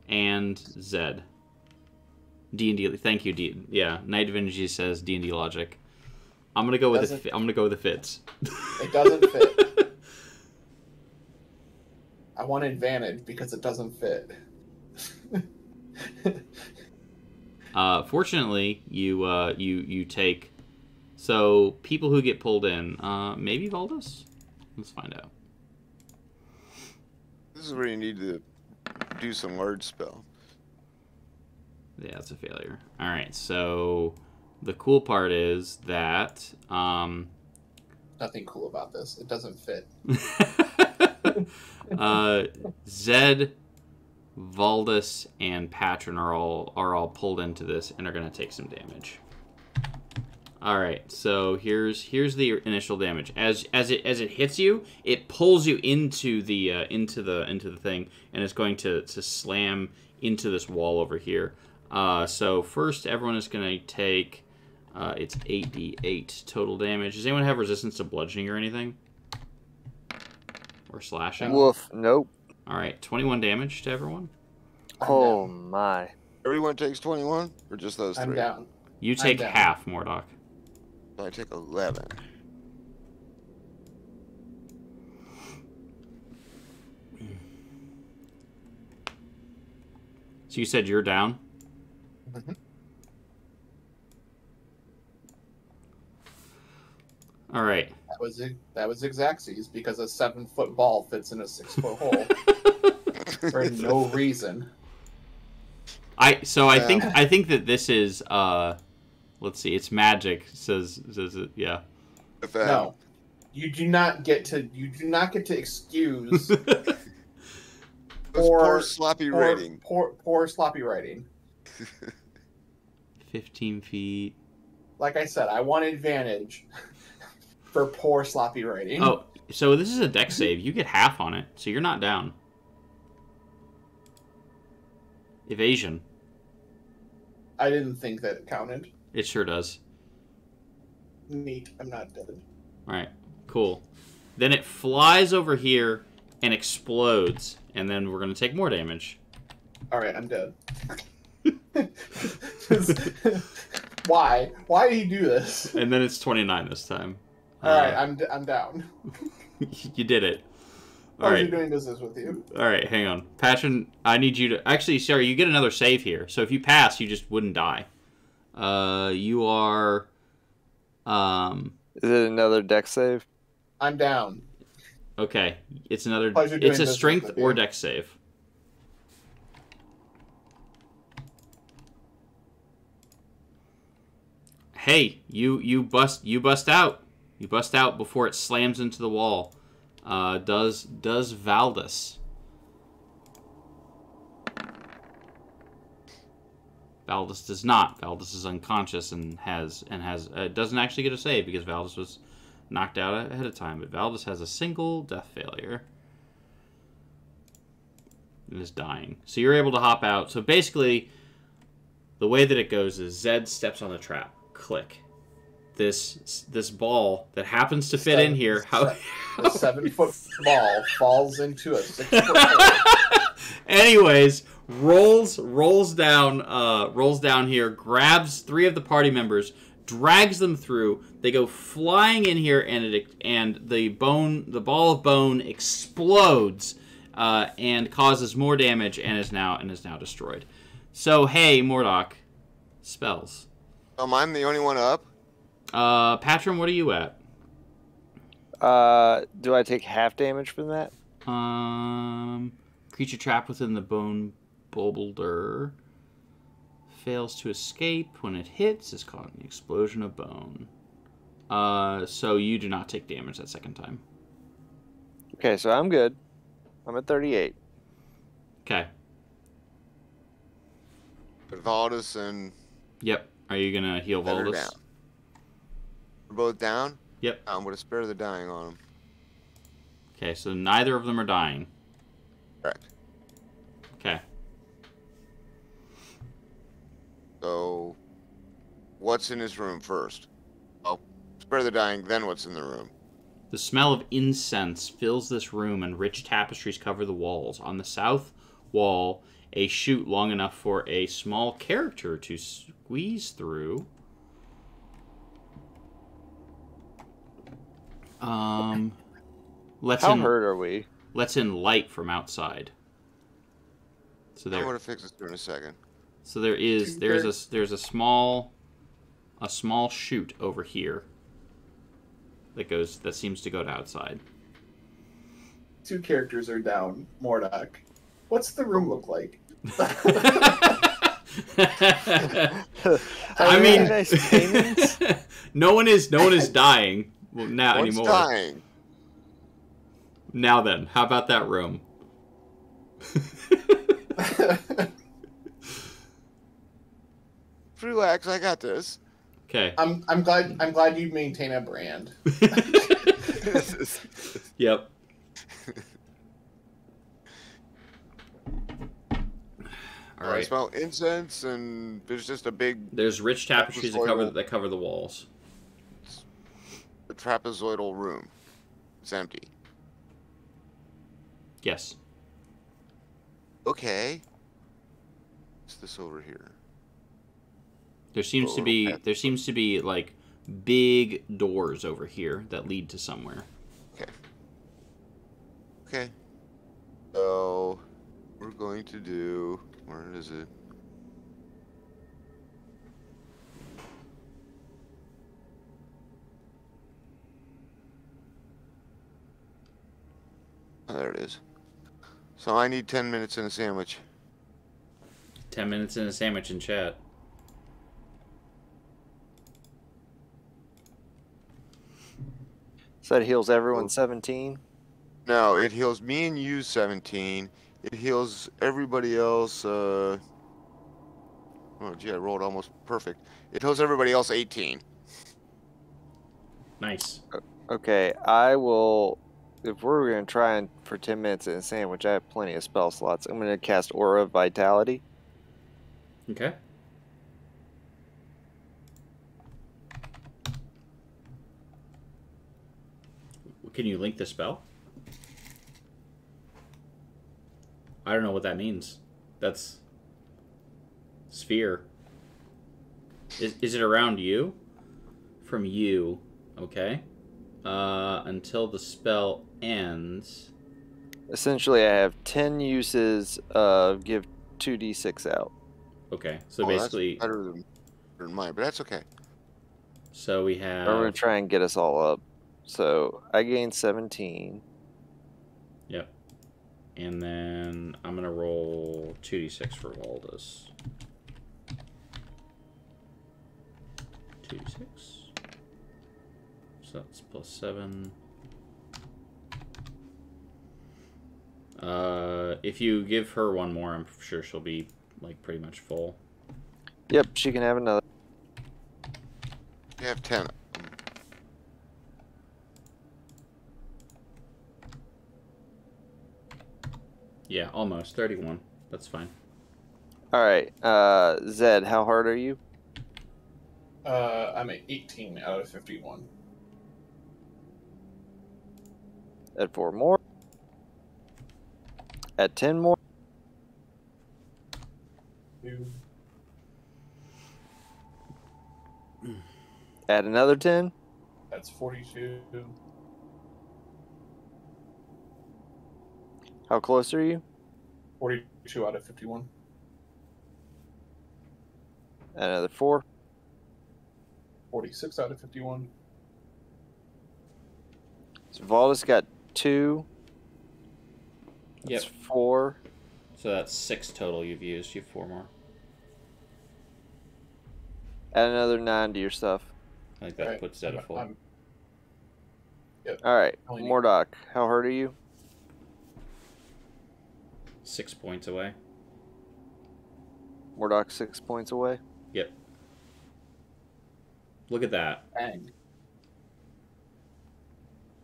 And Zed. D&D, thank you, D. Yeah, Night of Energy says D&D logic. I'm gonna go with the fits. It doesn't fit. I want advantage because it doesn't fit. Fortunately, you take. So people who get pulled in, maybe Valdus. Let's find out. This is where you need to do some word spell. Yeah, it's a failure. All right, so the cool part is that Nothing cool about this. It doesn't fit. Zed, Valdus, and Patron are all pulled into this and are going to take some damage. All right, so here's the initial damage. As it hits you, it pulls you into the thing, and it's going to slam into this wall over here. So first, everyone is going to take it's 8d8 total damage. Does anyone have resistance to bludgeoning or anything, or slashing? Woof. Nope. All right, 21 damage to everyone. Oh my. Everyone takes 21, or just those I'm three? down. You take down. half, Mordok. I take 11. So you said you're down? Mm-hmm. All right. That was Xaxes because a 7-foot ball fits in a 6-foot hole for no reason. I think that this is let's see, it's magic. Says it, yeah. No, you do not get to excuse poor sloppy writing. Poor sloppy writing. 15 feet. Like I said, I want advantage for poor sloppy writing. Oh, so this is a dex save. You get half on it, so you're not down. Evasion. I didn't think that it counted. It sure does. Neat. I'm not dead. All right, cool. Then it flies over here and explodes, and then we're gonna take more damage. All right, I'm dead. Why? Why did he do this? And then it's 29 this time. All right, I'm down. You did it. All Pleasure right. doing business with you. All right, hang on. Patron, I need you to... Actually, sorry, you get another save here. So if you pass, you just wouldn't die. You are... Is it another deck save? I'm down. Okay, it's another... Pleasure doing It's a business strength with or you. dex save. Hey, you bust out. You bust out before it slams into the wall. Does Valdus? Valdus does not. Valdus is unconscious and doesn't actually get a save because Valdus was knocked out ahead of time. But Valdus has a single death failure and is dying. So you're able to hop out. So basically, the way that it goes is Zed steps on the trap. Click. This ball that happens to fit in here. The 7-foot ball falls into a 6-foot hole. Anyways, rolls down here, grabs 3 of the party members, drags them through. They go flying in here, and the ball of bone explodes and causes more damage and is now destroyed. So hey, Mordok, spells. I'm the only one up. Patron, what are you at? Do I take half damage from that? Creature trapped within the bone boulder fails to escape when it hits is caught in the explosion of bone. So you do not take damage that second time. Okay, so I'm good. I'm at 38. Okay. But Valdus and Yep. Are you gonna heal Zed are Valdus? down. We're both down? Yep. I'm going to spare the dying on them. Okay, so neither of them are dying. Correct. Okay. So, what's in his room first? Oh, spare the dying, then what's in the room? The smell of incense fills this room and rich tapestries cover the walls. On the south wall, a chute long enough for a small character to squeeze through. How hurt are we? Lets in light from outside. So I'm going to fix this in a second. So there's a small chute over here that seems to go to outside. 2 characters are down. Mordok. What's the room look like? I mean, nice paintings. no one is dying now One's anymore. dying. Now then, how about that room? Relax, I got this. Okay. I'm glad you maintain a brand. Yep. All I right. smell incense, and there's just a big There's rich tapestries that cover the walls. trapezoidal room. It's empty. Yes. Okay. What's this over here? There seems to be like big doors over here that lead to somewhere. Okay. Okay. So we're going to do. Where is it? Oh, there it is. So I need 10 minutes and a sandwich. 10 minutes in a sandwich in chat. So that heals everyone 17. No, it heals me and you 17. It heals everybody else. Oh, gee, I rolled almost perfect. It heals everybody else 18. Nice. Okay, I will. If we're going to try and for 10 minutes in a sandwich, I have plenty of spell slots. I'm going to cast Aura of Vitality. Okay. Can you link the spell? I don't know what that means. That's sphere. Is it around you? From you. Okay. Until the spell ends. Essentially, I have 10 uses of give 2d6 out. Okay. So Oh, basically, that's better than mine, but that's okay. so we I'm have. going to try and get us all up. So I gained 17. Yep. And then I'm gonna roll 2d6 for Waldus. 2d6. So that's plus 7. If you give her one more, I'm sure she'll be like pretty much full. Yep, she can have another. You have 10. Yeah, almost 31. That's fine. All right, Zed, how hard are you? I'm at 18 out of 51. At 4 more. At 10 more. Two. Add another 10. That's 42. How close are you? 42 out of 51. Add another 4. 46 out of 51. So Valdus got 2. Yep. That's 4. So that's 6 total you've used. You have 4 more. Add another 9 to your stuff. I think that Right. puts that at full. Yep. All right, Only need- Mordok, how hard are you? 6 points away. Mordok 6 points away. Yep. Look at that. Bang.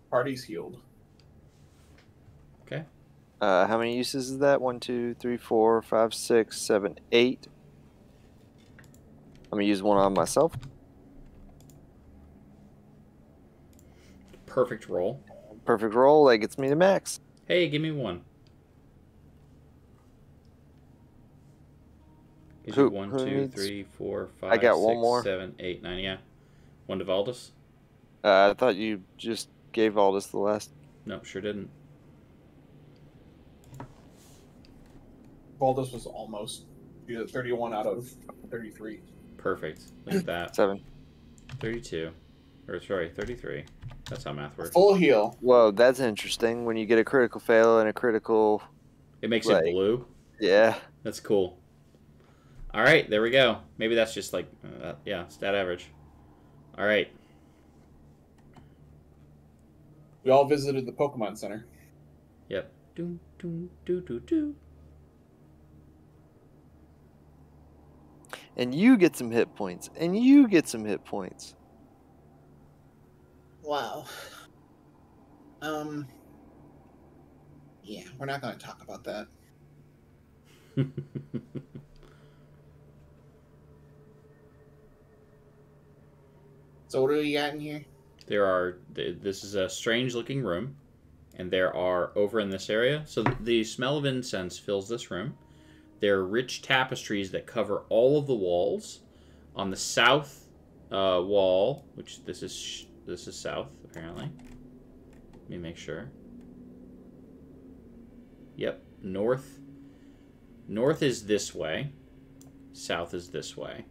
Party's healed. Okay. How many uses is that? 1, 2, 3, 4, 5, 6, 7, 8. I'm gonna use one on myself. Perfect roll. Perfect roll. That gets me to max. Hey, give me 1. Gives you Who- 1, who 2, needs- 3, 4, 5, I got one 6, more. 7, 8, 9. Yeah. 1 to Valdus? I thought you just gave Aldous the last. Nope, sure didn't. Baldus was almost. He had 31 out of 33. Perfect. Look at that. 7. 32. Or sorry, 33. That's how math works. Full heal. Whoa, that's interesting. When you get a critical fail and a critical. It makes Like- it blue. Yeah. That's cool. All right, there we go. Maybe that's just like, yeah, stat average. All right. We all visited the Pokemon Center. Yep. Do, do, do, do, do. And you get some hit points. And you get some hit points. Wow. Yeah, we're not going to talk about that. So what do we got in here? This is a strange looking room, and there are, over in this area, so the smell of incense fills this room. There are rich tapestries that cover all of the walls. On the south wall, which this is south, apparently. Let me make sure. Yep, north is this way. South is this way.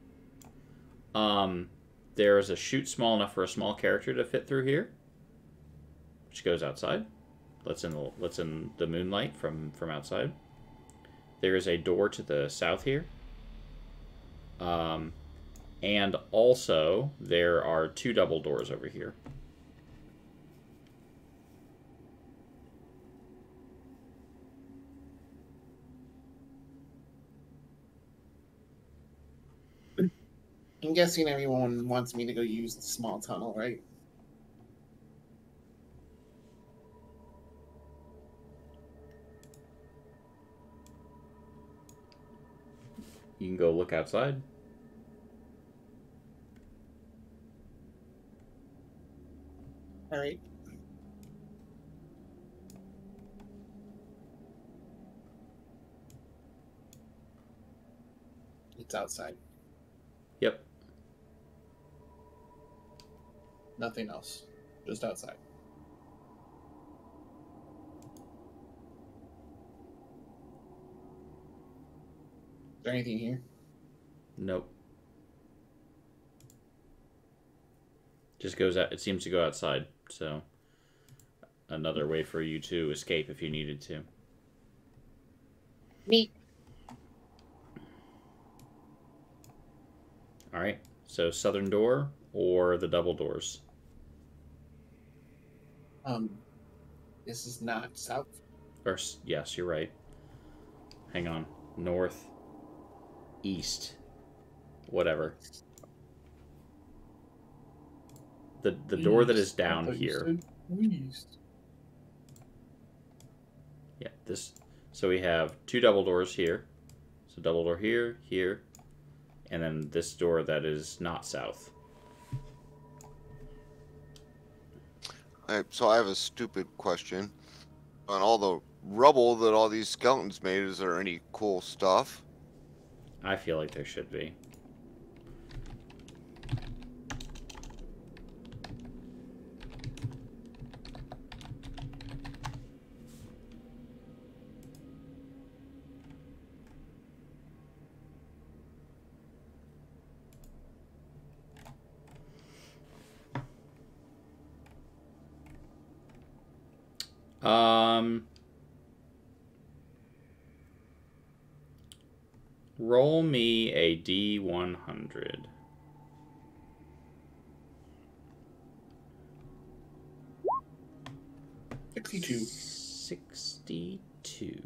There's a chute small enough for a small character to fit through here, which goes outside. Lets in the moonlight from outside. There is a door to the south here. And also there are 2 double doors over here. I'm guessing everyone wants me to go use the small tunnel, right? You can go look outside. All right. It's outside. Yep. Nothing else. Just outside. Is there anything here? Nope. Just goes out. It seems to go outside. So another way for you to escape if you needed to. Neat. All right. So southern door or the double doors. This is not south. Or yes, you're right. Hang on. North, east, whatever. The door that is down here. East. Yeah, this. So we have 2 double doors here. So double door here, here, and then this door that is not south. So I have a stupid question. On all the rubble that all these skeletons made, is there any cool stuff? I feel like there should be. Roll me a D100. $62. 62.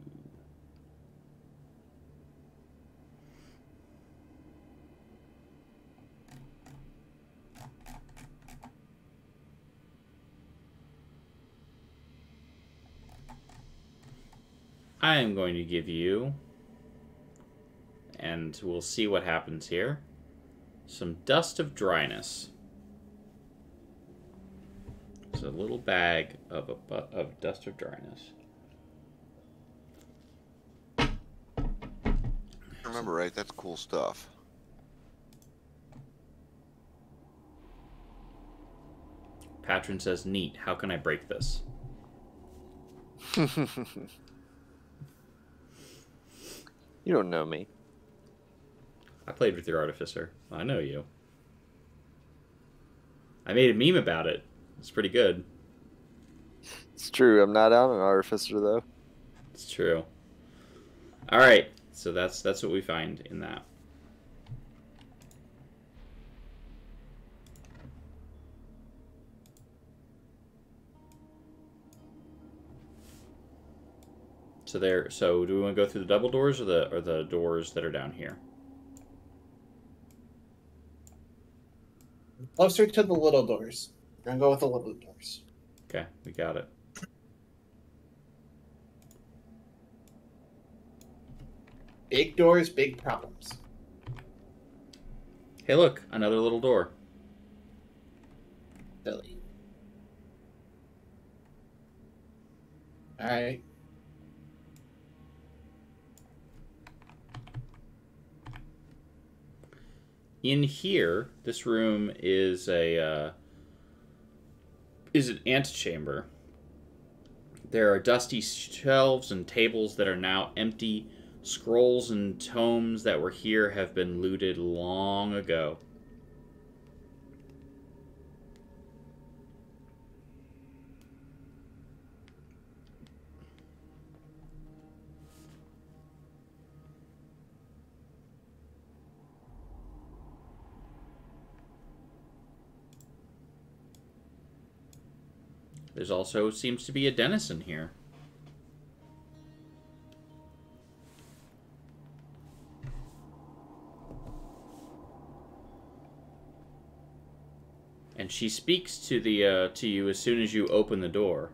I am going to give you, and we'll see what happens here, some dust of dryness. It's a little bag of dust of dryness. If I remember right, that's cool stuff. Patron says, neat, how can I break this? You don't know me. I played with your artificer. I know you. I made a meme about it. It's pretty good. It's true. I'm not out an artificer though. It's true. All right, so that's what we find in that. So do we want to go through the double doors or the doors that are down here? Closer to the little doors. We're gonna go with the little doors. Okay, we got it. Big doors, big problems. Hey, look, another little door. Silly. Alright. In here, this room is an antechamber. There are dusty shelves and tables that are now empty. Scrolls and tomes that were here have been looted long ago. There's also seems to be a denizen here. And she speaks to you as soon as you open the door,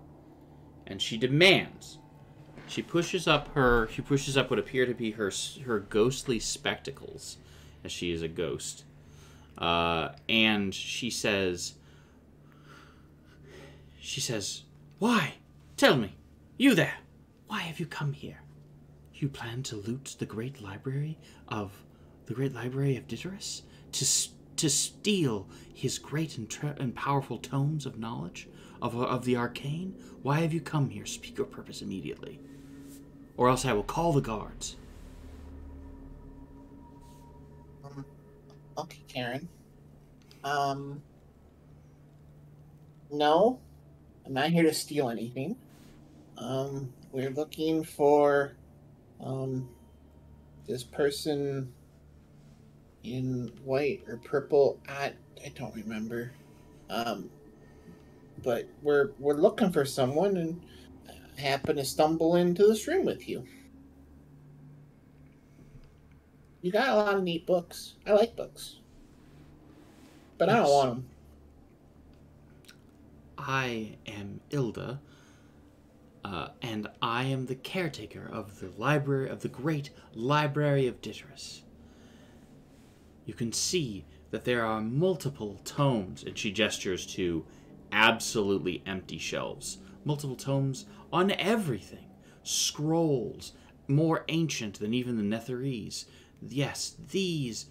and she demands. She pushes up what appear to be her ghostly spectacles, as she is a ghost, and she says, "Why? Tell me, you there? Why have you come here? You plan to loot the great library of Diderus? To steal his great and powerful tomes of knowledge of the arcane? Why have you come here? Speak your purpose immediately, or else I will call the guards." Okay, Karen. No, I'm not here to steal anything. We're looking for, this person in white or purple. I don't remember. But we're looking for someone, and I happen to stumble into this room with you. You got a lot of neat books. I like books, but I don't want them. I am Ilda, and I am the caretaker of the great library of Diderus. You can see that there are multiple tomes, and she gestures to absolutely empty shelves. Multiple tomes on everything. Scrolls, more ancient than even the Netherese. Yes, this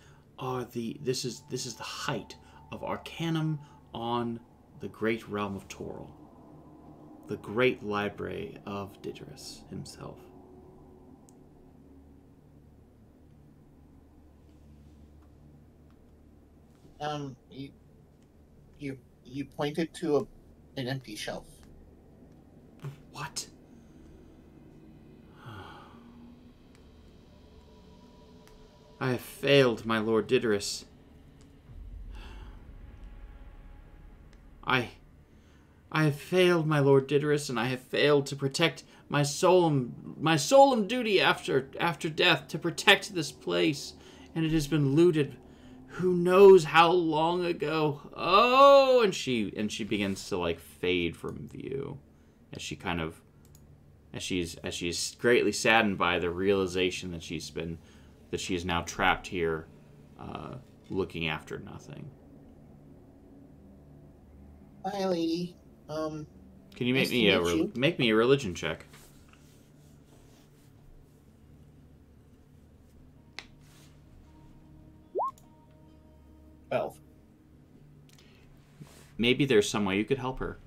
is the height of Arcanum on the great realm of Toril. The great library of Diderus himself. You pointed to an empty shelf. What? I have failed, my Lord Diderus. I have failed, my Lord Diderus, and I have failed to protect my solemn duty after death, to protect this place, and it has been looted. Who knows how long ago? Oh, and she begins to like fade from view, as she is greatly saddened by the realization that she is now trapped here, looking after nothing. Hi, lady. Can you make nice make me a religion check? Well, Maybe there's some way you could help her.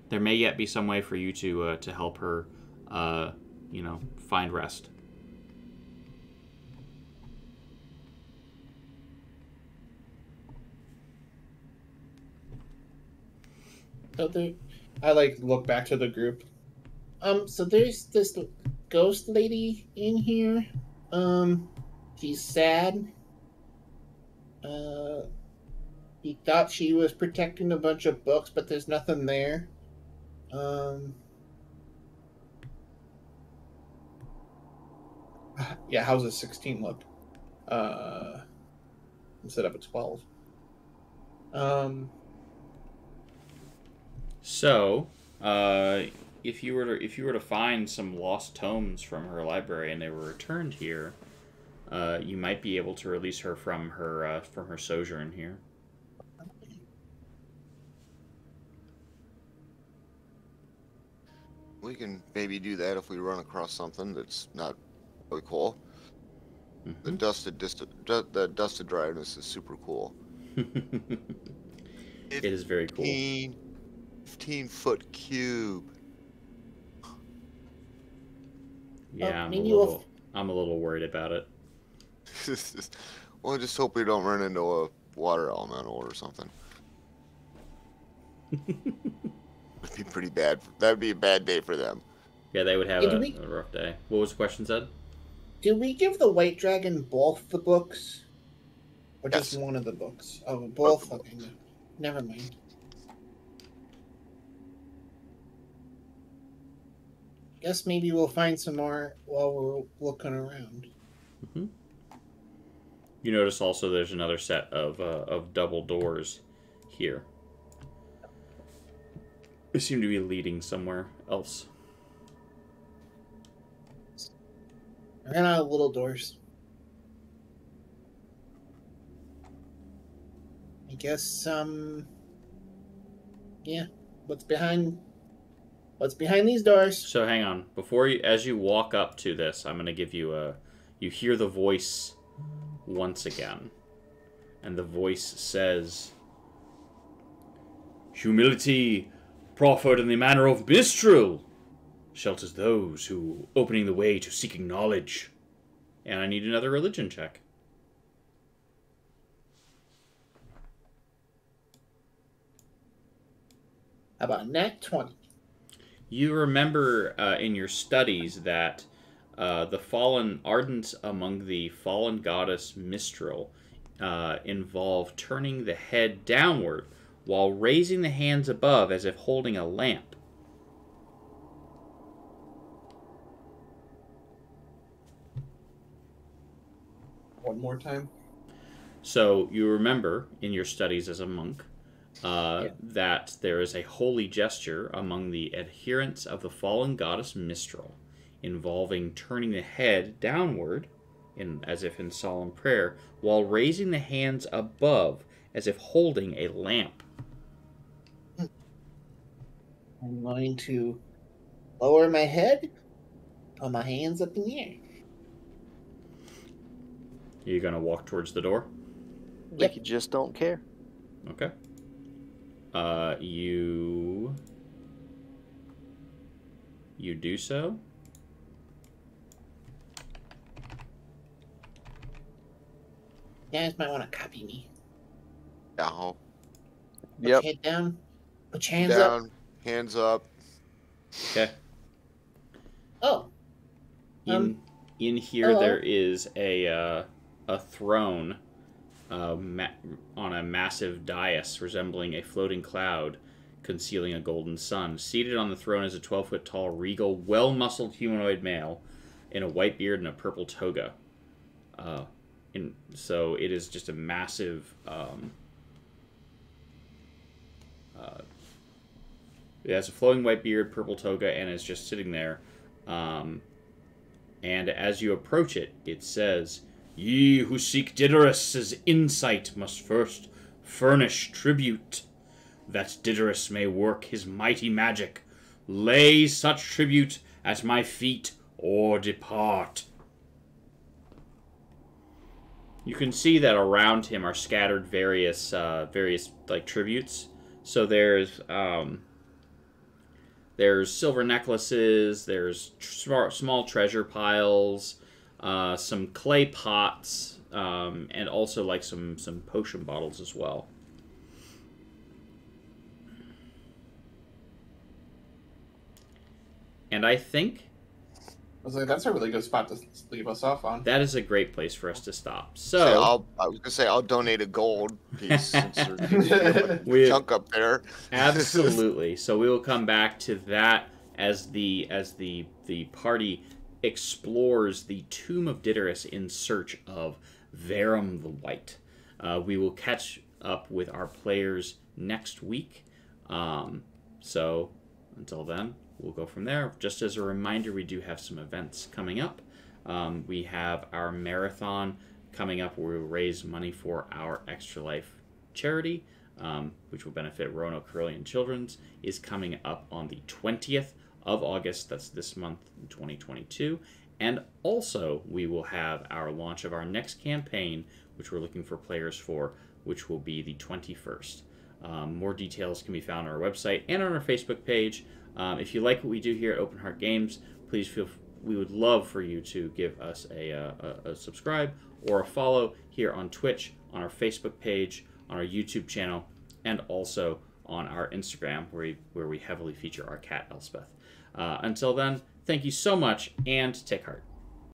There may yet be some way for you to help her, find rest. so I look back to the group. so there's this ghost lady in here. She's sad. He thought she was protecting a bunch of books, but there's nothing there. Yeah, how's a 16 look? Instead of a 12. So, if you were to find some lost tomes from her library and they were returned here, you might be able to release her from her sojourn here. We can maybe do that if we run across something that's not really cool. The dusted dryness is super cool. It is very cool. 15-foot cube. Yeah, Maybe I'm a little worried about it. Well, I just hope we don't run into a water elemental or something. It'd be pretty bad. That'd be a bad day for them. Yeah, they would have a rough day. What was the question said? Did we give the White Dragon both the books? Or just Yes. one of the books? Oh, both? Okay, no. Never mind. Guess maybe we'll find some more while we're looking around. Mm-hmm. You notice also there's another set of double doors here. They seem to be leading somewhere else. I ran out of little doors. I guess, yeah. What's behind these doors? So hang on. As you walk up to this, I'm going to give you you hear the voice once again. And the voice says, "Humility proffered in the manner of Mistral shelters those who opening the way to seeking knowledge." And I need another religion check. How about nat 20? You remember in your studies that the fallen ardent among the fallen goddess Mistral involve turning the head downward while raising the hands above as if holding a lamp. One more time. So you remember in your studies as a monk that there is a holy gesture among the adherents of the fallen goddess Mistral involving turning the head downward as if in solemn prayer while raising the hands above as if holding a lamp. I'm going to lower my head, put my hands up in the air. You're going to walk towards the door? Like you just don't care. Okay. You do so. You guys might want to copy me. Down. Put your head down. Put your hands up. Hands up. Okay. Oh. In here there is a throne on a massive dais resembling a floating cloud concealing a golden sun. Seated on the throne is a 12-foot tall, regal, well-muscled humanoid male in a white beard and a purple toga. So it is just a massive... it has a flowing white beard, purple toga, and is just sitting there. And as you approach it, it says, "Ye who seek Diderus' insight must first furnish tribute, that Diderus may work his mighty magic. Lay such tribute at my feet, or depart." You can see that around him are scattered various like tributes. So there's silver necklaces, there's small treasure piles, some clay pots, and also like some potion bottles as well. And I think was like, that's a really good spot to leave us off on. That is a great place for us to stop. Say, So I was gonna say I'll donate a gold piece since there's a we chunk up there. absolutely. So we will come back to that as the party explores the tomb of Diderus in search of Verum the White. We will catch up with our players next week. So until then, we'll go from there. Just as a reminder, we do have some events coming up. We have our marathon coming up where we'll raise money for our Extra Life charity, which will benefit Roanoke Carillion Children's, is coming up on the 20th of August. That's this month in 2022. And also, we will have our launch of our next campaign, which we're looking for players for, which will be the 21st. More details can be found on our website and on our Facebook page. If you like what we do here at Open Heart Games, please we would love for you to give us a subscribe or a follow here on Twitch, on our Facebook page, on our YouTube channel, and also on our Instagram, where we heavily feature our cat Elspeth. Until then, thank you so much, and take heart.